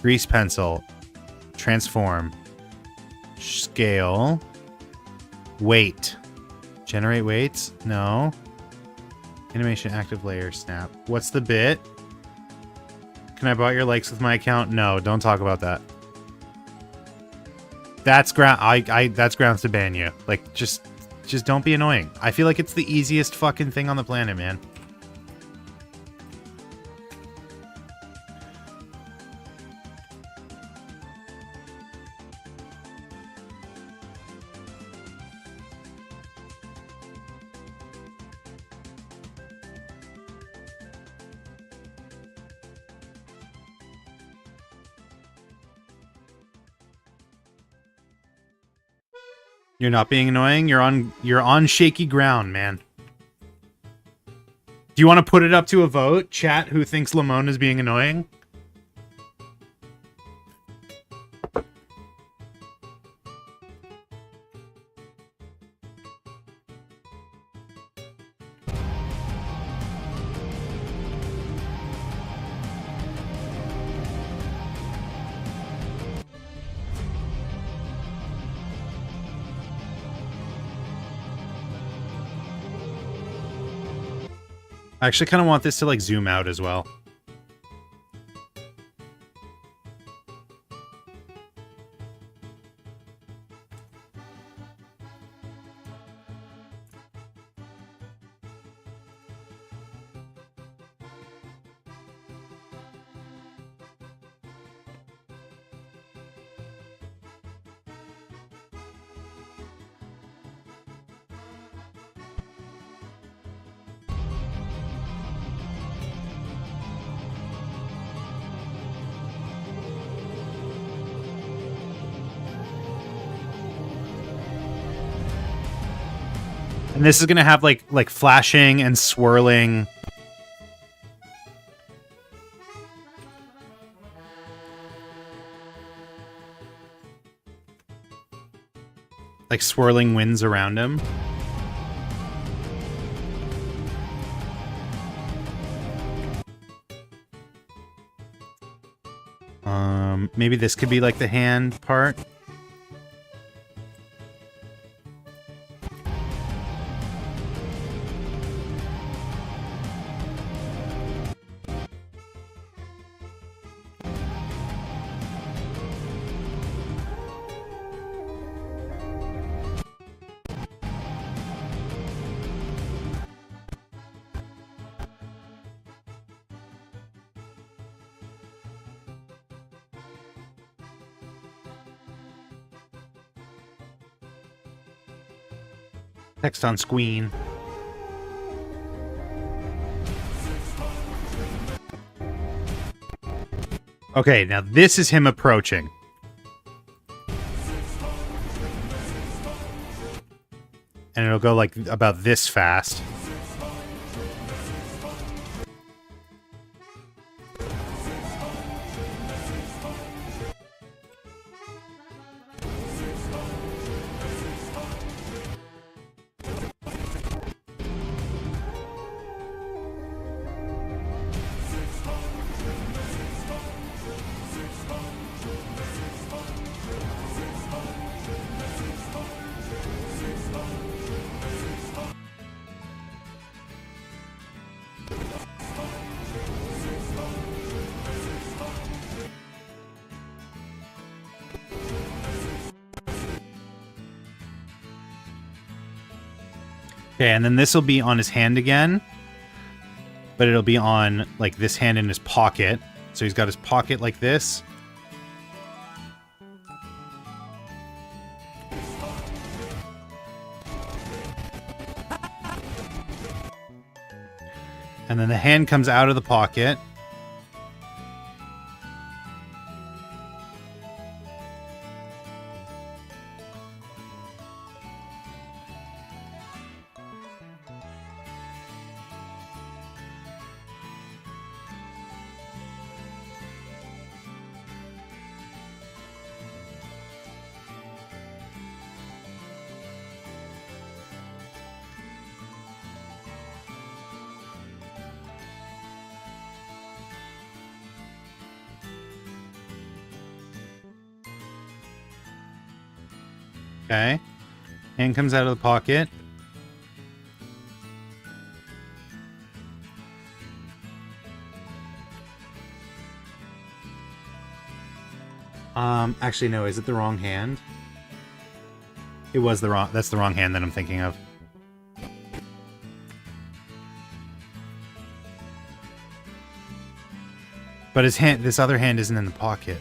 [SPEAKER 1] Grease pencil. Transform. Scale. Weight. Generate weights? No. Animation active layer snap. What's the bit? Can I buy your likes with my account? No, don't talk about that. That's that's grounds to ban you. Like, just don't be annoying. I feel like it's the easiest fucking thing on the planet, man. You're not being annoying. You're on shaky ground, man. Do you want to put it up to a vote? Chat, who thinks Lamone is being annoying? I actually kind of want this to, like, zoom out as well. And this is gonna have like flashing and swirling. Like swirling winds around him. Maybe this could be like the hand part. Text on screen. Okay, now this is him approaching. And it'll go like about this fast. Okay, and then this will be on his hand again. but it'll be on like this hand in his pocket. So he's got his pocket like this. And then the hand comes out of the pocket. Okay. Hand comes out of the pocket. Actually, no. Is it the wrong hand? It was the wrong... That's the wrong hand that I'm thinking of. But his hand... This other hand isn't in the pocket.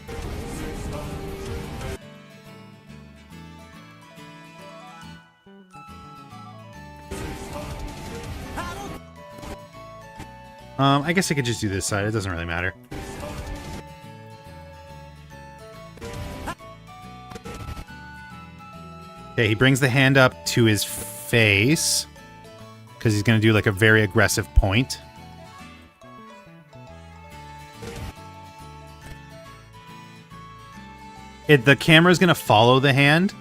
[SPEAKER 1] I guess I could just do this side. It doesn't really matter. Okay, he brings the hand up to his face because he's going to do like a very aggressive point. The camera's going to follow the hand.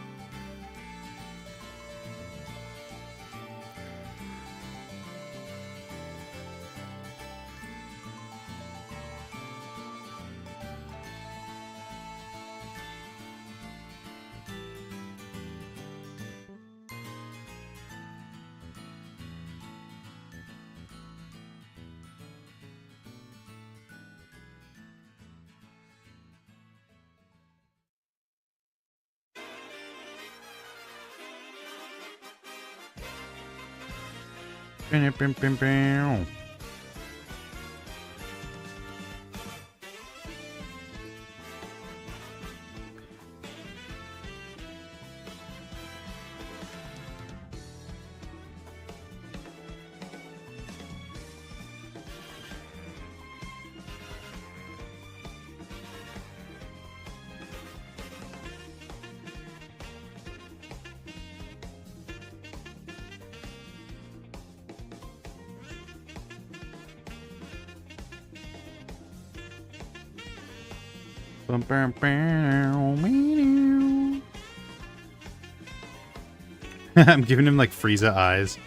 [SPEAKER 1] I'm giving him like Frieza eyes.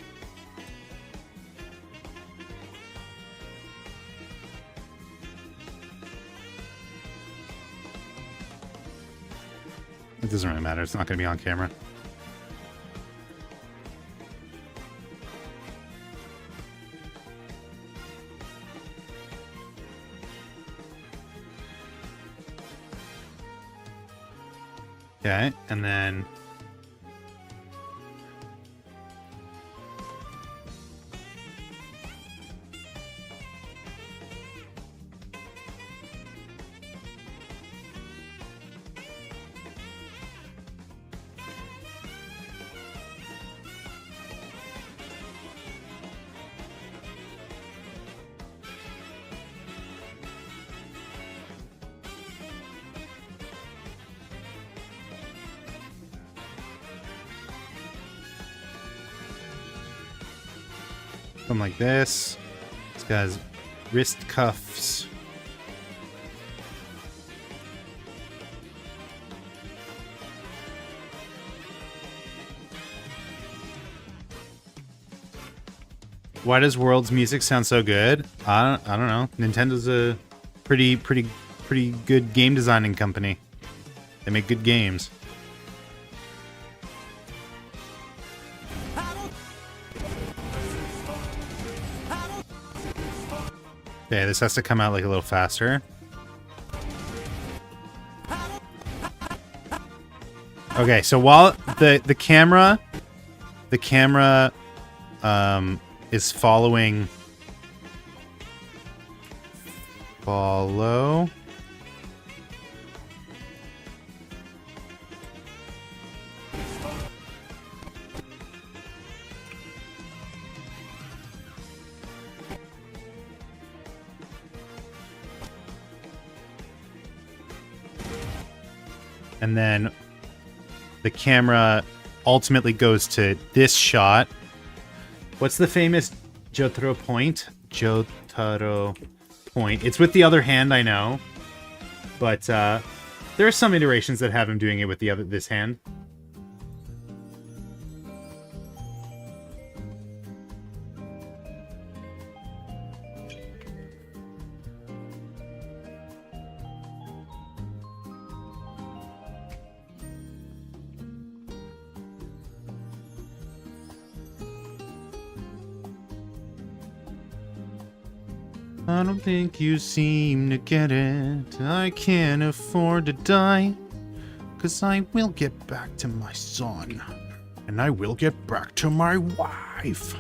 [SPEAKER 1] It doesn't really matter. It's not going to be on camera. Okay, and then... something like this. This guy's wrist cuffs. Why does World's music sound so good? I don't know. Nintendo's a pretty good game designing company. They make good games. Okay, this has to come out like a little faster. Okay, so while the camera is following Follow. And then the camera ultimately goes to this shot. What's the famous Jotaro point? Jotaro point. It's with the other hand, I know. But there are some iterations that have him doing it with this hand. I don't think you seem to get it. I can't afford to die. 'Cause I will get back to my son. And I will get back to my wife.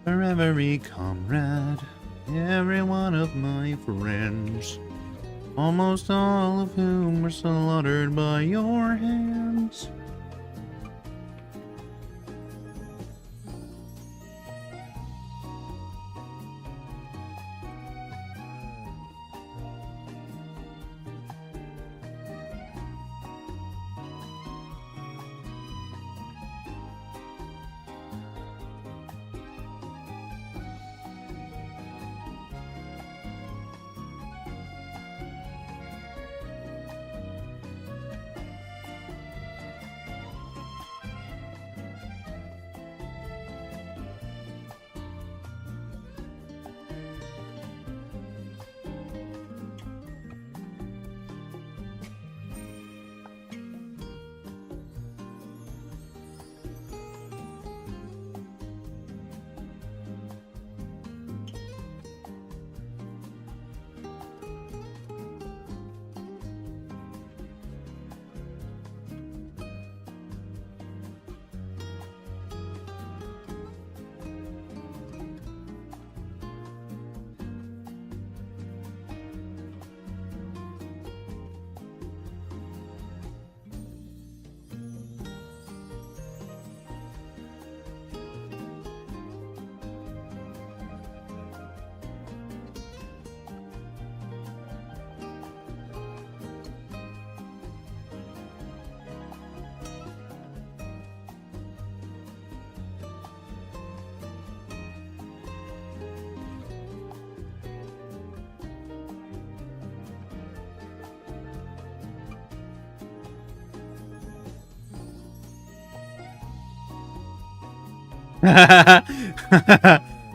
[SPEAKER 1] For every comrade, every one of my friends, almost all of whom were slaughtered by your hands.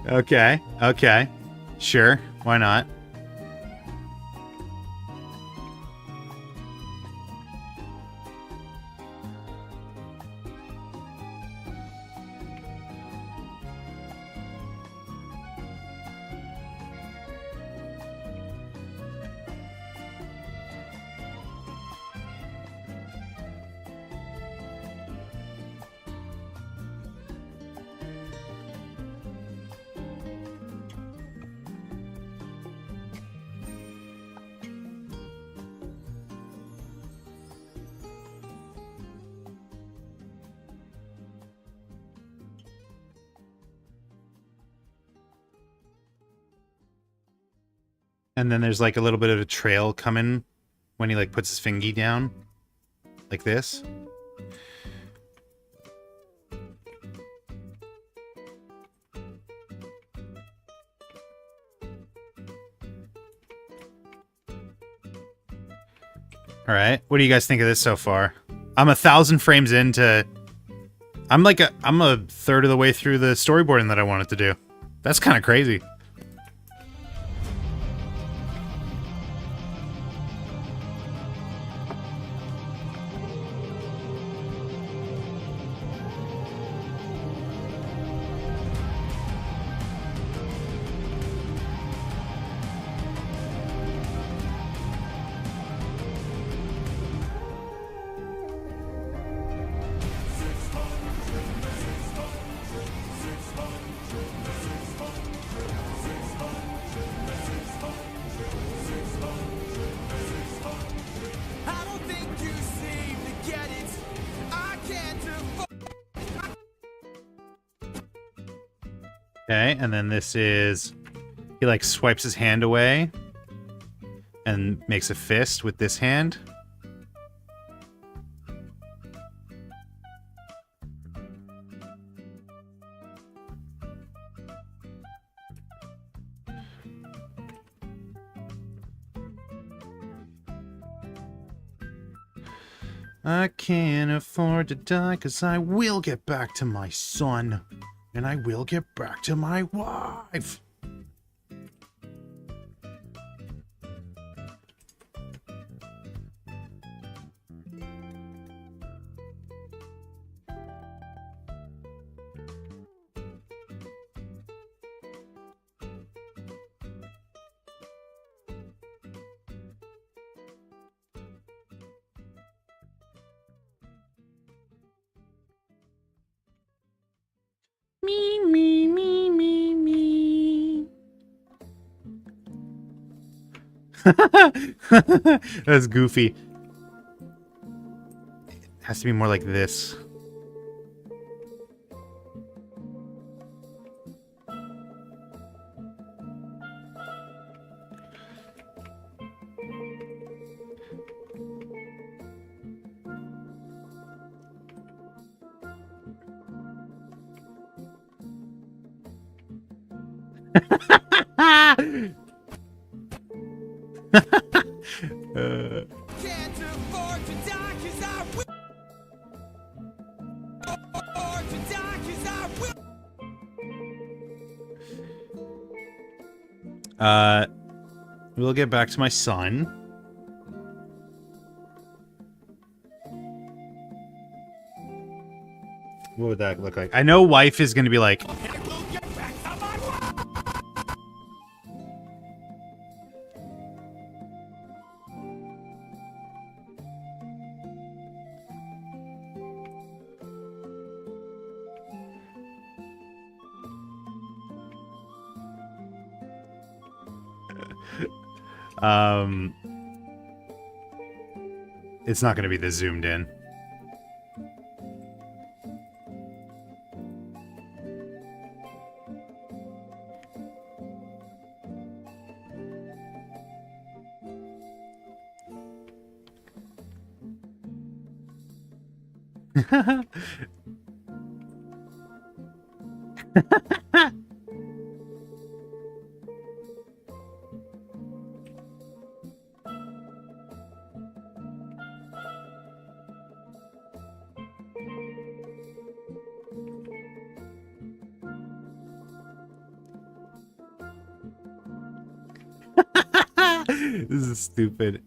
[SPEAKER 1] Okay, okay. Sure, why not? And then there's like a little bit of a trail coming when he like puts his fingy down. Like this. Alright, what do you guys think of this so far? I'm 1,000 frames into... I'm a third of the way through the storyboarding that I wanted to do. That's kind of crazy. Okay, and then this is... He, like, swipes his hand away and makes a fist with this hand. I can't afford to die because I will get back to my son. And I will get back to my wife. Me, me, me, me, me. That's goofy. It has to be more like this. We'll get back to my son. What would that look like? I know wife is going to be like... It's not going to be this zoomed in. This is stupid.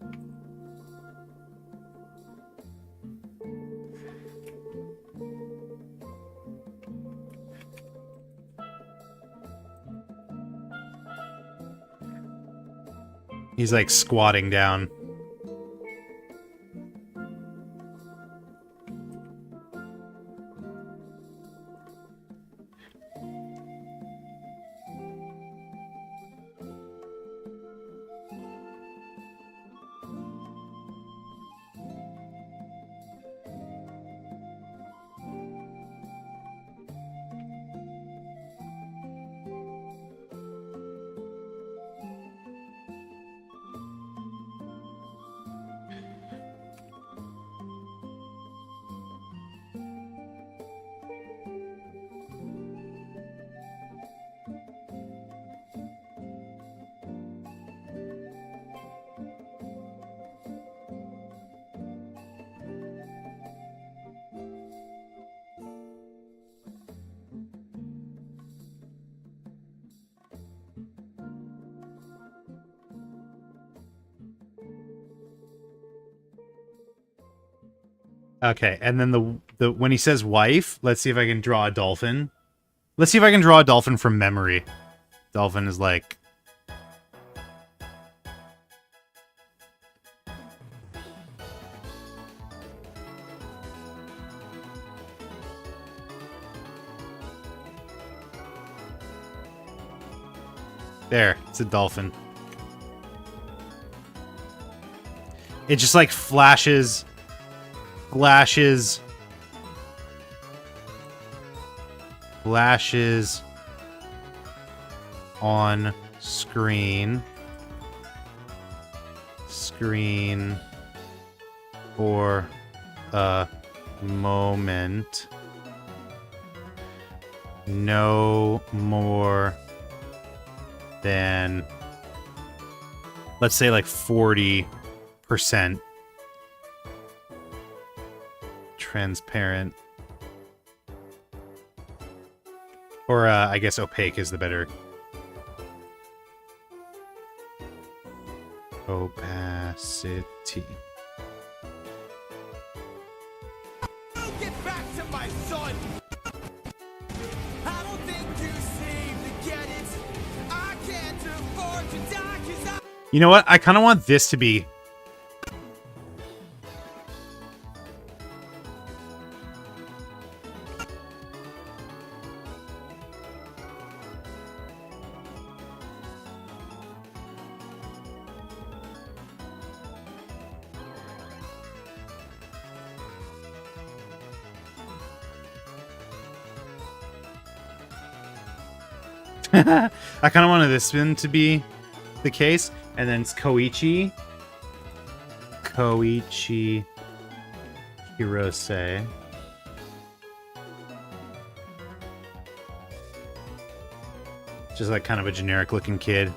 [SPEAKER 1] He's like squatting down. Okay, and then the when he says wife, let's see if I can draw a dolphin. Let's see if I can draw a dolphin from memory. Dolphin is like... There, it's a dolphin. It just like flashes... on screen for a moment, no more than, let's say, like 40% transparent. Or I guess opaque is the better. Opacity.
[SPEAKER 6] Get back to my son! I don't think you seem to get it. I can't afford to die 'cause I...
[SPEAKER 1] You know what? I kind of want this to be... I kind of wanted this one to be the case, and then it's Koichi Hirose. Just like kind of a generic looking kid.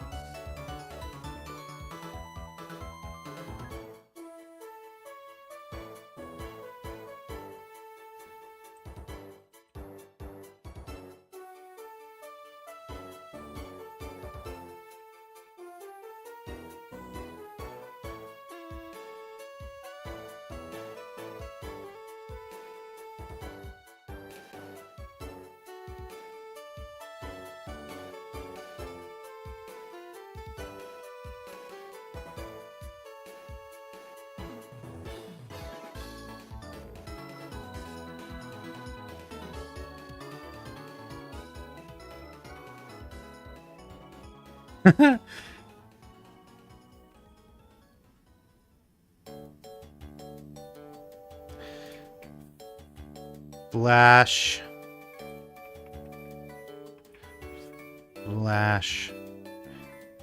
[SPEAKER 1] Flash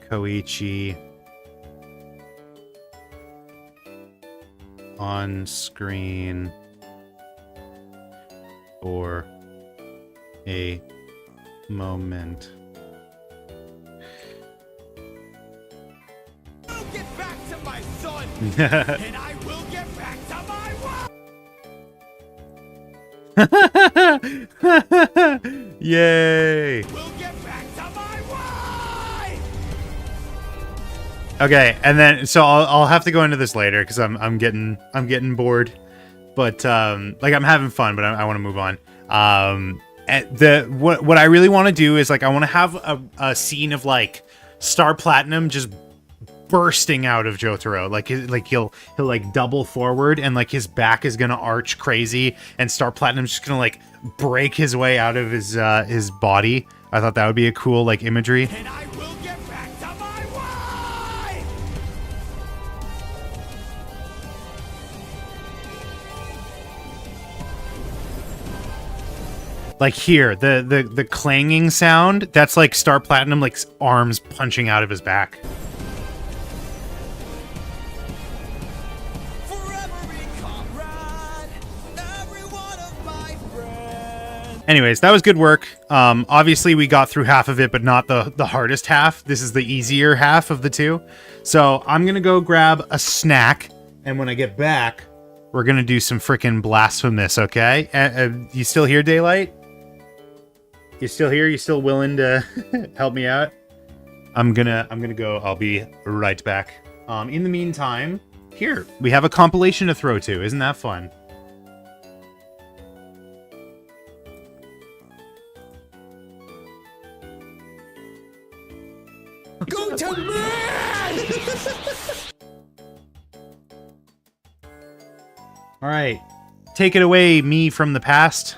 [SPEAKER 1] Koichi on screen for a moment.
[SPEAKER 6] Get back to my son! And I will get back to my wife!
[SPEAKER 1] Yay!
[SPEAKER 6] We'll get back to my wife!
[SPEAKER 1] Okay, and then so I'll have to go into this later because I'm getting bored, but like I'm having fun, but I want to move on. And what I really want to do is like I want to have a scene of like Star Platinum just bursting out of Jotaro, like he'll like double forward and like his back is gonna arch crazy, and Star Platinum's just gonna like break his way out of his body. I thought that would be a cool like imagery.
[SPEAKER 6] And I will get back to my wife!
[SPEAKER 1] Like here, the clanging sound, that's like Star Platinum like arms punching out of his back. Anyways, that was good work. Obviously, we got through half of it, but not the hardest half. This is the easier half of the two. So I'm going to go grab a snack, and when I get back, we're going to do some freaking Blasphemous, okay? You still here, Daylight? You still here? You still willing to help me out? I'm gonna go. I'll be right back. In the meantime, here, we have a compilation to throw to. Isn't that fun?
[SPEAKER 6] Go to man!
[SPEAKER 1] All right, take it away, me from the past.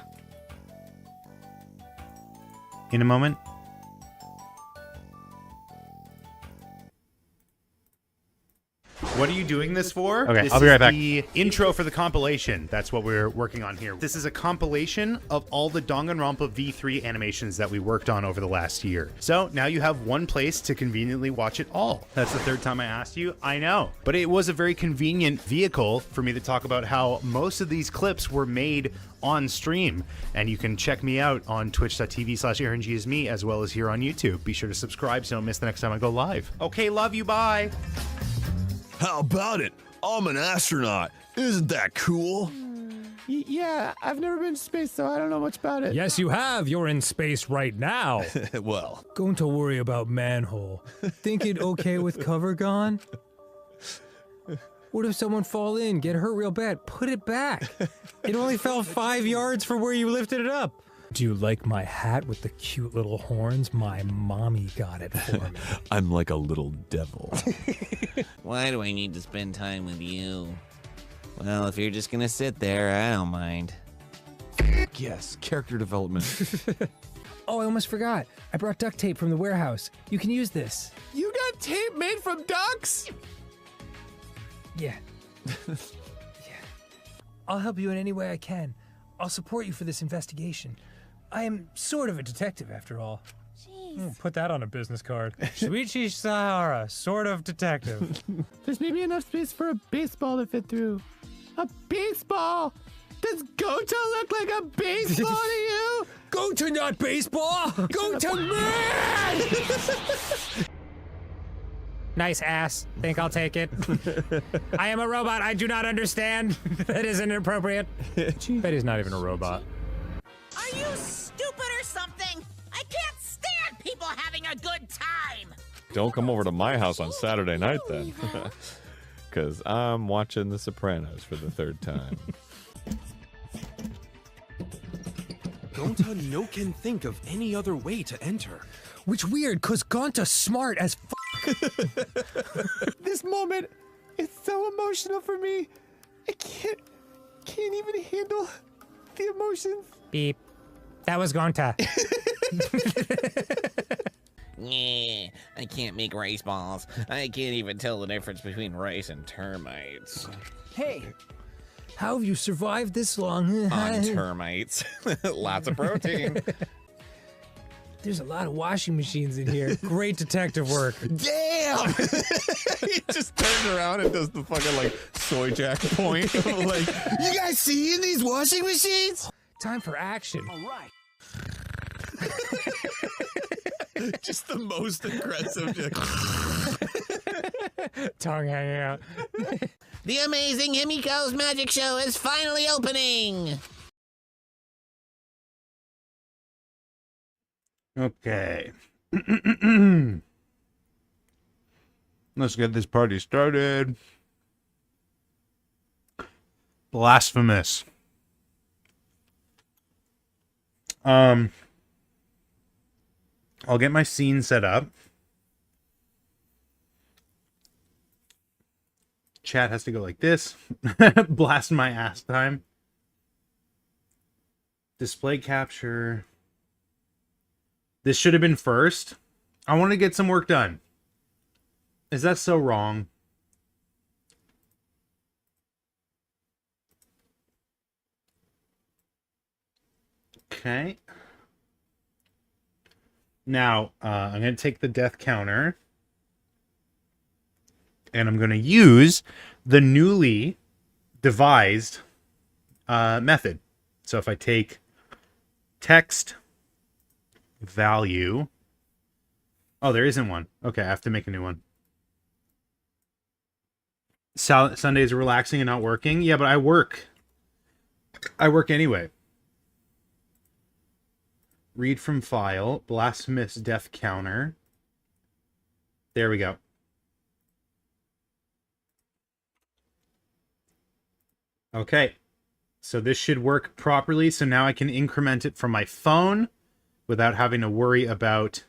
[SPEAKER 1] In a moment. What are you doing this for?
[SPEAKER 7] Okay,
[SPEAKER 1] This
[SPEAKER 7] I'll be right
[SPEAKER 1] is
[SPEAKER 7] back.
[SPEAKER 1] The intro for the compilation. That's what we're working on here. This is a compilation of all the Danganronpa V3 animations that we worked on over the last year. So now you have one place to conveniently watch it all. That's the third time I asked you. I know. But it was a very convenient vehicle for me to talk about how most of these clips were made on stream. And you can check me out on twitch.tv/AaronGisme as well as here on YouTube. Be sure to subscribe so you don't miss the next time I go live. Okay, love you. Bye.
[SPEAKER 8] How about it? I'm an astronaut. Isn't that cool?
[SPEAKER 7] Yeah, I've never been to space, so I don't know much about it.
[SPEAKER 9] Yes, you have. You're in space right now.
[SPEAKER 8] Well,
[SPEAKER 9] Going to worry about manhole. Think it okay with cover gone? What if someone fall in, get hurt real bad? Put it back. It only fell 5 yards from where you lifted it up. Do you like my hat with the cute little horns? My mommy got it for me.
[SPEAKER 8] I'm like a little devil.
[SPEAKER 10] Why do I need to spend time with you? Well, if you're just gonna sit there, I don't mind.
[SPEAKER 8] Yes, character development.
[SPEAKER 9] Oh, I almost forgot. I brought duct tape from the warehouse. You can use this.
[SPEAKER 7] You got tape made from ducks?
[SPEAKER 9] Yeah. Yeah. I'll help you in any way I can. I'll support you for this investigation. I am sort of a detective, after all. Jeez. Put that on a business card. Shuichi Sahara, sort of detective.
[SPEAKER 7] There's maybe enough space for a baseball to fit through. A baseball? Does Goto look like a baseball to you?
[SPEAKER 9] Goto, not baseball! Goto man! Nice ass. Think I'll take it. I am a robot. I do not understand. That is inappropriate. Betty's not even a robot.
[SPEAKER 11] Are you stupid or something? I can't stand people having a good time.
[SPEAKER 12] Don't come over to my house on Saturday night then. Because I'm watching The Sopranos for the third time.
[SPEAKER 6] Gonta no can think of any other way to enter.
[SPEAKER 9] Which weird, cause Gonta's smart as
[SPEAKER 7] This moment is so emotional for me. I can't even handle the emotions.
[SPEAKER 9] Beep. That was Gonta.
[SPEAKER 10] Yeah, I can't make rice balls. I can't even tell the difference between rice and termites.
[SPEAKER 9] Hey, how have you survived this long?
[SPEAKER 10] On termites. Lots of protein.
[SPEAKER 9] There's a lot of washing machines in here. Great detective work.
[SPEAKER 8] Damn! He just turns around and does the fucking like soy jack point. Like, you guys see in these washing machines?
[SPEAKER 9] Time for action.
[SPEAKER 11] All right.
[SPEAKER 8] Just the most aggressive.
[SPEAKER 9] Tongue hanging out.
[SPEAKER 10] The amazing Himiko's magic show is finally opening.
[SPEAKER 1] Okay. Let's get this party started. Blasphemous. I'll get my scene set up. Chat has to go like this. Blast my ass time. Display capture. This should have been first. I want to get some work done. Is that so wrong? Okay. Now, I'm going to take the death counter. And I'm going to use the newly devised method. So if I take text value. Oh, there isn't one. Okay, I have to make a new one. Sundays are relaxing and not working. Yeah, but I work. I work anyway. Read from file. Blasphemous death counter. There we go. Okay. So this should work properly. So now I can increment it from my phone without having to worry about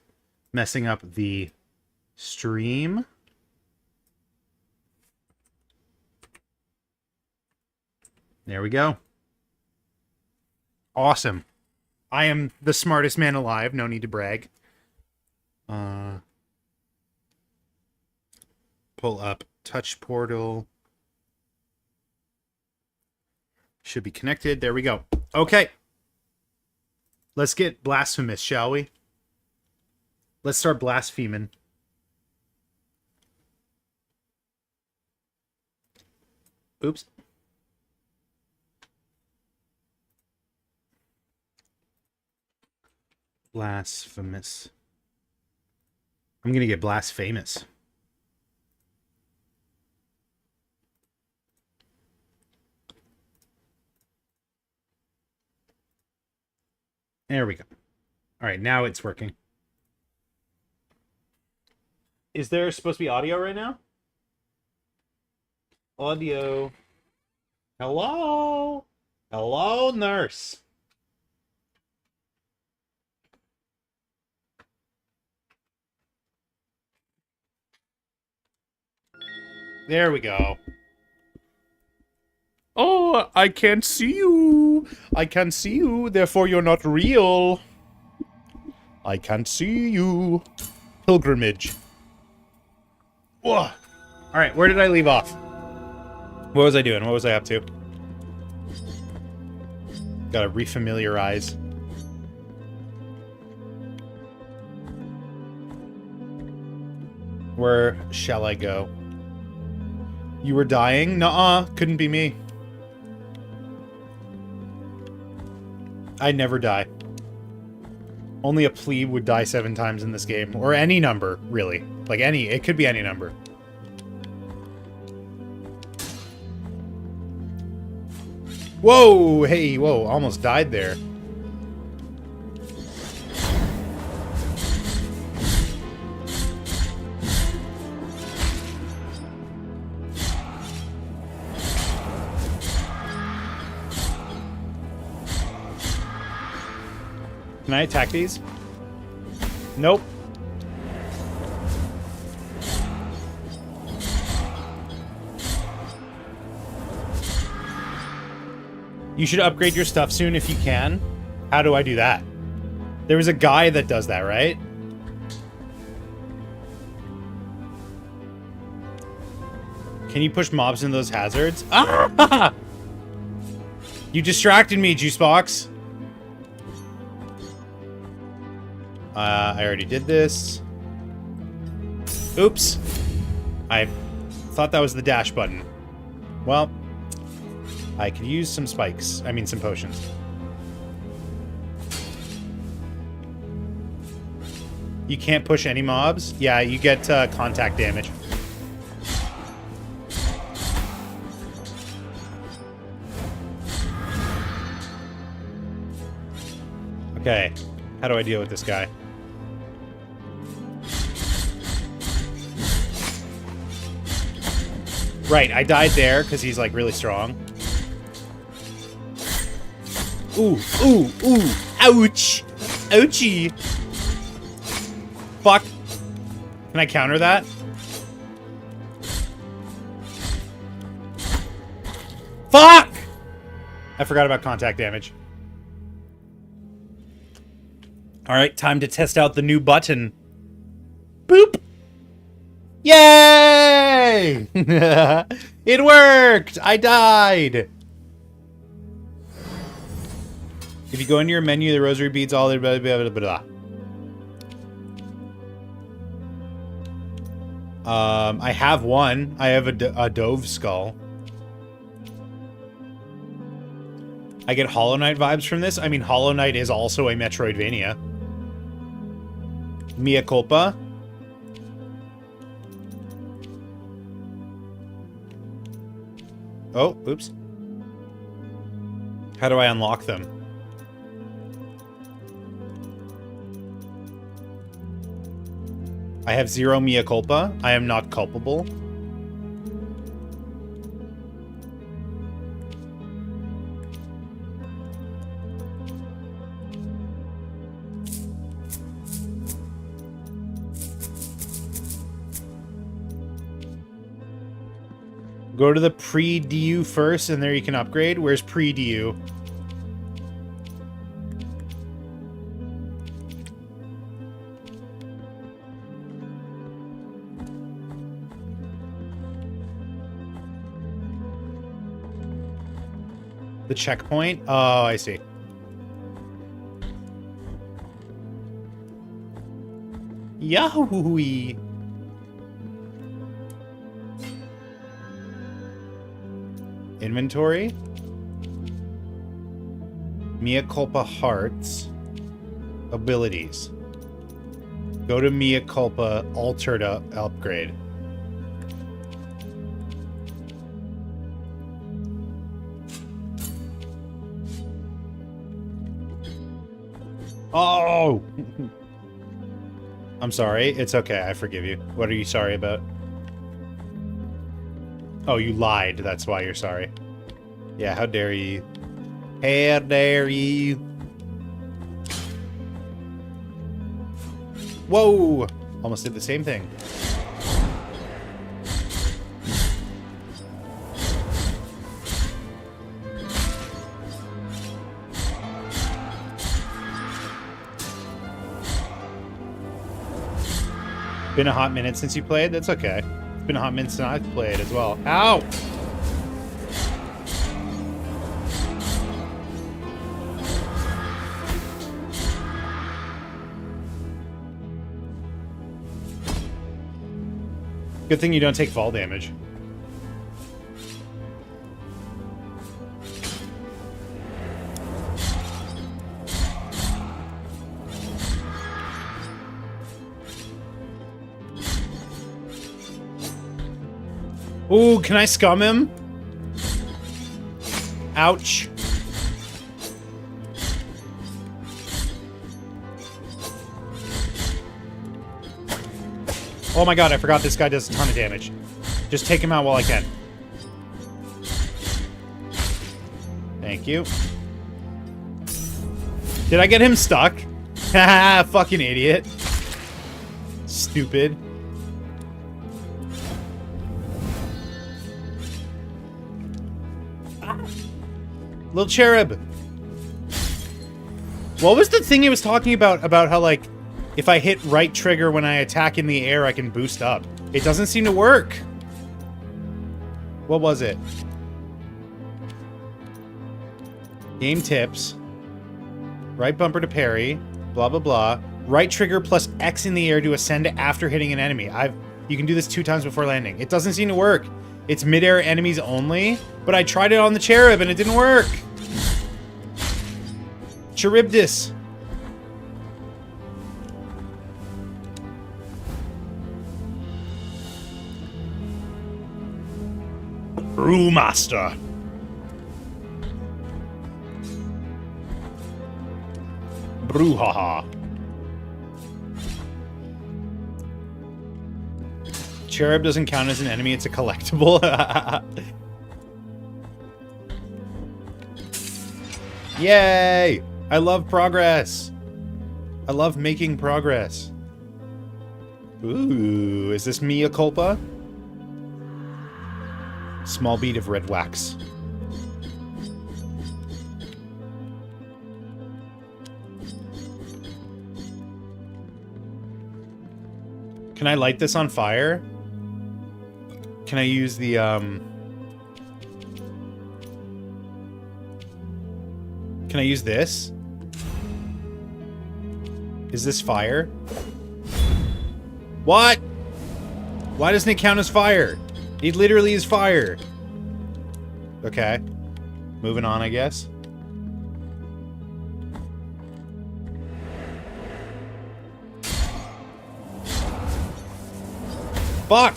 [SPEAKER 1] messing up the stream. There we go. Awesome. I am the smartest man alive. No need to brag. Pull up touch portal. Should be connected. There we go. Okay. Let's get Blasphemous, shall we? Let's start blaspheming. Oops. Blasphemous. I'm going to get blasphemous. There we go. All right, now it's working. Is there supposed to be audio right now? Audio. Hello? Hello, nurse. There we go. Oh, I can't see you. I can't see you, therefore you're not real. I can't see you. Pilgrimage. Whoa. Alright, where did I leave off? What was I doing? What was I up to? Gotta refamiliarize. Where shall I go? You were dying? Nuh-uh, couldn't be me. I never die. Only a plebe would die 7 times in this game. Or any number, really. Like any, it could be any number. Whoa! Hey, whoa, almost died there. Can I attack these? Nope. You should upgrade your stuff soon if you can. How do I do that? There was a guy that does that, right? Can you push mobs into those hazards? Ah! You distracted me, Juicebox. I already did this. Oops. I thought that was the dash button. Well, I could use some spikes. I mean, some potions. You can't push any mobs? Yeah, you get contact damage. Okay. How do I deal with this guy? Right, I died there because he's like really strong. Ooh, ooh, ooh, ouch! Ouchie! Fuck. Can I counter that? Fuck! I forgot about contact damage. Alright, time to test out the new button. Boop! Yay! It worked! I died! If you go into your menu, the rosary beads, all the blah, blah, blah, blah, blah. I have one. I have a dove skull. I get Hollow Knight vibes from this. I mean, Hollow Knight is also a Metroidvania. Mea culpa. Oh, oops. How do I unlock them? I have 0 mea culpa. I am not culpable. Go to the pre-DU first, and there you can upgrade. Where's pre-DU? The checkpoint? Oh, I see. Yahoo! Inventory. Mea culpa hearts. Abilities. Go to Mea culpa altered upgrade. Oh! I'm sorry. It's okay. I forgive you. What are you sorry about? Oh, you lied. That's why you're sorry. Yeah, how dare you? How dare you? Whoa! Almost did the same thing. Been a hot minute since you played? That's okay. It's been a hot minute since I've played as well. Ow! Good thing you don't take fall damage. Ooh, can I scum him? Ouch. Oh my god, I forgot this guy does a ton of damage. Just take him out while I can. Thank you. Did I get him stuck? Haha, fucking idiot. Stupid. Little cherub. What was the thing he was talking about? About how, like, if I hit right trigger when I attack in the air, I can boost up. It doesn't seem to work. What was it? Game tips. Right bumper to parry. Blah, blah, blah. Right trigger plus X in the air to ascend after hitting an enemy. You can do this 2 times before landing. It doesn't seem to work. It's midair enemies only, but I tried it on the cherub and it didn't work. Charybdis. Brewmaster. Brouhaha. Cherub doesn't count as an enemy, it's a collectible. Yay! I love progress. I love making progress. Ooh, is this mea culpa? Small bead of red wax. Can I light this on fire? Can I use the, Can I use this? Is this fire? What? Why doesn't it count as fire? It literally is fire. Okay. Moving on, I guess. Fuck!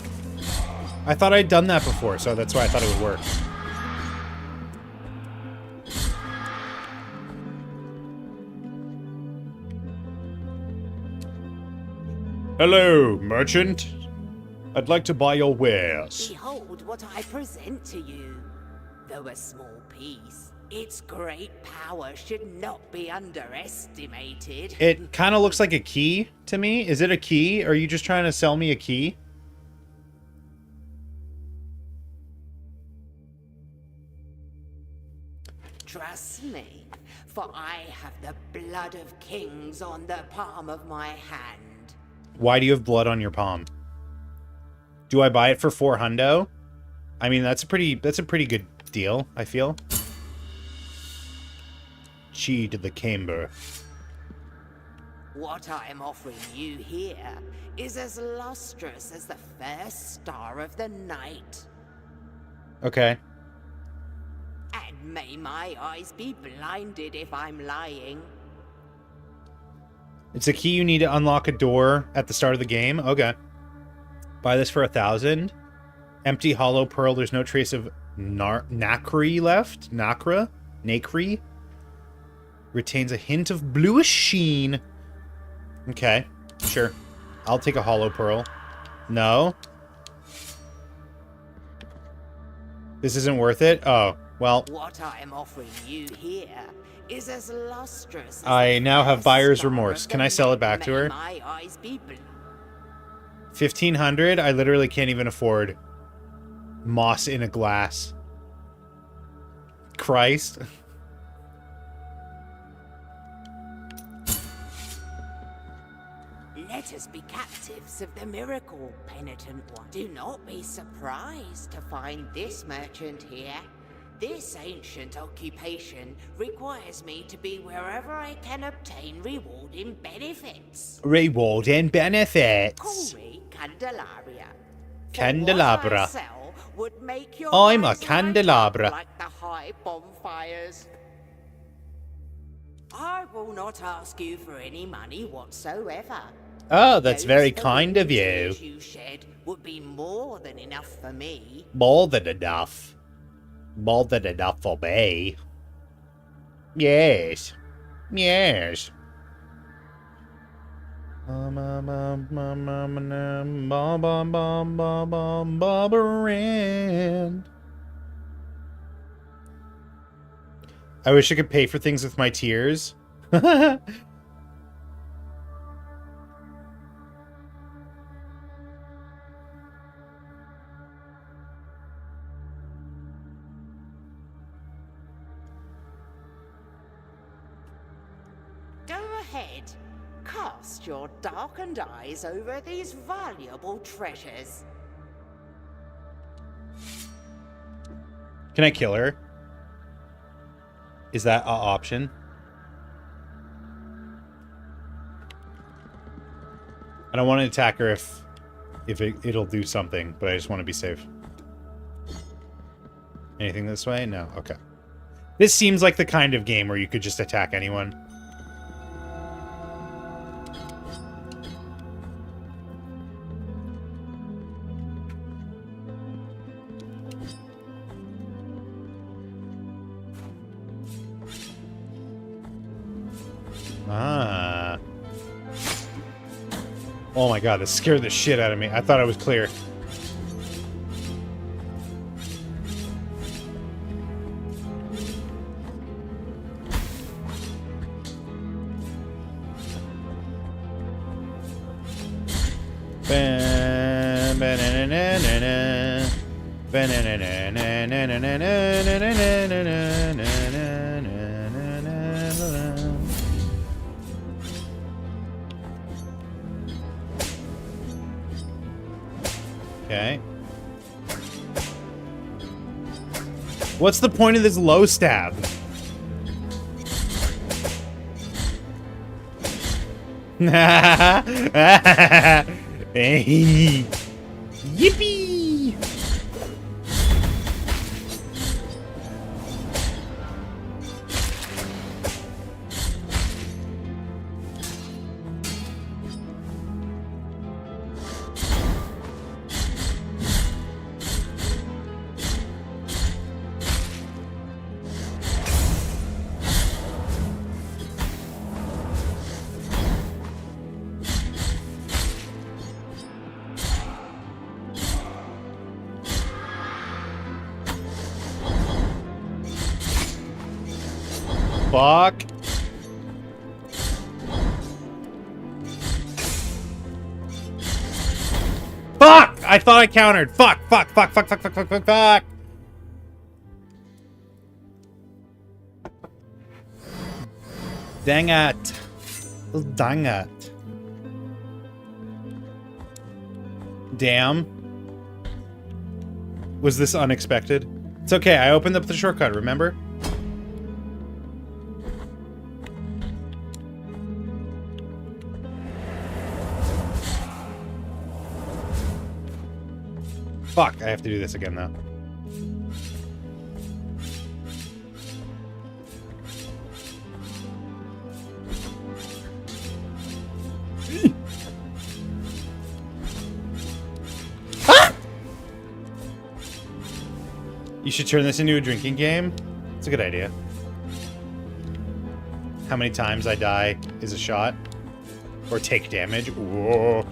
[SPEAKER 1] I thought I'd done that before, so that's why I thought it would work. Hello, merchant. I'd like to buy your wares.
[SPEAKER 13] Behold what I present to you. Though a small piece, its great power should not be underestimated.
[SPEAKER 1] It kind of looks like a key to me. Is it a key? Or are you just trying to sell me a key?
[SPEAKER 13] Trust me, for I have the blood of kings on the palm of my hand.
[SPEAKER 1] Why do you have blood on your palm? Do I buy it for 4 hundo? I mean, that's a pretty good deal, I feel. key to the chamber.
[SPEAKER 13] What I am offering you here is as lustrous as the first star of the night.
[SPEAKER 1] Okay.
[SPEAKER 13] And may my eyes be blinded if I'm lying.
[SPEAKER 1] It's a key you need to unlock a door at the start of the game. Okay. Buy this for 1,000. Empty hollow pearl. There's no trace of nacre left. Nacre. Retains a hint of bluish sheen. Okay, sure. I'll take a hollow pearl. No. This isn't worth it? Oh, well.
[SPEAKER 13] What I am offering you here is as lustrous as
[SPEAKER 1] I now have
[SPEAKER 13] the
[SPEAKER 1] buyer's
[SPEAKER 13] star
[SPEAKER 1] remorse.
[SPEAKER 13] of
[SPEAKER 1] Can
[SPEAKER 13] the
[SPEAKER 1] I sell it back
[SPEAKER 13] night.
[SPEAKER 1] to her?
[SPEAKER 13] May my eyes be
[SPEAKER 1] 1,500? I literally can't even afford moss in a glass. Christ.
[SPEAKER 13] Let us be captives of the miracle, penitent one. Do not be surprised to find this merchant here. This ancient occupation requires me to be wherever I can obtain rewarding benefits.
[SPEAKER 1] Reward and benefits.
[SPEAKER 13] Call me Candelaria.
[SPEAKER 1] Candelabra.
[SPEAKER 13] What I sell would make your
[SPEAKER 1] I'm a
[SPEAKER 13] eyes light up
[SPEAKER 1] candelabra.
[SPEAKER 13] like the high bonfires. I will not ask you for any money whatsoever.
[SPEAKER 1] Oh, that's
[SPEAKER 13] Those
[SPEAKER 1] very kind of you.
[SPEAKER 13] tears you shed would be more than enough for me.
[SPEAKER 1] More than enough. More than enough for me. Yes. Yes. I wish I could pay for things with my tears.
[SPEAKER 13] Go ahead. Cast your darkened eyes over these valuable treasures.
[SPEAKER 1] Can I kill her? Is that an option? I don't want to attack her if it'll do something, but I just want to be safe. Anything this way? No. Okay. This seems like the kind of game where you could just attack anyone. Ah. Oh my god, this scared the shit out of me. I thought I was clear. Okay. What's the point of this low stab? Hey. Yippee! Fuck. Fuck! I thought I countered. Fuck, fuck, fuck, fuck, fuck, fuck, fuck, fuck, fuck. Dang it. Dang it. Damn. Was this unexpected? It's okay, I opened up the shortcut, remember? Fuck, I have to do this again, though. You should turn this into a drinking game. It's a good idea. How many times I die is a shot? Or take damage? Whoa.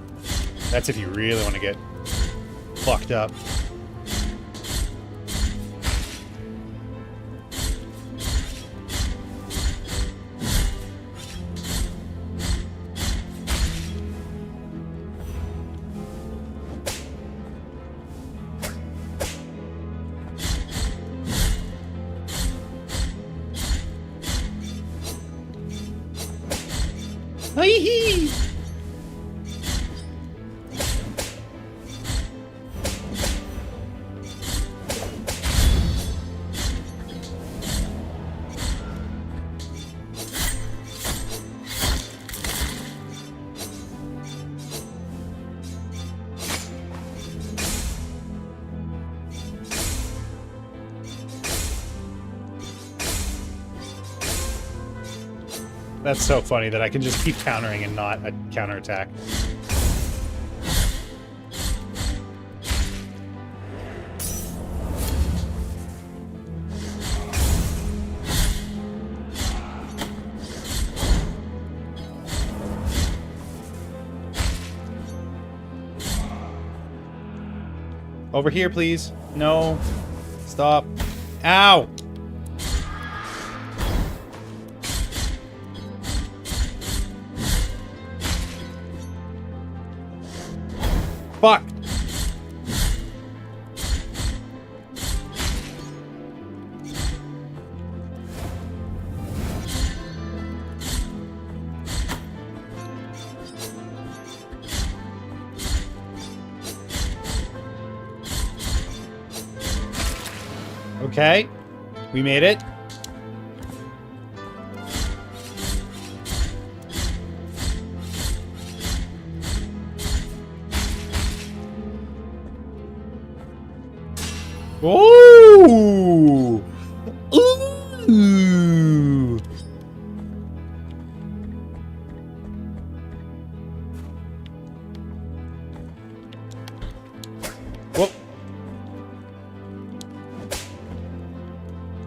[SPEAKER 1] That's if you really want to get fucked up. Hee. That's so funny that I can just keep countering and not a counterattack. Over here, please. No. Stop. Ow! Fuck! Okay, we made it. Ooh! Ooh! Whoop.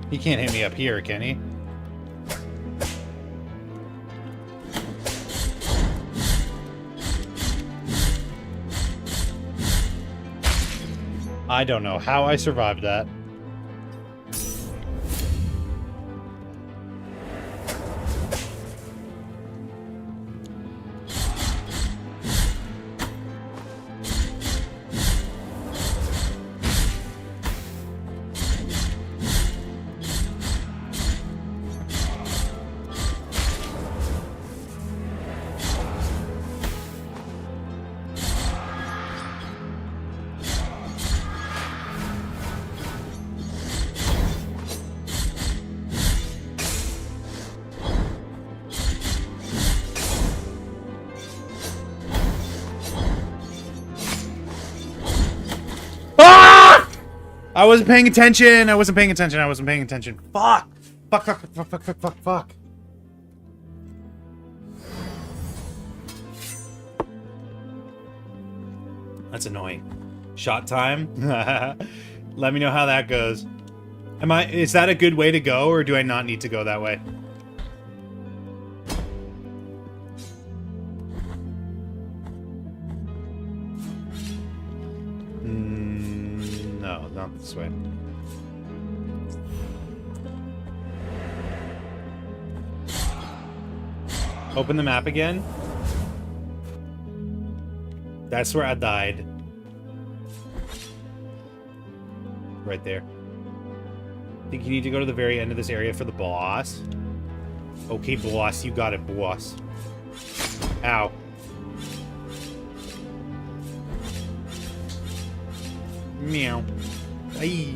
[SPEAKER 1] He can't hit me up here, can he? I don't know how I survived that. I wasn't paying attention. I wasn't paying attention. I wasn't paying attention. Fuck. Fuck, fuck, fuck, fuck, fuck, fuck, fuck. That's annoying. Shot time. Let me know how that goes. Is that a good way to go, or do I not need to go that way? No, not this way. Open the map again. That's where I died. Right there. Think you need to go to the very end of this area for the boss? Okay, boss. You got it, boss. Ow. Meow. Aye.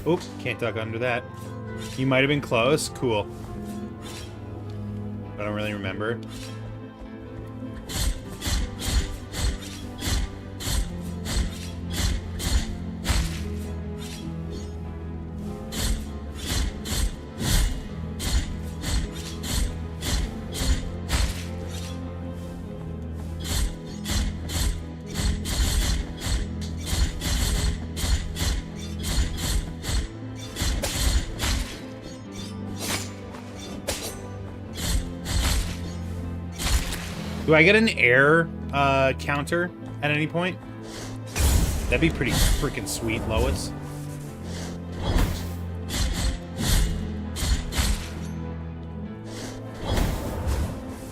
[SPEAKER 1] Oop, can't duck under that. You might have been close. Cool. I don't really remember. Do I get an air counter at any point? That'd be pretty freaking sweet, Lois.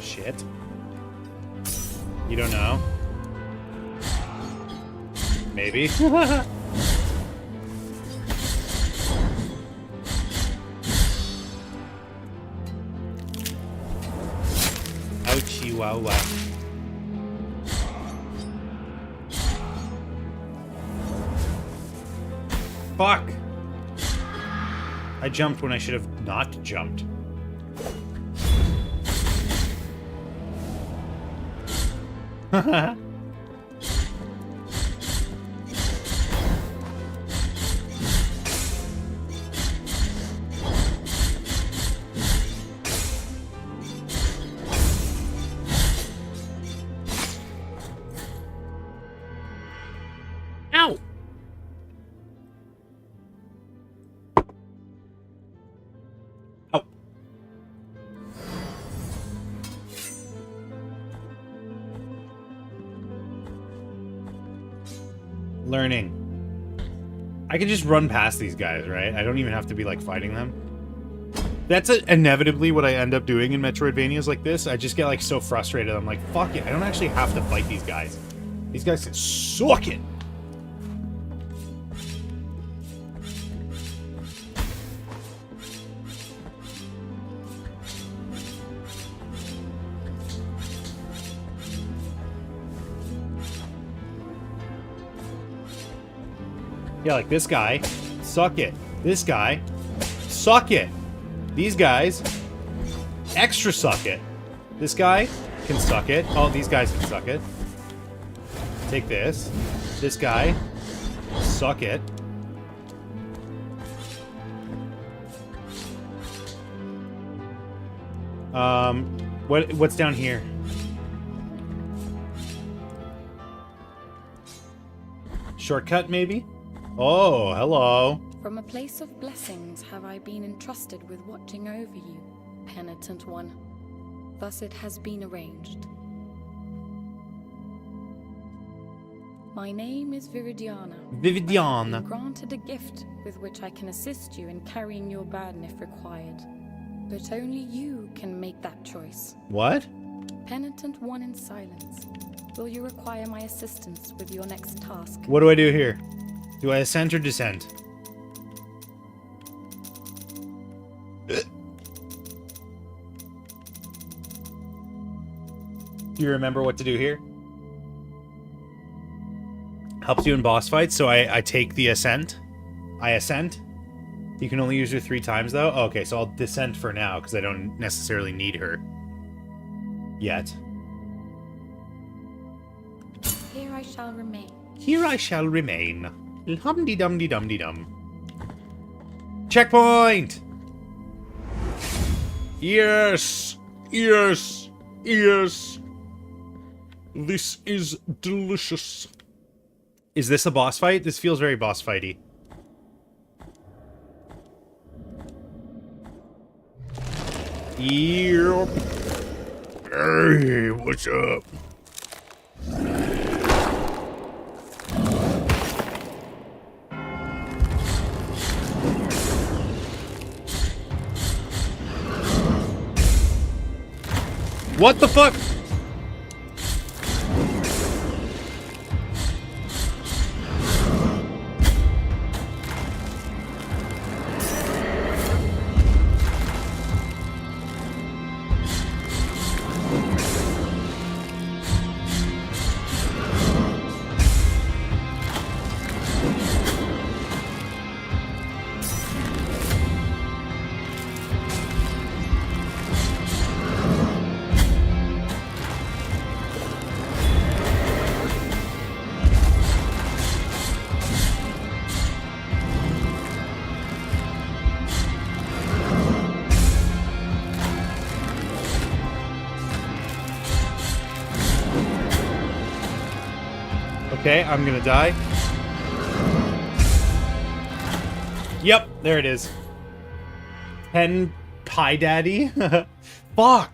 [SPEAKER 1] Shit. You don't know? Maybe. Ouchie wow wow. Fuck! I jumped when I should have not jumped. Haha. Ow! Ow. Learning. I can just run past these guys, right? I don't even have to be, like, fighting them. That's inevitably what I end up doing in Metroidvanias like this. I just get, like, so frustrated. I'm like, fuck it. I don't actually have to fight these guys. These guys can suck it. Yeah, like this guy, suck it. This guy, suck it. These guys, extra suck it. This guy can suck it. Oh, these guys can suck it. Take this. This guy, suck it. What's down here? Shortcut, maybe? Oh, hello.
[SPEAKER 14] From a place of blessings have I been entrusted with watching over you, penitent one. Thus it has been arranged. My name is Viridiana.
[SPEAKER 1] Viridiana.
[SPEAKER 14] I have been granted a gift with which I can assist you in carrying your burden if required. But only you can make that choice.
[SPEAKER 1] What?
[SPEAKER 14] Penitent one in silence. Will you require my assistance with your next task?
[SPEAKER 1] What do I do here? Do I ascend or descend? Do you remember what to do here? Helps you in boss fights, so I take the ascent. I ascend. You can only use her 3 times, though? Oh, okay, so I'll descend for now, because I don't necessarily need her. Yet.
[SPEAKER 14] Here I shall remain.
[SPEAKER 1] Here I shall remain. Hum-de-dum-de-dum-de-dum. Checkpoint! Yes! Yes! Yes! This is delicious. Is this a boss fight? This feels very boss fighty. Yep. Hey, what's up? What the fuck? Okay, I'm gonna die. Yep, there it is. 10 Pie Daddy. Fuck.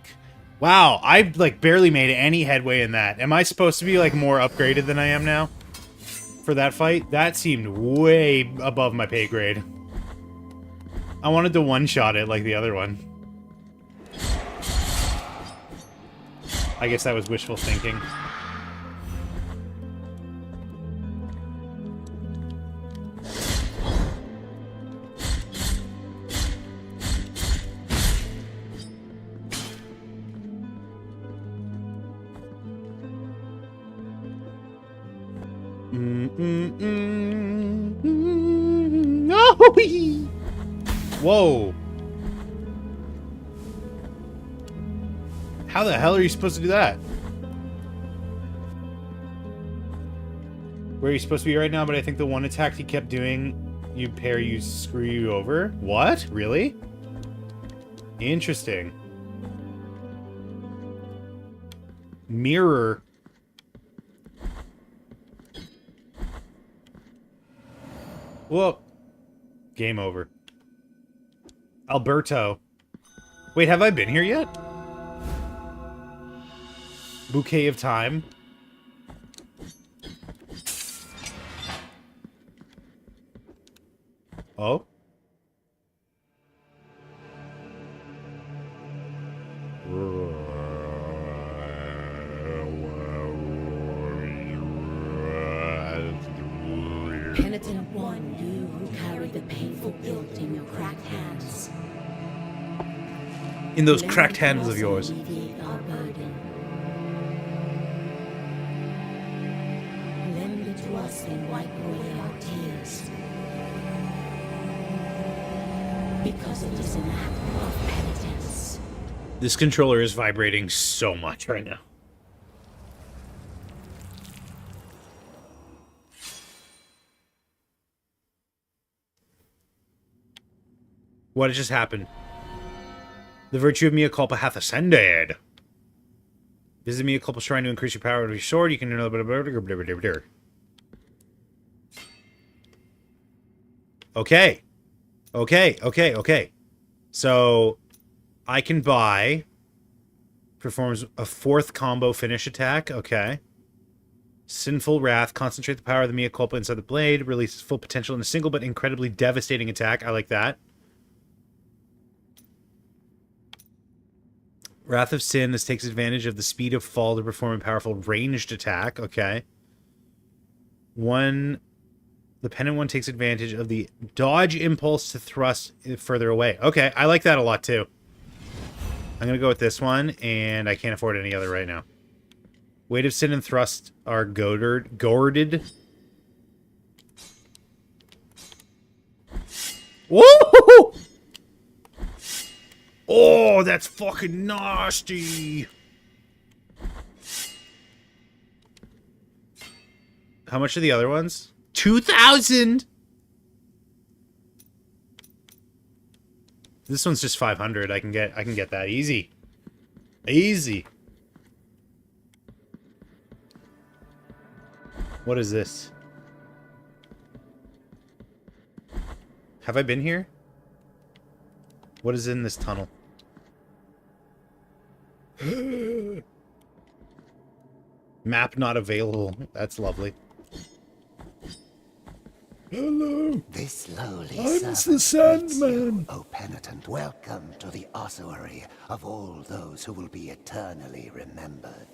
[SPEAKER 1] Wow, I like barely made any headway in that. Am I supposed to be like more upgraded than I am now? For that fight? That seemed way above my pay grade. I wanted to one-shot it like the other one. I guess that was wishful thinking. No! Whoa. How the hell are you supposed to do that? Where are you supposed to be right now, but I think the one attack he kept doing, you screw you over? What? Really? Interesting. Mirror. Whoa. Game over. Alberto. Wait, have I been here yet? Bouquet of Time. Oh?
[SPEAKER 13] Penitent one, you who carry the painful guilt in your cracked hands.
[SPEAKER 1] In those cracked hands of yours.
[SPEAKER 13] Alleviate our burden. Lend it to us and wipe away our tears. Because it is an act of penitence.
[SPEAKER 1] This controller is vibrating so much right now. What has just happened? The virtue of mea culpa hath ascended. Visit mea culpa shrine to increase your power with your sword. You can do another. Okay. Okay. So, I can buy. Performs a 4th combo finish attack. Okay. Sinful Wrath. Concentrate the power of the mea culpa inside the blade. Releases full potential in a single but incredibly devastating attack. I like that. Wrath of Sin. This takes advantage of the speed of fall to perform a powerful ranged attack. Okay. The Penitent one takes advantage of the dodge impulse to thrust further away. Okay, I like that a lot too. I'm going to go with this one, and I can't afford any other right now. Weight of Sin and Thrust are gourded. Whoa! Oh, that's fucking nasty. How much are the other ones? 2,000. This one's just 500. I can get that easy. Easy. What is this? Have I been here? What is in this tunnel? Map not available. That's lovely.
[SPEAKER 15] Hello. This lowly
[SPEAKER 6] I'm the Sandman.
[SPEAKER 15] O penitent, welcome to the ossuary of all those who will be eternally remembered.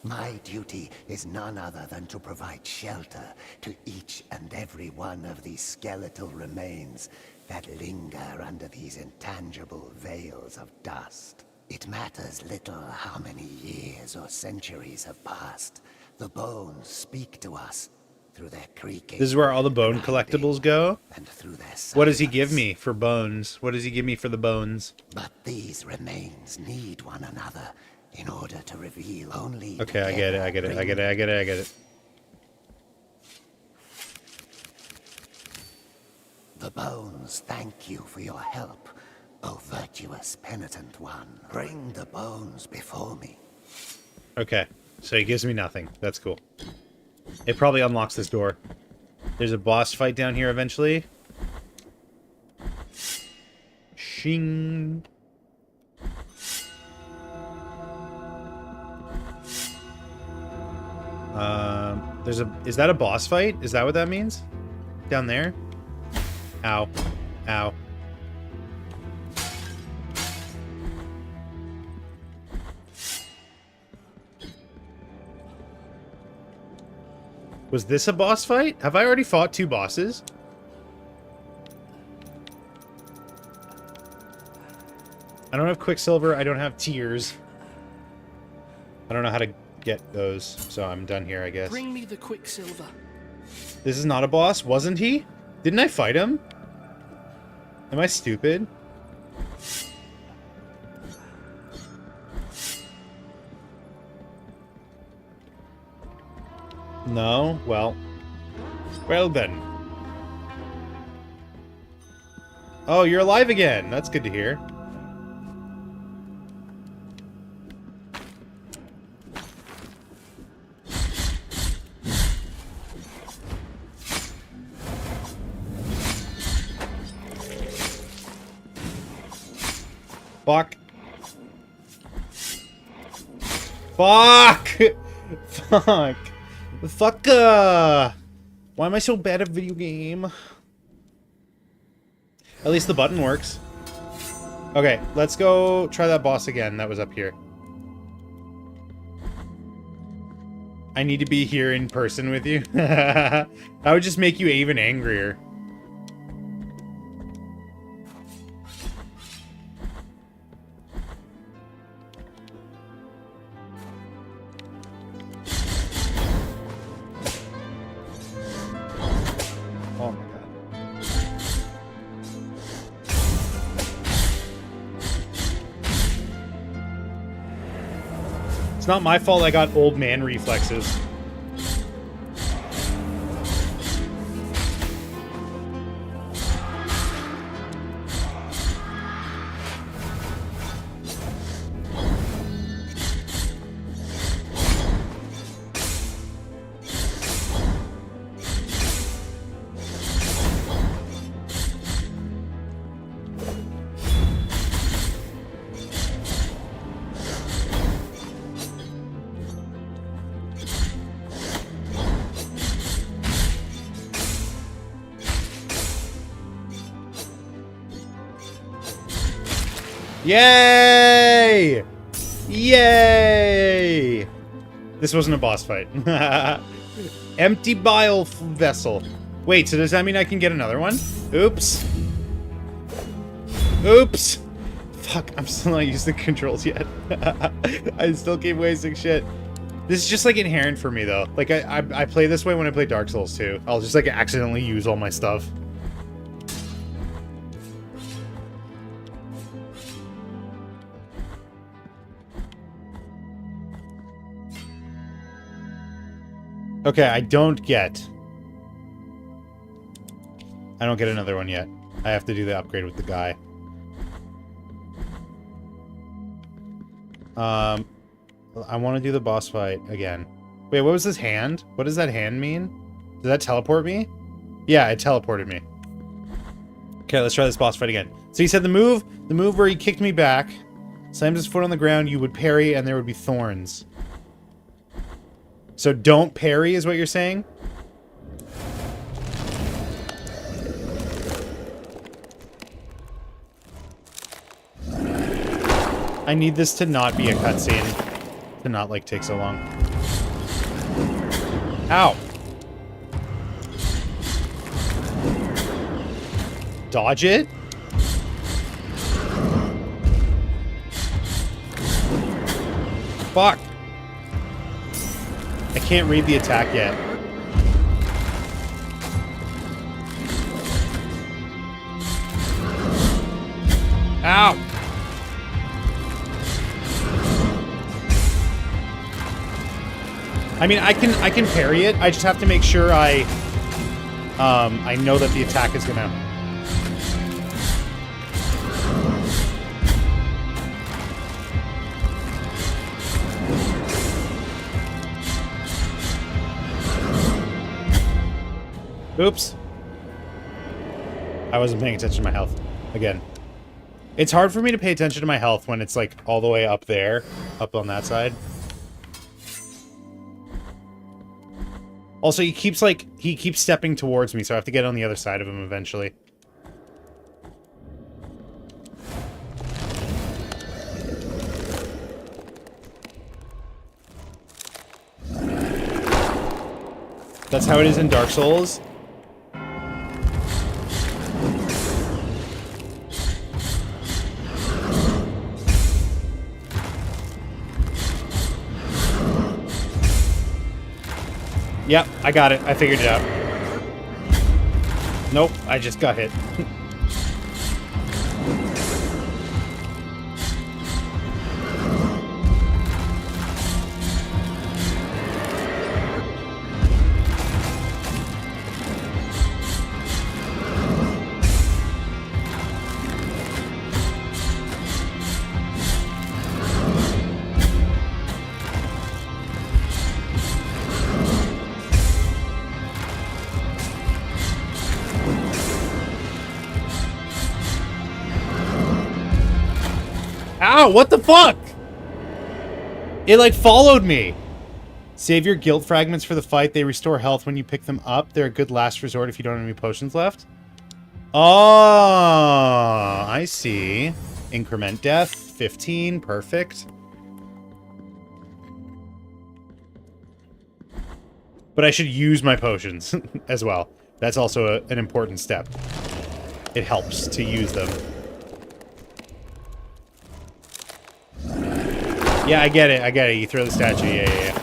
[SPEAKER 15] My duty is none other than to provide shelter to each and every one of these skeletal remains that linger under these intangible veils of dust. It matters little how many years or centuries have passed. The bones speak to us through their creaking.
[SPEAKER 1] This is where all the bone collectibles go?
[SPEAKER 15] And through their silence.
[SPEAKER 1] What does he give me for bones? What does he give me for the bones?
[SPEAKER 15] But these remains need one another in order to reveal only.
[SPEAKER 1] Okay, I get it.
[SPEAKER 15] The bones thank you for your help, O virtuous penitent one. Bring the bones before me.
[SPEAKER 1] Okay, so he gives me nothing. That's cool. It probably unlocks this door. There's a boss fight down here eventually. Shing. Is that a boss fight? Is that what that means? Down there? Ow. Ow. Was this a boss fight? Have I already fought 2 bosses? I don't have Quicksilver. I don't have Tears. I don't know how to get those, so I'm done here, I guess.
[SPEAKER 16] Bring me the Quicksilver.
[SPEAKER 1] This is not a boss, wasn't he? Didn't I fight him? Am I stupid? No? Well. Well then. Oh, you're alive again. That's good to hear. Fuck. Fuck! Fuck. Fuck. Why am I so bad at video game? At least the button works. Okay, let's go try that boss again that was up here. I need to be here in person with you. That would just make you even angrier. Oh my god. It's not my fault I got old man reflexes. Yay! Yay! This wasn't a boss fight. Empty bile vessel. Wait, so does that mean I can get another one? Oops. Oops. Fuck, I'm still not using the controls yet. I still keep wasting shit. This is just like inherent for me though. Like I play this way when I play Dark Souls too. I'll just like accidentally use all my stuff. Okay, I don't get another one yet. I have to do the upgrade with the guy. I want to do the boss fight again. Wait, what was this hand? What does that hand mean? Did that teleport me? Yeah, it teleported me. Okay, let's try this boss fight again. So he said the move where he kicked me back, slammed his foot on the ground, you would parry and there would be thorns. So don't parry is what you're saying? I need this to not be a cutscene. To not, like, take so long. Ow! Dodge it? Fuck! I can't read the attack yet. Ow! I mean, I can parry it. I just have to make sure I know that the attack is gonna. Oops. I wasn't paying attention to my health. Again. It's hard for me to pay attention to my health when it's like all the way up there, up on that side. Also, he keeps stepping towards me, so I have to get on the other side of him eventually. That's how it is in Dark Souls. Yep, I got it. I figured it out. Nope, I just got hit. Ow, what the fuck? It, like, followed me. Save your guild fragments for the fight. They restore health when you pick them up. They're a good last resort if you don't have any potions left. Oh, I see. Increment death, 15, perfect. But I should use my potions as well. That's also an important step. It helps to use them. Yeah, I get it. I get it. You throw the statue. Yeah.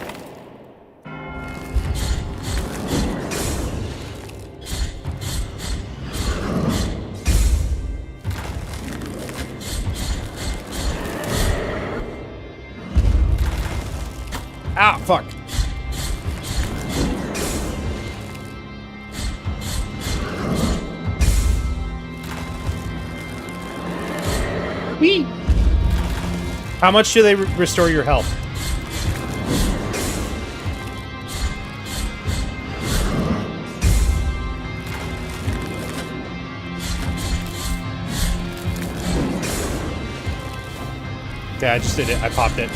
[SPEAKER 1] Ah, fuck. Whee! How much do they restore your health? Okay, I just did it. I popped it.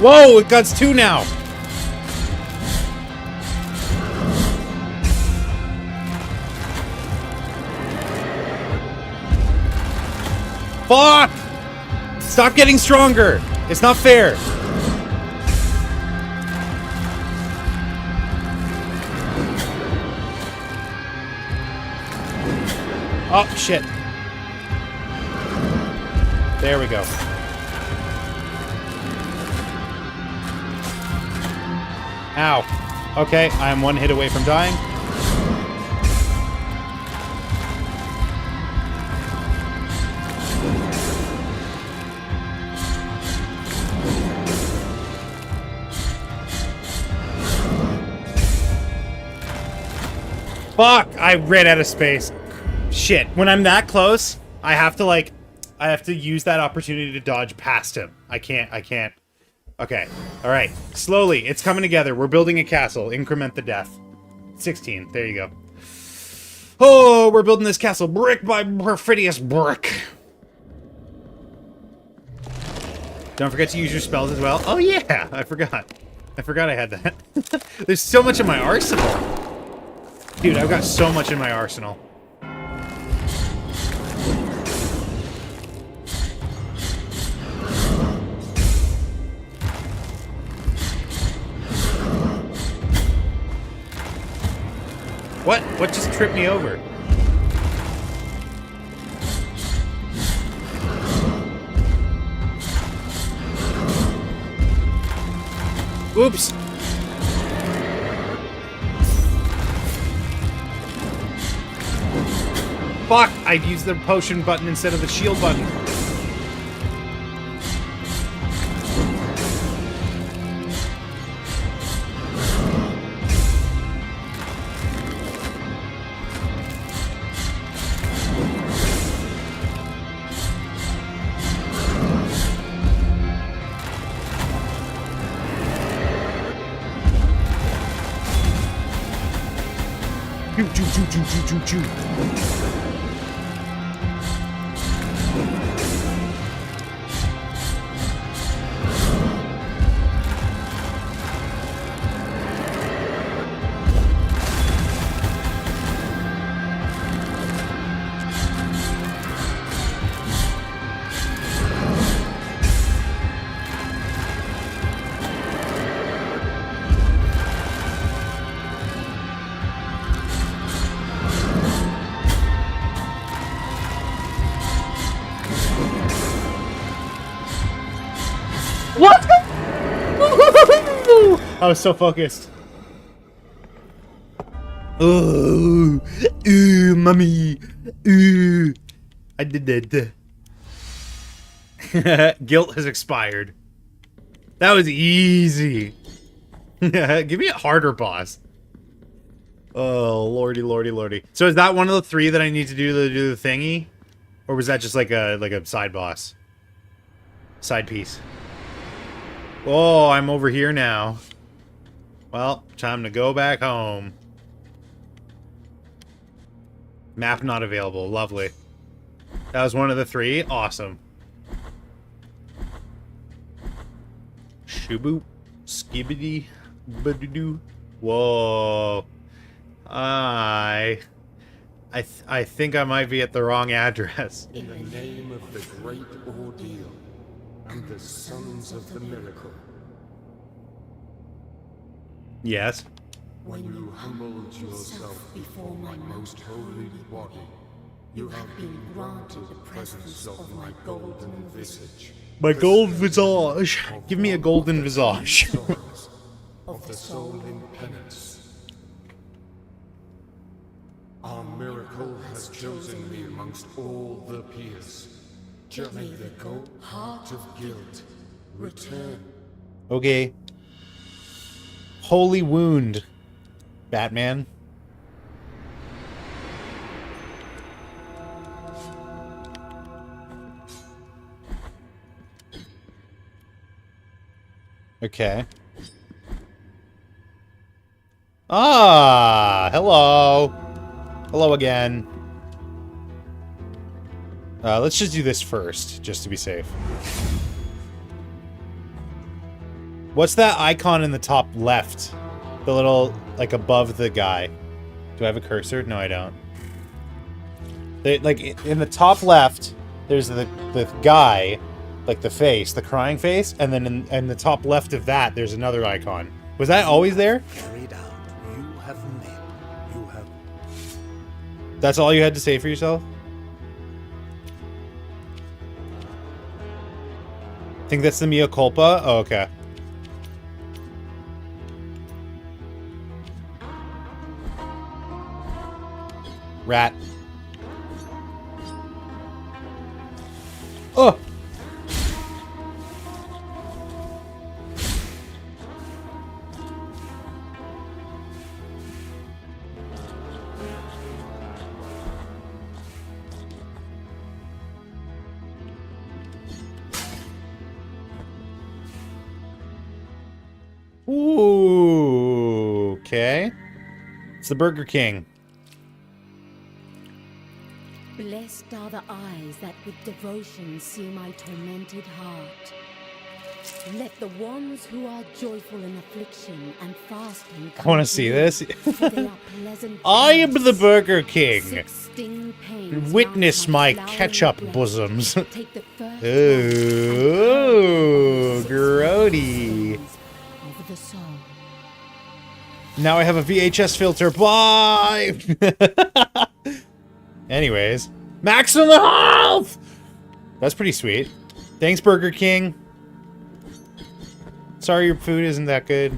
[SPEAKER 1] Whoa, it got 2 now. Fuck! Stop getting stronger. It's not fair. Oh, shit. There we go. Ow. Okay, I am 1 hit away from dying. Fuck! I ran out of space. Shit. When I'm that close, I have to use that opportunity to dodge past him. I can't. Okay. Alright. Slowly. It's coming together. We're building a castle. Increment the death. 16. There you go. Oh, we're building this castle brick by perfidious brick. Don't forget to use your spells as well. Oh yeah, I forgot. I had that. There's so much in my arsenal. Dude, I've got so much in my arsenal. What? What just tripped me over? Oops. Fuck! I'd used the potion button instead of the shield button. Choo, choo, choo, choo, choo, choo, choo. What? I was so focused. Oh, ooh, mommy, ooh. I did that. Guilt has expired. That was easy. Give me a harder boss. Oh, lordy, lordy, lordy. So is that one of the 3 that I need to do the thingy, or was that just like a side boss, side piece? Oh, I'm over here now. Well, time to go back home. Map not available. Lovely. That was one of the 3. Awesome. Shubu. Skibidi. Badoo. Whoa. I think I might be at the wrong address.
[SPEAKER 4] In the name of the great ordeal and the sons of the miracle.
[SPEAKER 1] Yes.
[SPEAKER 4] When you humbled yourself before my most holy body, you have been granted the presence of my golden visage.
[SPEAKER 1] My gold visage. Give me a golden visage.
[SPEAKER 4] Of the soul in penance. Our miracle has chosen me amongst all the peers. May the gold heart of guilt return.
[SPEAKER 1] Okay. Holy wound, Batman. Okay. Ah, hello. Hello again. Let's just do this first, just to be safe. What's that icon in the top left? The little, like, above the guy. Do I have a cursor? No, I don't. Like, in the top left, there's the guy, like the face, the crying face, and then in the top left of that, there's another icon. Was that always there?
[SPEAKER 15] Carried out. You have met. You have.
[SPEAKER 1] That's all you had to say for yourself? Think that's the mea culpa? Oh, okay. Rat. Oh! Ooh, okay. It's the Burger King.
[SPEAKER 16] Blessed are the eyes that with devotion see my tormented heart. Let the ones who are joyful in affliction and fasting
[SPEAKER 1] I want to see this.
[SPEAKER 16] for they are pleasant
[SPEAKER 1] I am the Burger King.
[SPEAKER 16] 16 pains
[SPEAKER 1] Witness my
[SPEAKER 16] flowering
[SPEAKER 1] ketchup
[SPEAKER 16] blood.
[SPEAKER 1] bosoms.
[SPEAKER 16] Take the first
[SPEAKER 1] Ooh, grody.
[SPEAKER 16] over the soul.
[SPEAKER 1] Now I have a VHS filter. Bye! Anyways. Maximum health! That's pretty sweet. Thanks, Burger King. Sorry your food isn't that good.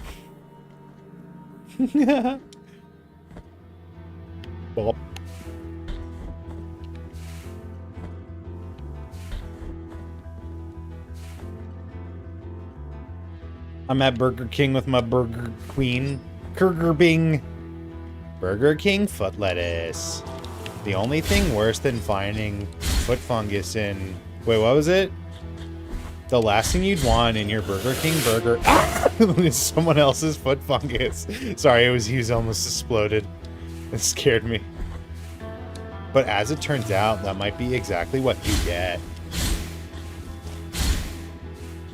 [SPEAKER 1] Well. I'm at Burger King with my Burger Queen. Burger Bing. Burger King foot lettuce. The only thing worse than finding foot fungus in... Wait, what was it? The last thing you'd want in your Burger King burger is someone else's foot fungus. Sorry, he's almost exploded. It scared me. But as it turns out, that might be exactly what you get.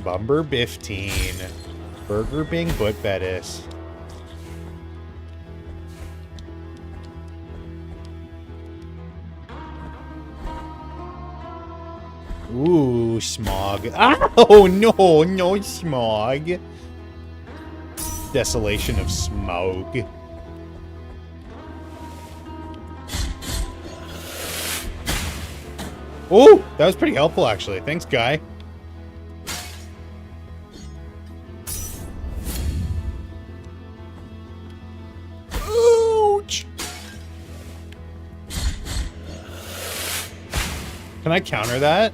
[SPEAKER 1] Bumber Biftine. Burger Bing Butt Bettis. Ooh, smog. Oh, no, no smog. Desolation of smoke. Oh, that was pretty helpful, actually. Thanks, guy. Ouch! Can I counter that?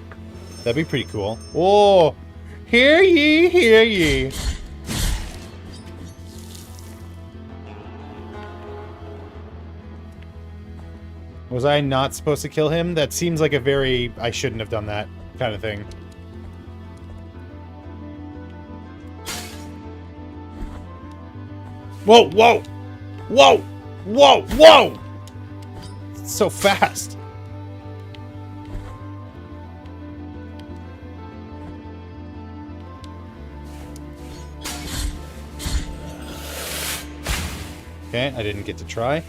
[SPEAKER 1] That'd be pretty cool. Oh, hear ye, hear ye. Was I not supposed to kill him? That seems like a very I shouldn't have done that kind of thing. Whoa, whoa! Whoa! Whoa, whoa! It's so fast. Okay, I didn't get to try.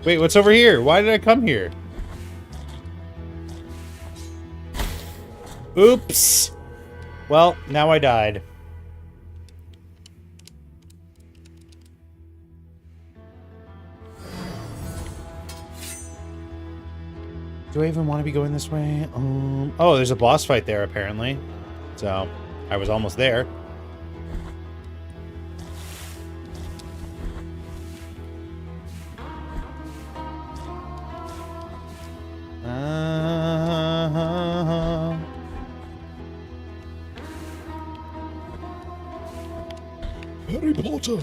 [SPEAKER 1] Wait, what's over here? Why did I come here? Oops. Well, now I died. Do I even want to be going this way? Oh, there's a boss fight there, apparently. So, I was almost there.
[SPEAKER 8] Harry Potter.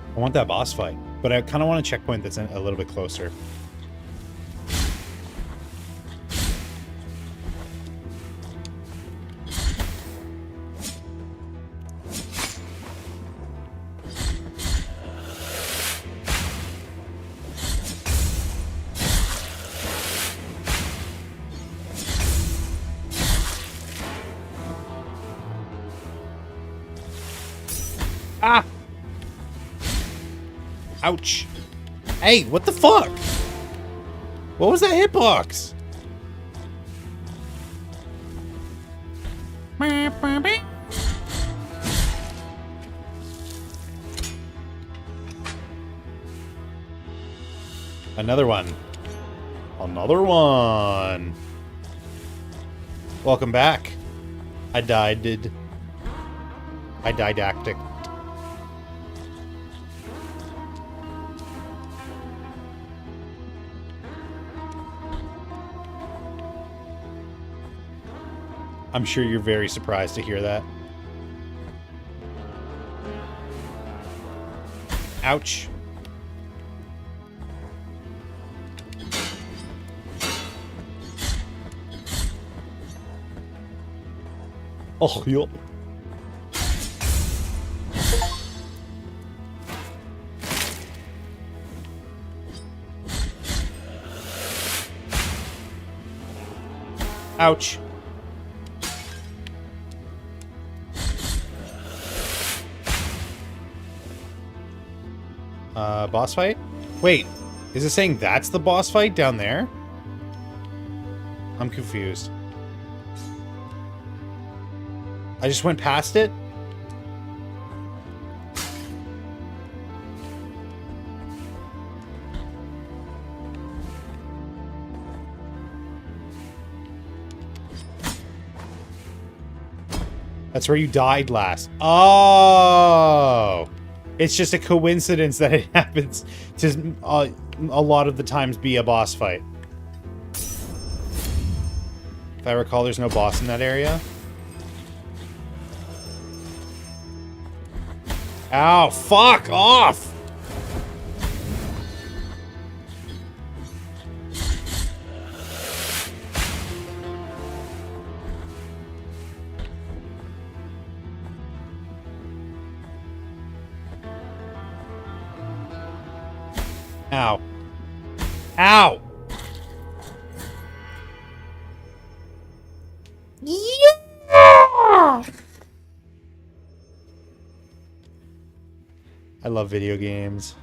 [SPEAKER 8] I want that boss fight, but I kind of want a checkpoint that's a little bit closer. Ah! Ouch. Hey, what the fuck? What was that hitbox? Another one. Another one. Welcome back. I didactic. I'm sure you're very surprised to hear that. Ouch. Oh, yup.
[SPEAKER 1] Ouch. Boss fight? Wait, is it saying that's the boss fight down there? I'm confused. I just went past it? That's where you died last. Oh! It's just a coincidence that it happens to a lot of the times be a boss fight. If I recall, there's no boss in that area. Ow, fuck off! Ow. Ow! Yeah! I love video games.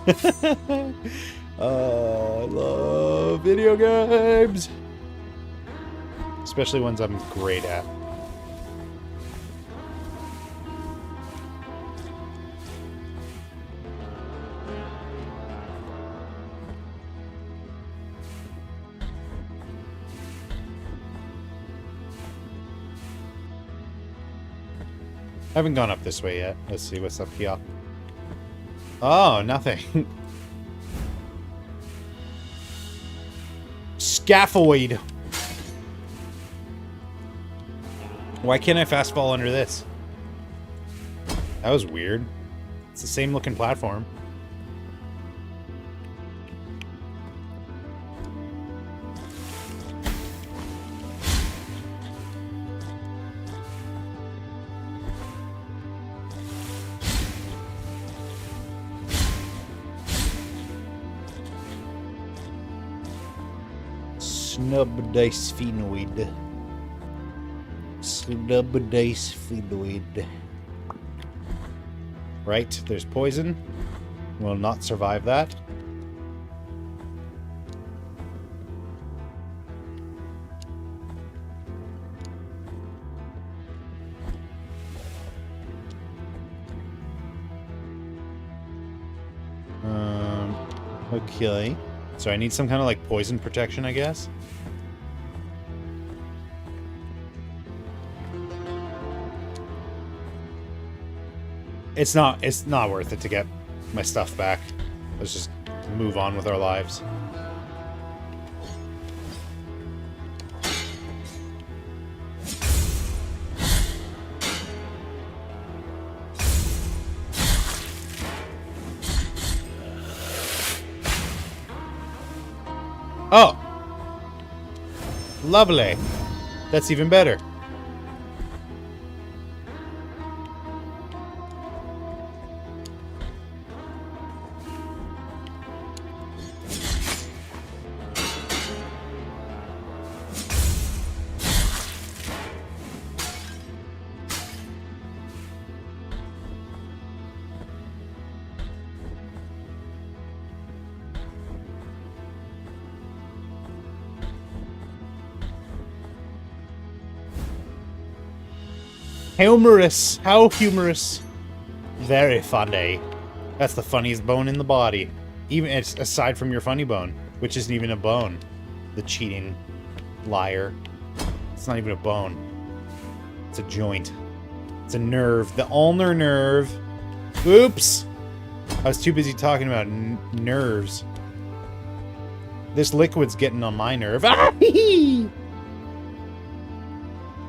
[SPEAKER 1] I love video games. Especially ones I'm great at. I haven't gone up this way yet. Let's see what's up here. Oh, nothing. Scaffold. Why can't I fast fall under this? That was weird. It's the same looking platform. Snub dice phenoid. Snub dice phenoid. Right, there's poison. Will not survive that. Okay. So I need some kind of like poison protection, I guess. It's not worth it to get my stuff back. Let's just move on with our lives. Oh! Lovely. That's even better. Humorous. How humorous. Very funny. That's the funniest bone in the body. Even it's aside from your funny bone, which isn't even a bone. The cheating liar. It's not even a bone. It's a joint. It's a nerve. The ulnar nerve. Oops. I was too busy talking about nerves. This liquid's getting on my nerve. Ah, hee hee.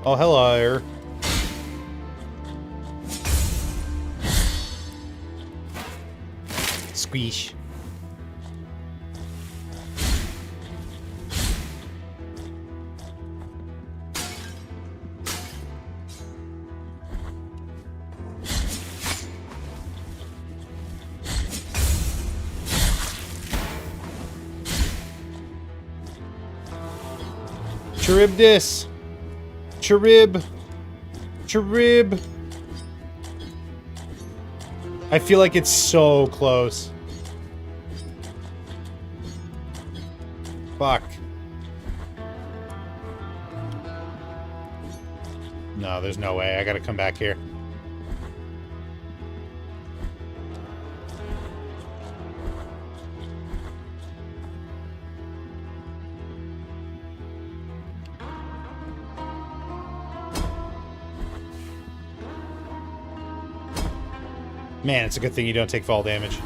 [SPEAKER 1] Oh, hello. Squeeze. Charybdis! Charib! I feel like it's so close. Fuck. No, there's no way. I gotta come back here. Man, it's a good thing you don't take fall damage.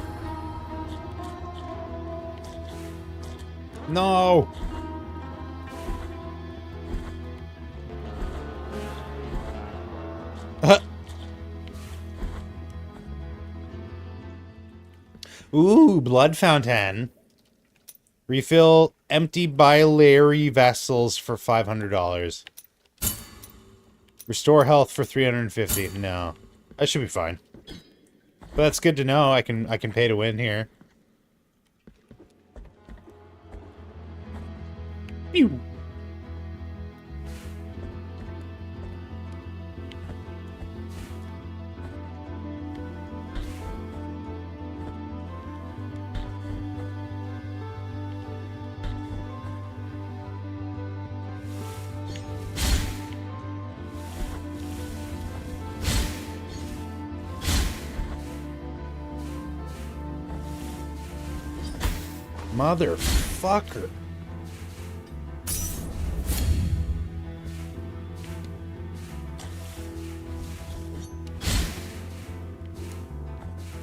[SPEAKER 1] No! Ooh, blood fountain. Refill empty biliary vessels for $500. Restore health for $350. No. That should be fine. But that's good to know. I can pay to win here. Pew. Motherfucker.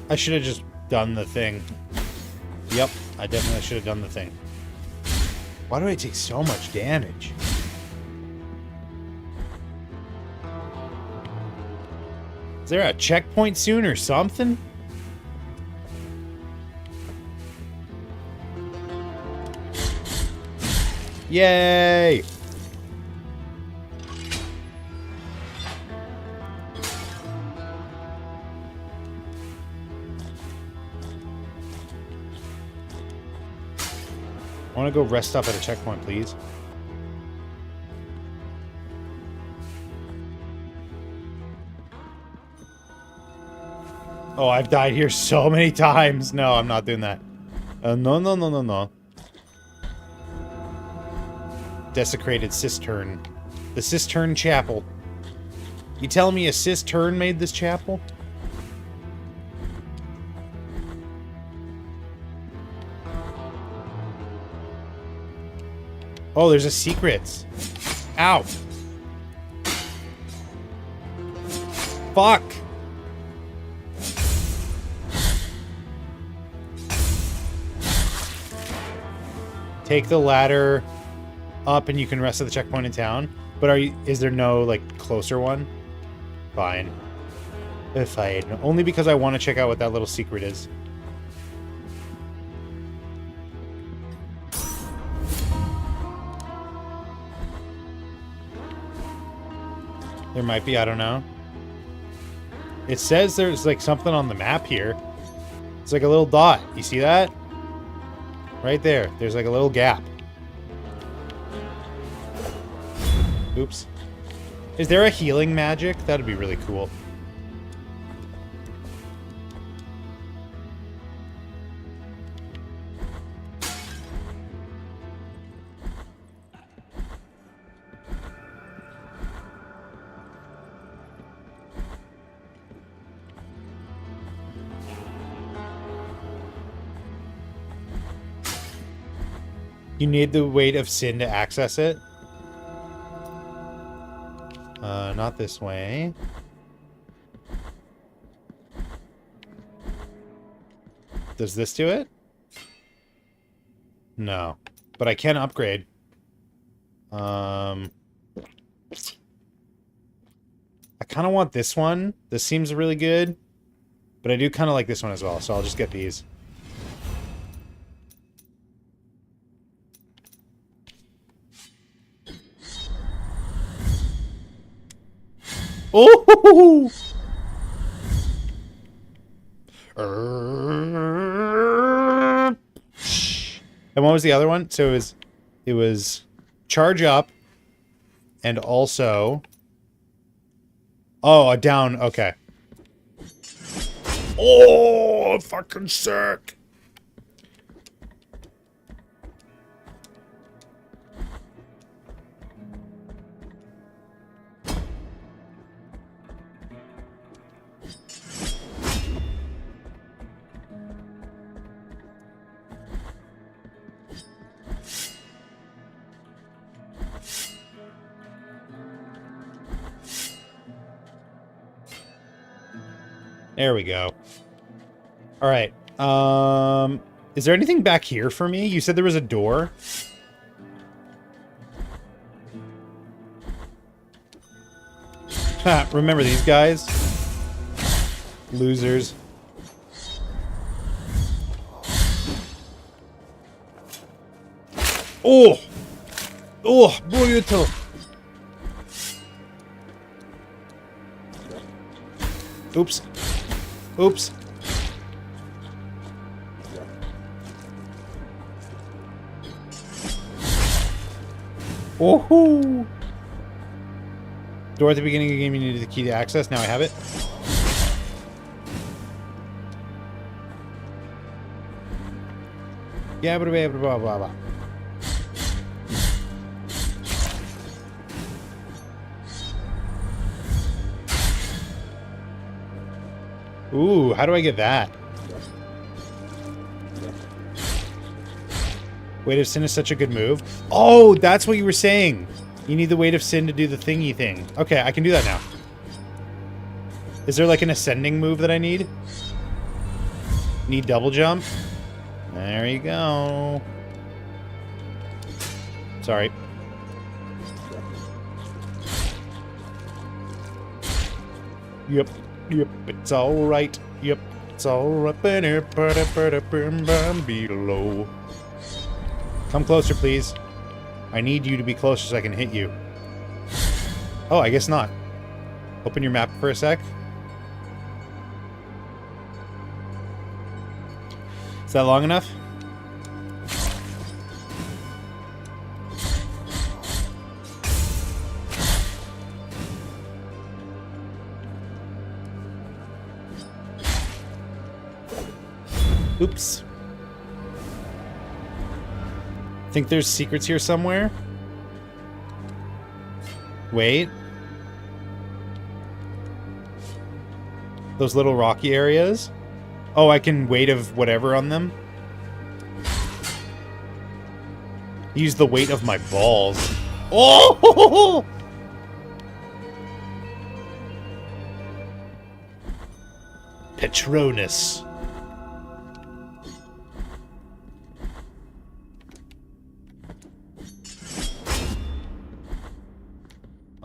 [SPEAKER 1] I should have just done the thing. Yep, I definitely should have done the thing. Why do I take so much damage? Is there a checkpoint soon or something? Yay! I want to go rest up at a checkpoint, please. Oh, I've died here so many times. No, I'm not doing that. No. Desecrated cistern. The cistern chapel. You telling me a cistern made this chapel? Oh, there's a secret. Ow. Fuck. Take the ladder up and you can rest at the checkpoint in town. But is there no, like, closer one? Fine. Fine. Only because I want to check out what that little secret is. There might be, I don't know. It says there's, like, something on the map here. It's like a little dot. You see that? Right there. There's, like, a little gap. Oops. Is there a healing magic? That'd be really cool. You need the weight of sin to access it. Not this way. Does this do it? No. But I can upgrade. I kind of want this one. This seems really good. But I do kind of like this one as well, so I'll just get these. Oh! And what was the other one? So it was charge up, And also... Oh, a down. Okay. Oh, fucking sick. There we go. All right. Is there anything back here for me? You said there was a door. Ha, remember these guys? Losers. Oh! Oh, brutal. Oops. Oops. Woohoo! Door at the beginning of the game, you needed the key to access. Now I have it. Yeah, blah, blah, blah, blah, blah. Ooh, how do I get that? Weight of Sin is such a good move. Oh, that's what you were saying. You need the Weight of Sin to do the thingy thing. Okay, I can do that now. Is there like an ascending move that I need? Need double jump? There you go. Sorry. Yep. Yep, it's all right. Yep, it's all right. Below. Come closer, please. I need you to be closer so I can hit you. Oh, I guess not. Open your map for a sec. Is that long enough? Oops. Think there's secrets here somewhere? Wait. Those little rocky areas? Oh, I can weight of whatever on them? Use the weight of my balls. Oh! Patronus.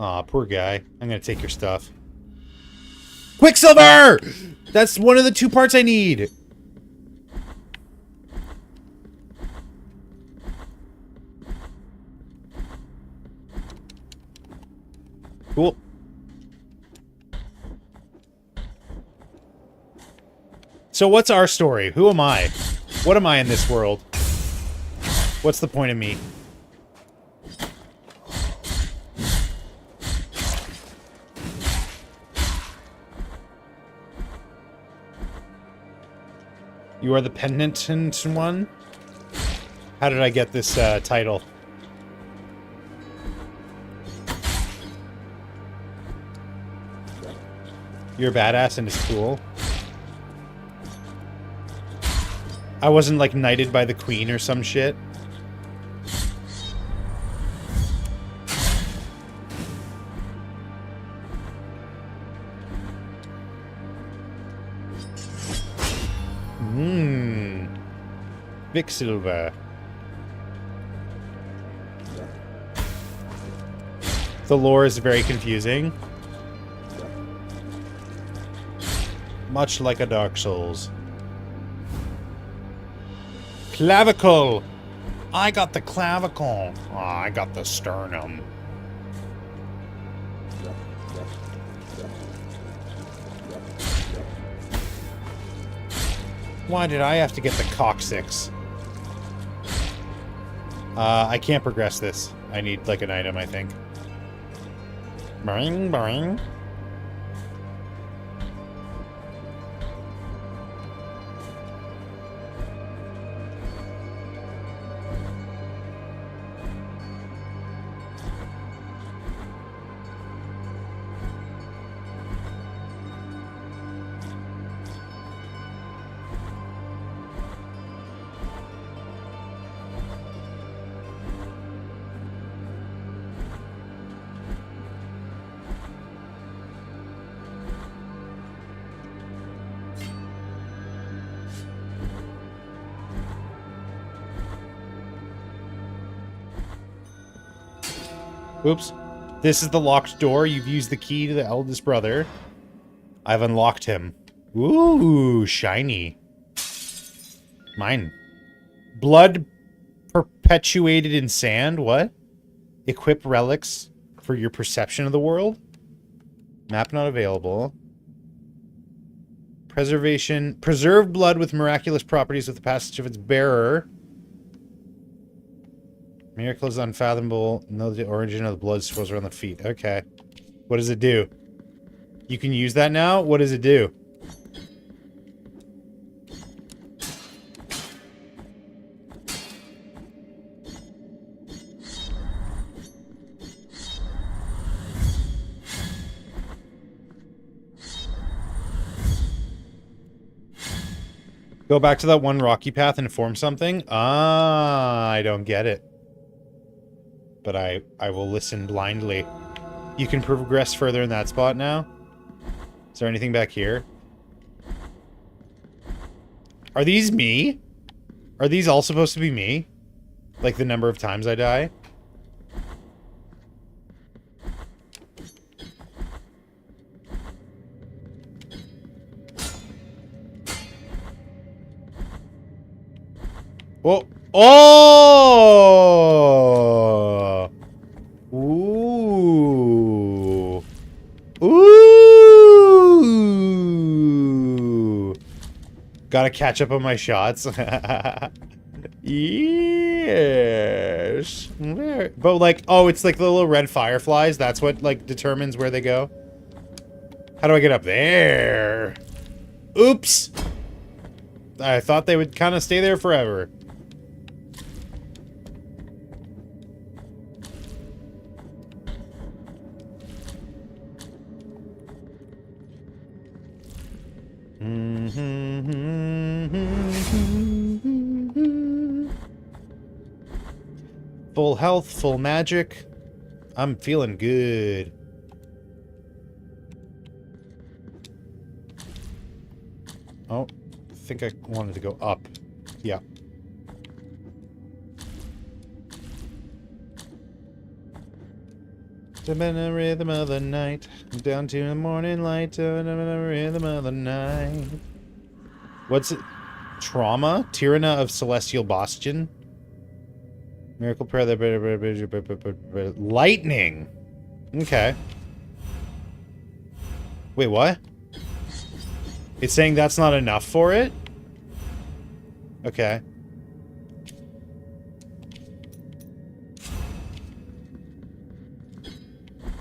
[SPEAKER 1] Aw, poor guy. I'm gonna take your stuff. Quicksilver! That's one of the 2 parts I need. Cool. So what's our story? Who am I? What am I in this world? What's the point of me? You are the penitent one? How did I get this title? You're a badass and it's cool. I wasn't like knighted by the queen or some shit. Quicksilver. The lore is very confusing. Much like a Dark Souls. Clavicle! I got the clavicle. Oh, I got the sternum. Why did I have to get the coccyx? I can't progress this. I need, like, an item, I think. Boing, boing. Oops. This is the locked door. You've used the key to the eldest brother. I've unlocked him. Ooh, shiny. Mine. Blood perpetuated in sand. What? Equip relics for your perception of the world. Map not available. Preservation. Preserve blood with miraculous properties with the passage of its bearer. Miracle is unfathomable. Know the origin of the blood swirls around the feet. Okay. What does it do? You can use that now? What does it do? Go back to that one rocky path and form something? Ah, I don't get it. But I will listen blindly. You can progress further in that spot now? Is there anything back here? Are these me? Are these all supposed to be me? Like the number of times I die? Whoa. Oh! Ooh. Ooh. Gotta catch up on my shots. Yes. But like, oh, it's like the little red fireflies. That's what like determines where they go. How do I get up there? Oops. I thought they would kind of stay there forever. Full health, full magic. I'm feeling good. Oh, I think I wanted to go up. Yeah. The rhythm of the night, down to the morning light, the rhythm of the night. What's it? Trauma? Tyranna of Celestial Bastion? Miracle prayer that... Lightning! Okay. Wait, what? It's saying that's not enough for it? Okay.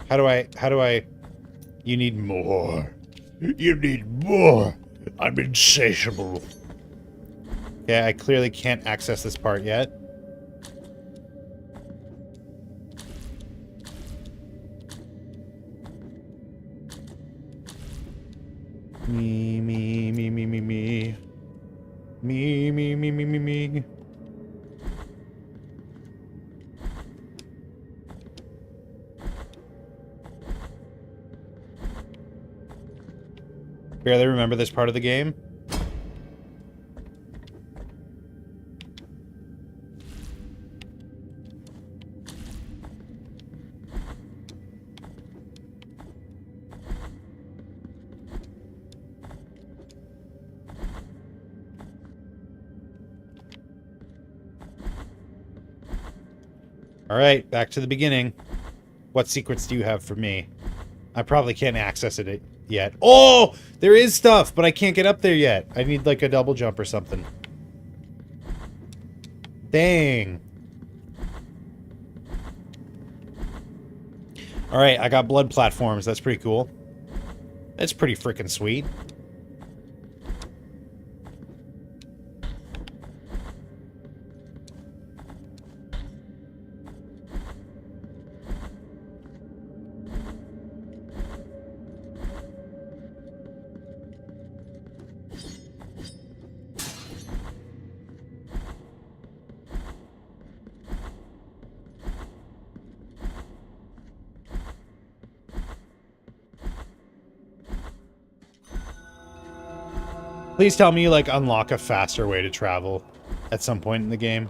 [SPEAKER 1] How do I... You need more. You need more. I'm insatiable. Okay, I clearly can't access this part yet. Me, me, me, me, me, me. Me, me, me, me, me, me. Barely remember this part of the game. All right, back to the beginning. What secrets do you have for me? I probably can't access it yet. Oh, there is stuff, but I can't get up there yet. I need like a double jump or something. Dang. All right, I got blood platforms. That's pretty cool. That's pretty freaking sweet. Please tell me you, like, unlock a faster way to travel at some point in the game.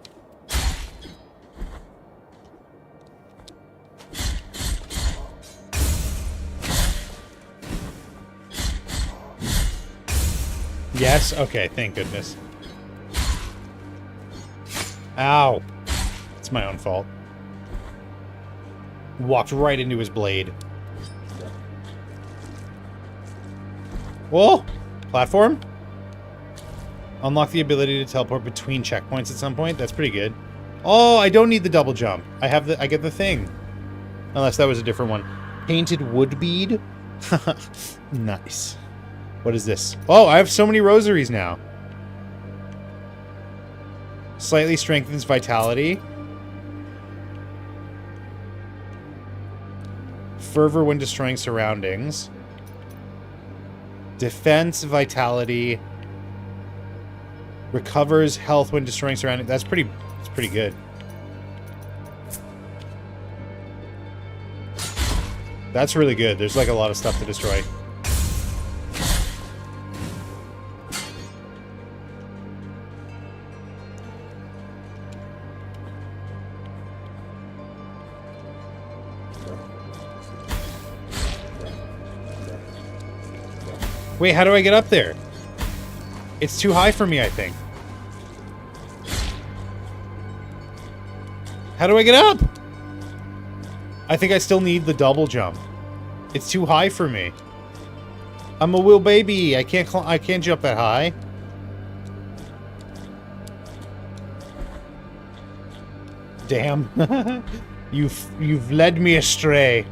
[SPEAKER 1] Yes? Okay, thank goodness. Ow. It's my own fault. Walked right into his blade. Whoa! Platform? Unlock the ability to teleport between checkpoints at some point. That's pretty good. Oh, I don't need the double jump. I get the thing. Unless that was a different one. Painted wood bead? Nice. What is this? Oh, I have so many rosaries now. Slightly strengthens vitality. Fervor when destroying surroundings. Defense, vitality. Recovers health when destroying surroundings. That's pretty good. That's really good. There's like a lot of stuff to destroy. Wait, how do I get up there? It's too high for me, I think. How do I get up? I think I still need the double jump. It's too high for me. I'm a little baby. I can't jump that high. Damn. You've led me astray.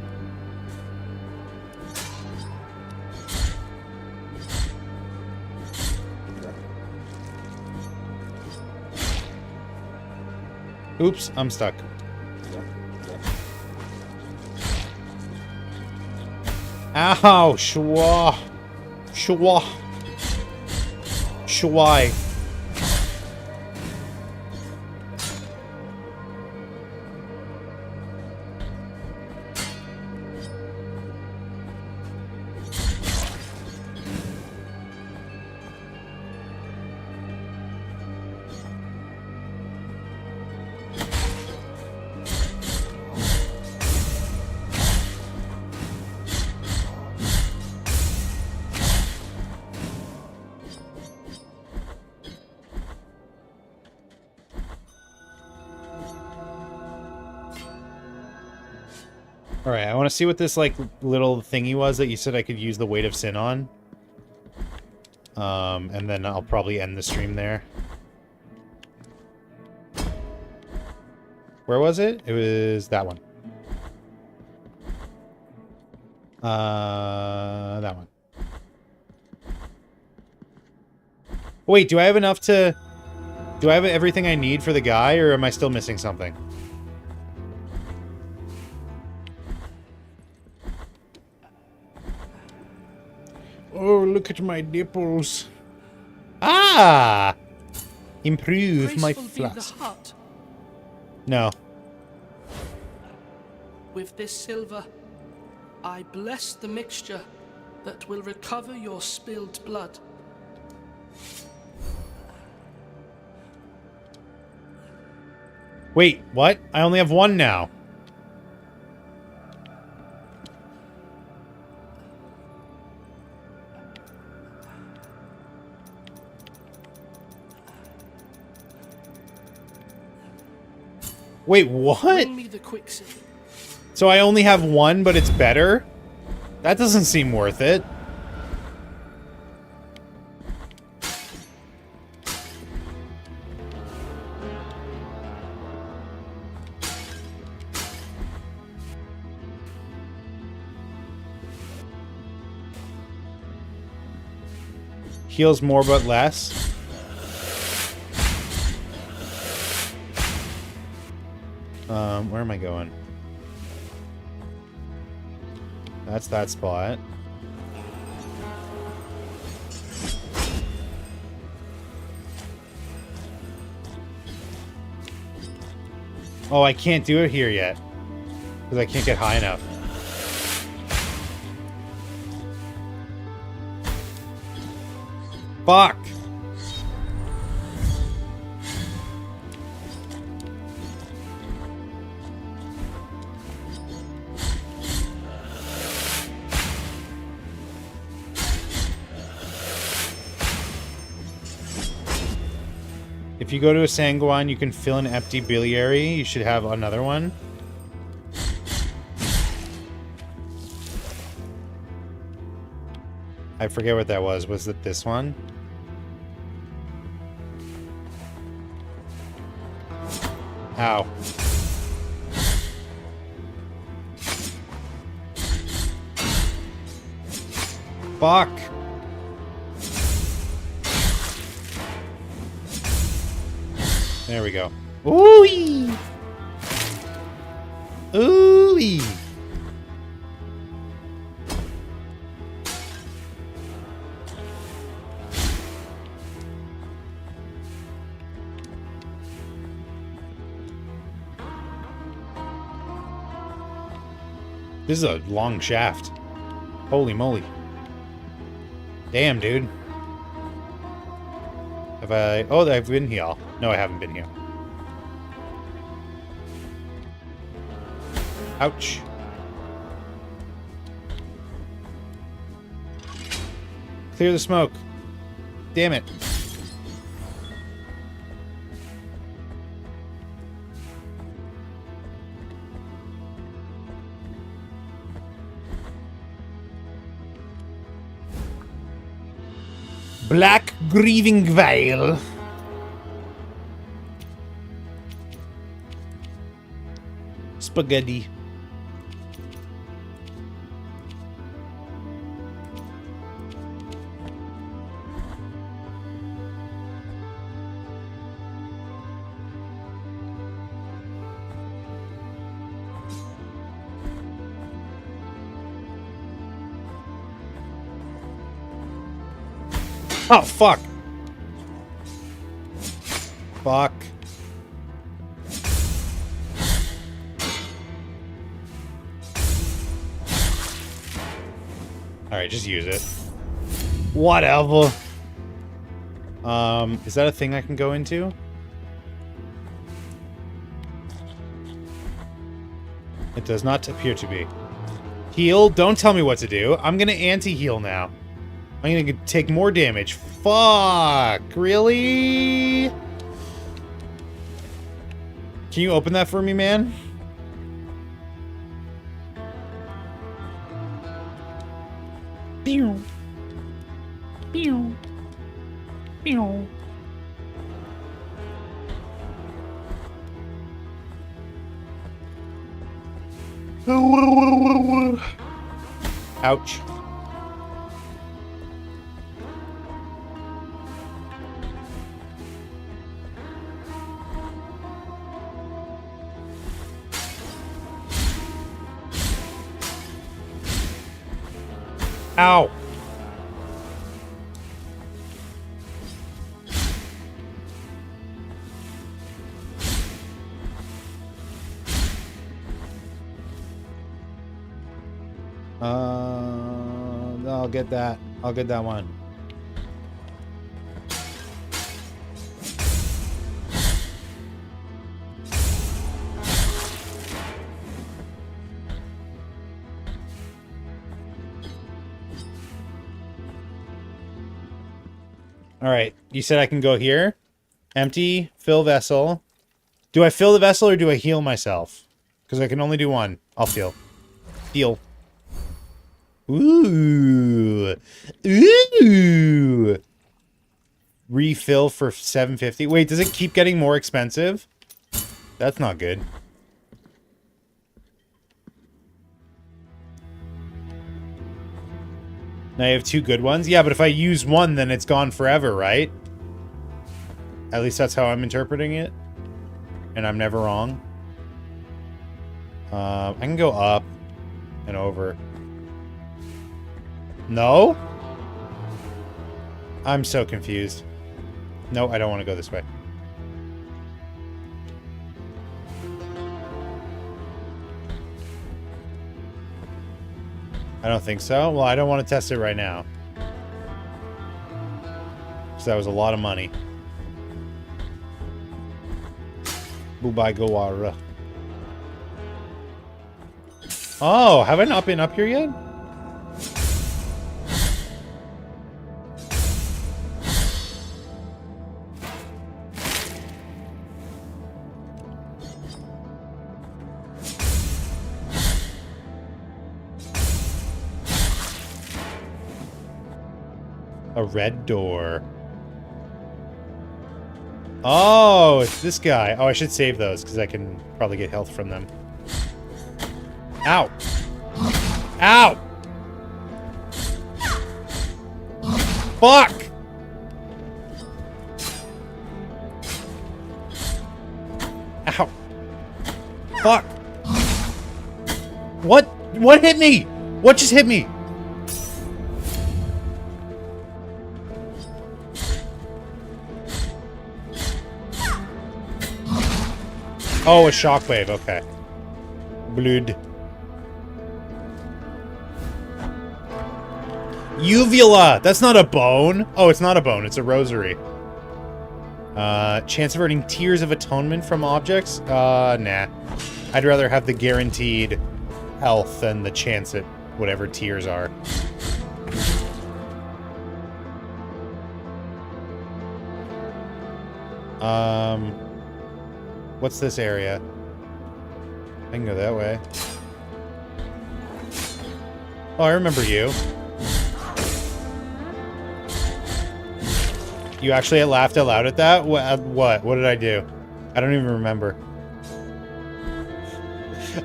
[SPEAKER 1] Oops, I'm stuck. Ow! Shwa! Shwa! Shwai! Alright, I want to see what this, like, little thingy was that you said I could use the Weight of Sin on. And then I'll probably end the stream there. Where was it? It was that one. That one. Wait, do I have enough to... Do I have everything I need for the guy, or am I still missing something? Oh, look at my nipples. Ah! Improve my flask. No.
[SPEAKER 17] With this silver, I bless the mixture that will recover your spilled blood.
[SPEAKER 1] Wait, what? I only have one now. Wait, what?
[SPEAKER 17] Bring me the quicksilver.
[SPEAKER 1] So I only have one, but it's better? That doesn't seem worth it. Heals more but less. Where am I going? That's that spot. Oh, I can't do it here yet. Because I can't get high enough. Fuck! If you go to a Sanguine, you can fill an empty biliary. You should have another one. I forget what that was. Was it this one? Ow. Fuck. There we go. Ooh-wee. Ooh-wee. This is a long shaft. Holy moly. Damn, dude. Have I... Oh, I've been here. No, I haven't been here. Ouch. Clear the smoke. Damn it. Black Grieving Veil. Spaghetti. Oh, fuck. Fuck. Alright, just use it. Whatever. Is that a thing I can go into? It does not appear to be. Heal? Don't tell me what to do. I'm gonna anti-heal now. I'm gonna take more damage. Fuck! Really? Can you open that for me, man? Pew. Pew. Pew. Ouch. Ow. I'll get that. I'll get that one. All right. You said I can go here. Empty. Fill vessel. Do I fill the vessel or do I heal myself? Because I can only do one. I'll heal. Heal. Ooh. Ooh. Refill for $7.50. Wait, does it keep getting more expensive? That's not good. Now you have 2 good ones? Yeah, but if I use one, then it's gone forever, right? At least that's how I'm interpreting it. And I'm never wrong. I can go up and over. No? I'm so confused. No, I don't want to go this way. I don't think so. Well, I don't want to test it right now. Because that was a lot of money. Bubai Gawara. Oh, have I not been up here yet? A red door. Oh, it's this guy. Oh, I should save those because I can probably get health from them. Ow. Ow! Fuck! Ow. Fuck. What? What hit me? What just hit me? Oh, a shockwave. Okay. Blood. Uvula! That's not a bone. Oh, it's not a bone. It's a rosary. Chance of earning Tears of Atonement from objects? Nah. I'd rather have the guaranteed health than the chance at whatever tears are. What's this area? I can go that way. Oh, I remember you. You actually laughed out loud at that? What? What did I do? I don't even remember.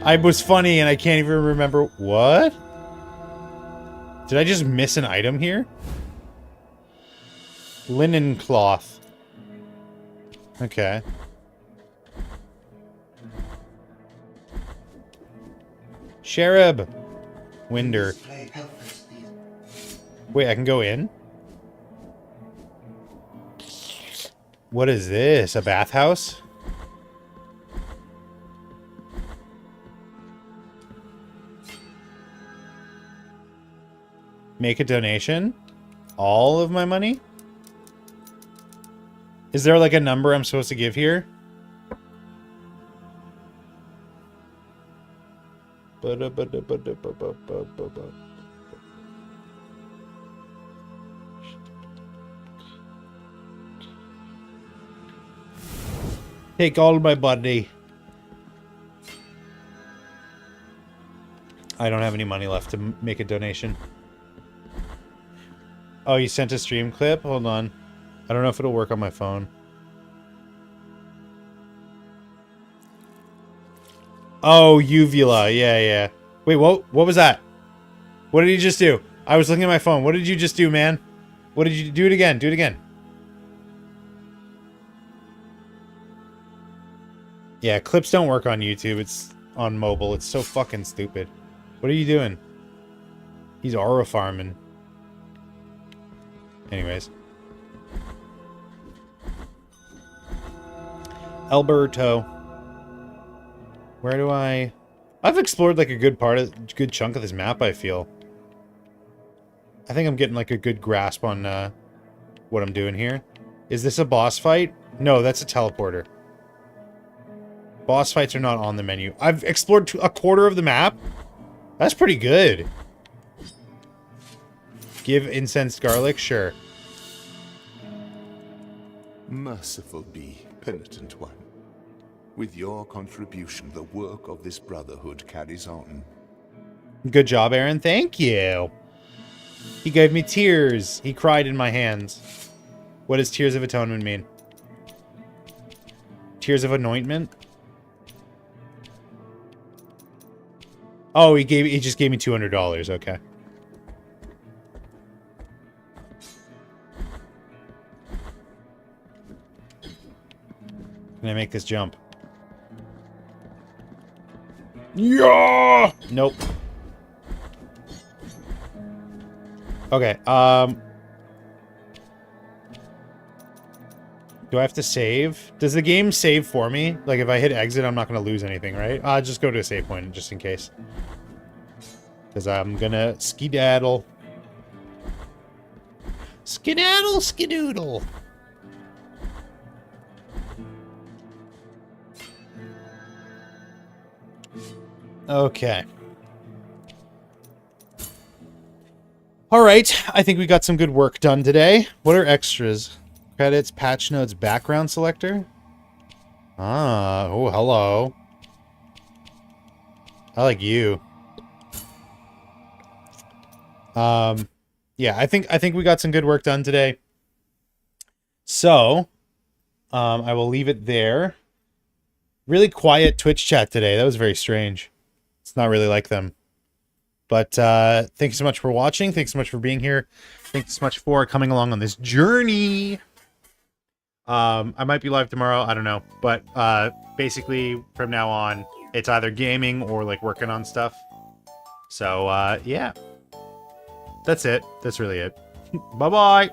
[SPEAKER 1] I was funny and I can't even remember. What? Did I just miss an item here? Linen cloth. Okay. Cherub. Winder. Wait, I can go in? What is this? A bathhouse? Make a donation? All of my money? Is there like a number I'm supposed to give here? Take all my money. I don't have any money left to make a donation. Oh, you sent a stream clip? Hold on. I don't know if it'll work on my phone. Oh, uvula. Yeah, yeah. Wait, what was that? What did you just do? I was looking at my phone. What did you just do, man? What did you do? It again. Do it again. Yeah, clips don't work on YouTube. It's on mobile. It's so fucking stupid. What are you doing? He's aura farming. Anyways. Alberto. Where do I... I've explored like a good chunk of this map, I feel. I think I'm getting like a good grasp on what I'm doing here. Is this a boss fight? No, that's a teleporter. Boss fights are not on the menu. I've explored a quarter of the map. That's pretty good. Give incensed garlic? Sure.
[SPEAKER 4] Merciful be, penitent one. With your contribution, the work of this brotherhood carries on.
[SPEAKER 1] Good job, Aaron. Thank you. He gave me tears. He cried in my hands. What does Tears of Atonement mean? Tears of Anointment? Oh, he just gave me $200. Okay. Can I make this jump? Yeah! Nope. Okay, do I have to save? Does the game save for me? Like, if I hit exit, I'm not going to lose anything, right? I'll just go to a save point, just in case. Because I'm going to skedaddle. Skedaddle, skedoodle. Okay. All right. I think we got some good work done today. What are extras? Credits, patch notes, background selector? Ah, oh, hello. I like you. Yeah, I think we got some good work done today. So, I will leave it there. Really quiet Twitch chat today. That was very strange. It's not really like them. But thanks so much for watching. Thanks so much for being here. Thanks so much for coming along on this journey. I might be live tomorrow. I don't know. But basically, from now on, it's either gaming or like working on stuff. So yeah, that's it. That's really it. Bye-bye.